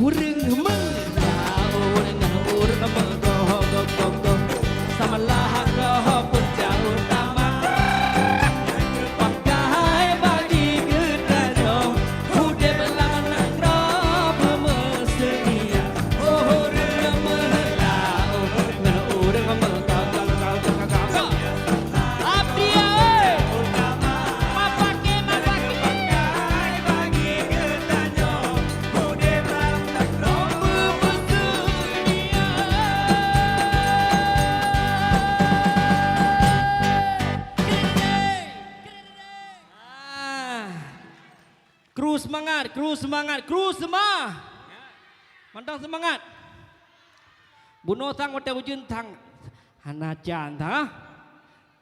urang samalah kau pun jauh utama pakai bagi kita udah belang nak bermesra oh remela oh remela abdi oi mapake pakai bagi kita udah belang nak Kru semangat, kru semangat, kru semah. Mantap semangat. Bunuh tang wata ujun tang. Hanajan ta.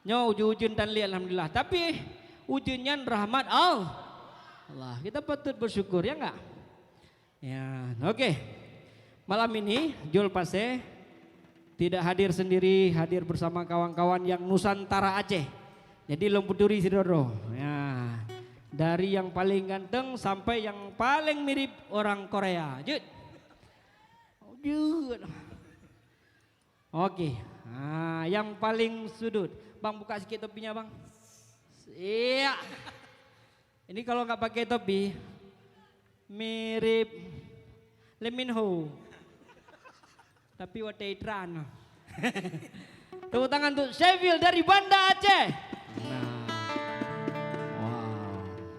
Nyo ujun dan lihat alhamdulillah. Tapi ujunnya rahmat Allah. Kita patut bersyukur ya enggak? Ya, oke. Malam ini Jul Pase tidak hadir sendiri, hadir bersama kawan-kawan yang Nusantara Aceh. Jadi Lomputuri Sidoro. Ya. Dari yang paling ganteng sampai yang paling mirip orang Korea. Jut. Jut. Oke. Yang paling sudut. Bang buka sikit topinya bang. Iya. Ini kalau nggak pakai topi mirip Lee Min Ho. Tapi wadah Itran. Tepuk tangan untuk Sheffield dari Banda Aceh. Nah.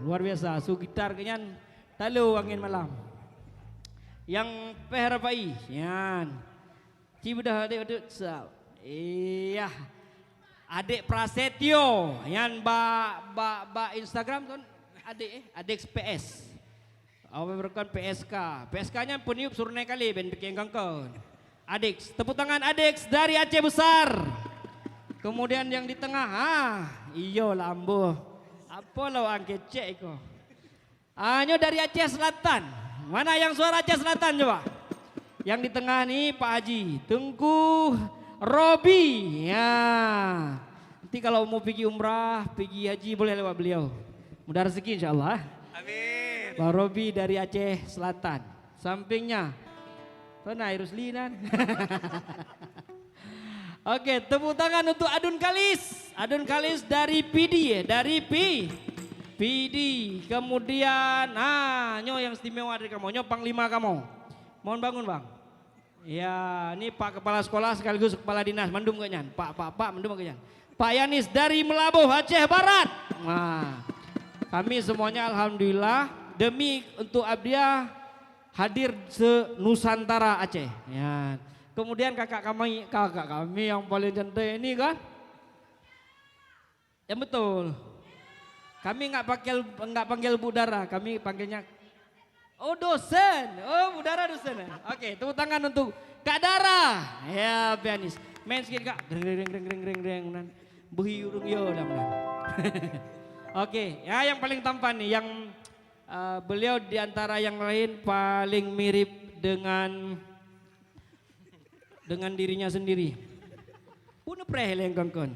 Luar biasa, su gitar kenyan talu angin malam. Yang peharapai, yan. Cibudah adik sal. Iya. Adik Prasetyo, yan ba Instagram kan adik PS. Awak berkan PSK. PSK-nya peniup surne kali ben bikin kangkon. Adik, tepuk tangan adik dari Aceh Besar. Kemudian yang di tengah, iyo lambu. Apa lo angke cek ko? Anyo dari Aceh Selatan. Mana yang suara Aceh Selatan coba? Yang di tengah nih Pak Haji Tengku Robi. Ya. Nanti kalau mau pergi umrah, pergi haji boleh lewat beliau. Mudah rezeki insyaallah. Amin. Pak Robi dari Aceh Selatan. Sampingnya Tonai Ruslinan. Oke, tepuk tangan untuk Adun Kalis. Adun Kalis dari PD, dari PD. Kemudian, nyo yang istimewa dari kamu, nyo panglima kamu. Mohon bangun bang. Ya, ini Pak Kepala Sekolah sekaligus Kepala Dinas. Mandum kenyan. Pak, mandum kenyan. Pak Yanis dari Melabuh, Aceh Barat. Nah, kami semuanya alhamdulillah demi untuk Abdia hadir se-Nusantara Aceh. Ya. Kemudian kakak kami yang paling cantik ini kan, yang betul. Kami nggak panggil Budara, kami panggilnya dosen. Budara dosen. Oke, tepuk tangan untuk Kak Dara. Ya, pianis. Main sedikit Kak. Greng. Buhi urung yo dah. Oke, ya yang paling tampan nih, yang beliau diantara yang lain paling mirip dengan dirinya sendiri. Punya prehel yang kongkon.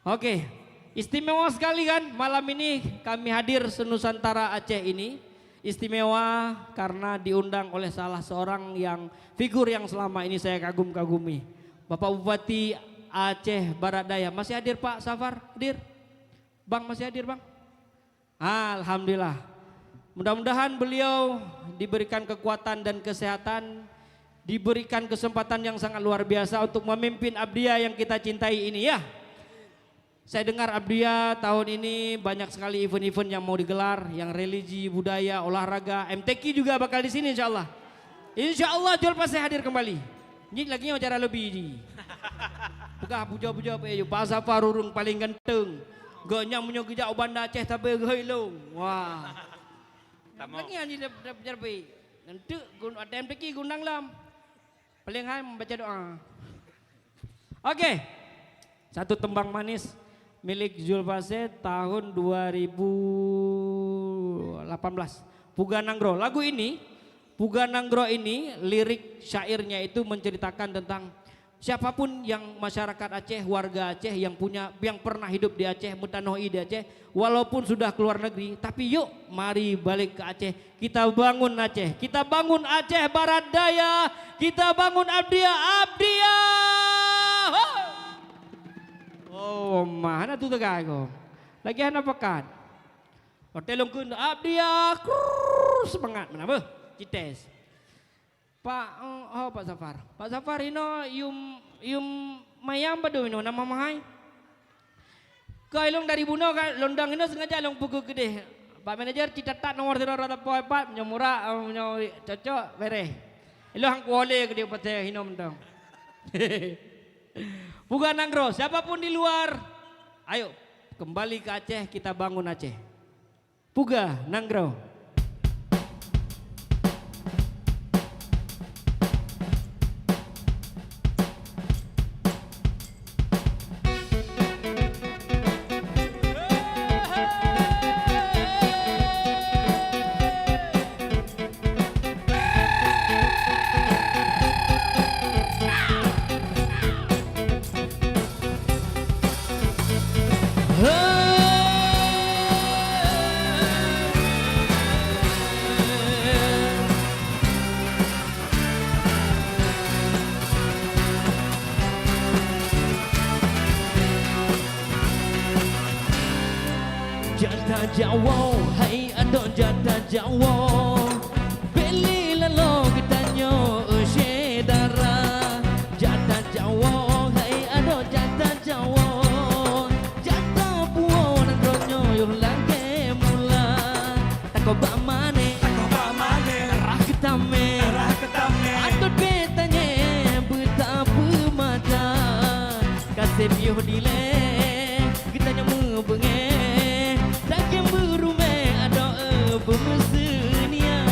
Oke, istimewa sekali kan malam ini kami hadir se-Nusantara Aceh ini. Istimewa karena diundang oleh salah seorang yang figur yang selama ini saya kagum-kagumi. Bapak Bupati Aceh Barat Daya. Masih hadir Pak Safar? Hadir? Bang masih hadir bang? Alhamdulillah. Mudah-mudahan beliau diberikan kekuatan dan kesehatan, diberikan kesempatan yang sangat luar biasa untuk memimpin Abdia yang kita cintai ini ya. Saya dengar Abdia tahun ini banyak sekali event-event yang mau digelar, yang religi, budaya, olahraga, MTQ juga bakal di sini insya Allah. Insya Allah jual pas saya hadir kembali. Ini lagi acara lebih ini. Pegah puja-puja apa ya? Pak Zafar urung paling ganteng. Gaknya punya gejak Banda Aceh tapi geilung. Wah. Lagi hanya dapat baik. Nanti ada MTQ gundang lam. Paling hal membaca doa. Oke. Satu tembang manis milik Zulfase tahun 2018. Puga Nanggro. Lagu ini, Puga Nanggro ini lirik syairnya itu menceritakan tentang siapapun yang masyarakat Aceh, warga Aceh yang pernah hidup di Aceh, mutanoi di Aceh, walaupun sudah keluar negeri, tapi yuk mari balik ke Aceh. Kita bangun Aceh, kita bangun Aceh Barat Daya, kita bangun Abdia. Oh, mana tu tegak ko? Lagi ana pekan. Hotelong kun Abdia, semangat menapa? Cites. Pak Zafar. Pak Zafar ino yum mayam padu ino nama mahai. Kailong dari buno ka londang ino sengaja long buku gede. Pak manajer citatat nomor 0.4 nyomura cocok bere. Ilo hang kuole gede pate hino mentong. Puga Nanggro, siapapun di luar, ayo kembali ke Aceh, kita bangun Aceh. Puga Nanggro. Jata Jawa, hai ado jata Jawa, beli lalo gitanyo usyedara. Jata Jawa, hai ado jata Jawa, jata buo nandronyo yuh lagi mula. Tako ba mane, rah ketame, adot betanye betapa mata. Kasih yuh dile, gitanyo mubenge. Pemesenia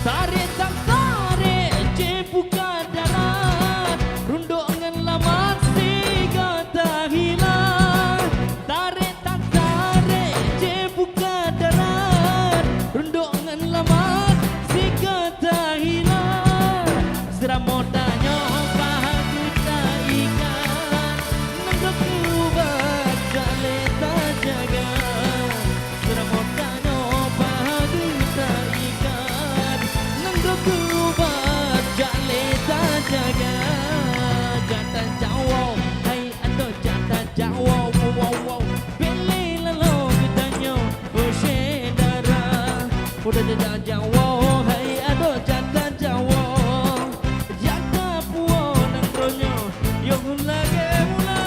tarik tak tarik je buka darat runduk ngan lamat si kata hilang. Tarik tak tarik je buka darat runduk ngan lamat si kata hilang. Seramotanyo jaga jata Jawa, hai ado jata Jawa, wow beli lalu gitanyo usyedara. Udah jata Jawa, hai ado jata Jawa, jata puo nangronyo yung lagi mula.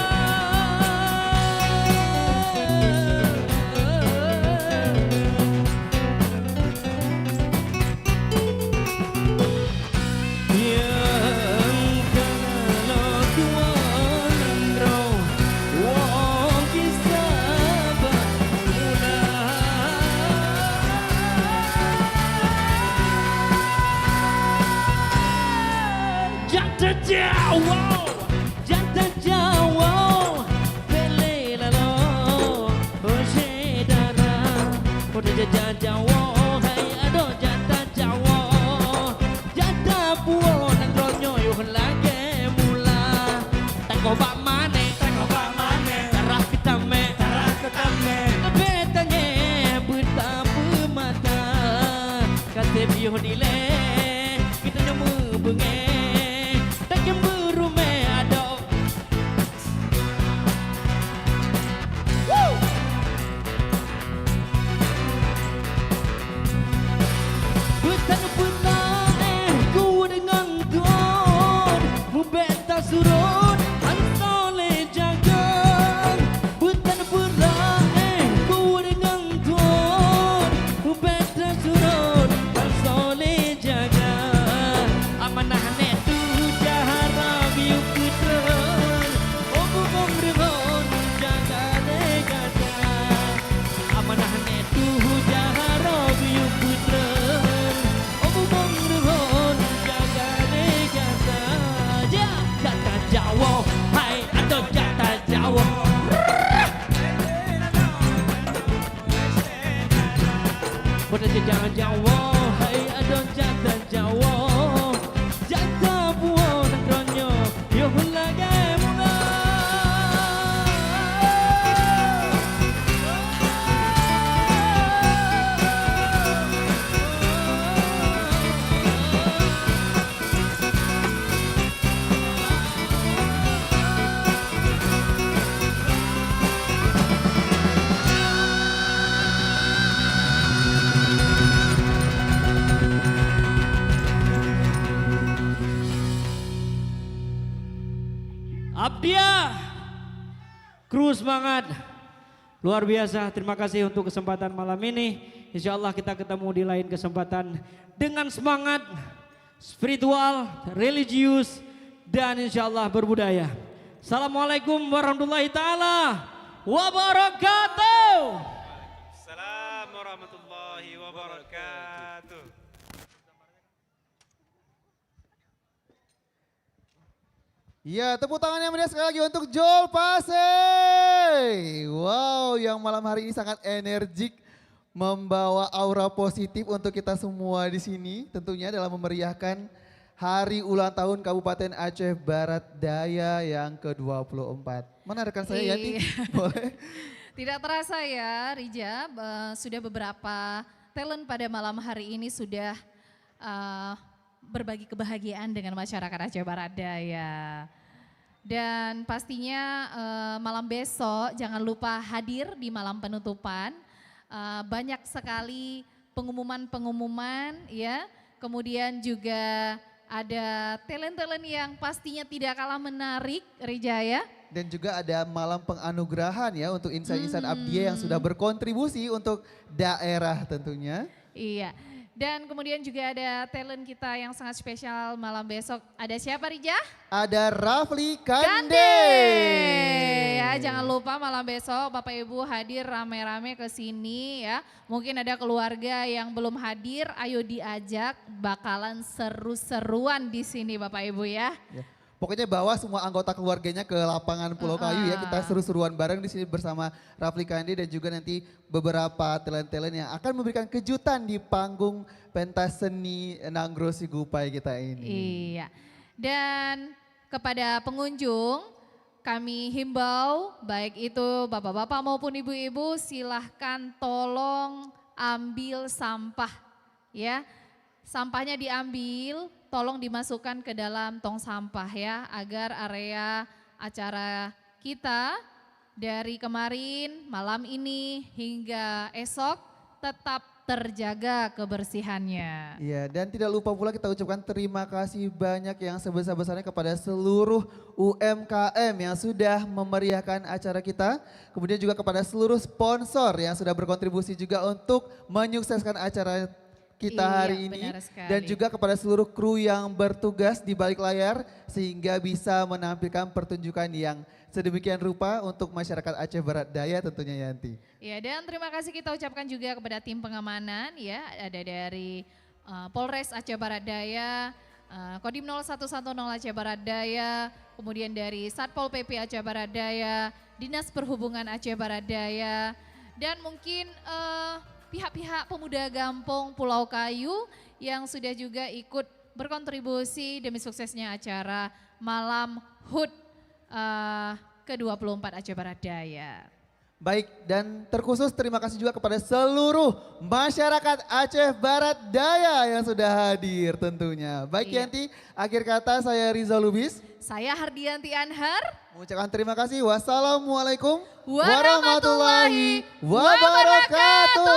Jata Jawa, beli lalo usyedara. Udah jata Jawa, hai ado jata Jawa, jata puo nangronyo yuh lagi mula. Tako ba mane, tarah ketame, betanye betapa mata. Kasih yuh dile, kita nyomu benge. Betang-betang ku dengan surut An soleh jagang Bukan peraih ku dengan tuan Beta surut An soleh jagang Amanah netu jahara biu kutran Oh bubong ribon jaga negata Amanah netu jahara biu kutran Oh bubong ribon jaga negata Jata Jawa hai atau jata Jawa Pada jangan Jawa hai atau jata Jawa Jata buah negronyo yo lagi bunga Abdia Kru semangat luar biasa. Terima kasih untuk kesempatan malam ini. Insya Allah kita ketemu di lain kesempatan dengan semangat spiritual, religius, dan insya Allah berbudaya. Assalamualaikum warahmatullahi taala wabarakatuh. Assalamualaikum warahmatullahi wabarakatuh. Ya, tepuk tangan yang meriah sekali lagi untuk Joel Pasey. Wow, yang malam hari ini sangat energik, membawa aura positif untuk kita semua di sini. Tentunya dalam memeriahkan hari ulang tahun Kabupaten Aceh Barat Daya yang ke-24. Mana rekan saya Yanti? Boleh? Tidak terasa ya Rija, sudah beberapa talent pada malam hari ini sudah berbagi kebahagiaan dengan masyarakat Aceh Barat Daya. Dan pastinya malam besok jangan lupa hadir di malam penutupan. Banyak sekali pengumuman-pengumuman ya. Kemudian juga ada talent-talent yang pastinya tidak kalah menarik Rija ya. Dan juga ada malam penganugerahan ya untuk insan-insan Abdiya yang sudah berkontribusi untuk daerah tentunya. Iya. Dan kemudian juga ada talent kita yang sangat spesial malam besok. Ada siapa Rija? Ada Rafli Kande. Kande. Ya, jangan lupa malam besok Bapak Ibu hadir rame-rame ke sini ya. Mungkin ada keluarga yang belum hadir, ayo diajak, bakalan seru-seruan di sini Bapak Ibu ya. Ya. Pokoknya bawa semua anggota keluarganya ke lapangan Pulau Kayu ya. Kita seru-seruan bareng di sini bersama Rafli Kandi dan juga nanti beberapa talent-talent yang akan memberikan kejutan di panggung pentas seni Nanggro Sigupai kita ini. Iya. Dan kepada pengunjung kami himbau baik itu bapak-bapak maupun ibu-ibu silahkan tolong ambil sampah ya. Sampahnya diambil, tolong dimasukkan ke dalam tong sampah ya, agar area acara kita dari kemarin, malam ini hingga esok tetap terjaga kebersihannya. Iya, dan tidak lupa pula kita ucapkan terima kasih banyak yang sebesar-besarnya kepada seluruh UMKM yang sudah memeriahkan acara kita. Kemudian juga kepada seluruh sponsor yang sudah berkontribusi juga untuk menyukseskan acara kita hari ini, dan juga kepada seluruh kru yang bertugas di balik layar sehingga bisa menampilkan pertunjukan yang sedemikian rupa untuk masyarakat Aceh Barat Daya tentunya Yanti. Ya, dan terima kasih kita ucapkan juga kepada tim pengamanan ya, ada dari Polres Aceh Barat Daya, Kodim 0110 Aceh Barat Daya, kemudian dari Satpol PP Aceh Barat Daya, Dinas Perhubungan Aceh Barat Daya, dan mungkin pihak-pihak pemuda Gampong Pulau Kayu yang sudah juga ikut berkontribusi demi suksesnya acara Malam HUT ke-24 Aceh Barat Daya. Baik, dan terkhusus terima kasih juga kepada seluruh masyarakat Aceh Barat Daya yang sudah hadir tentunya. Baik Yanti, akhir kata saya Riza Lubis. Saya Hardianti Anhar. Mengucapkan terima kasih. Wassalamualaikum warahmatullahi wabarakatuh.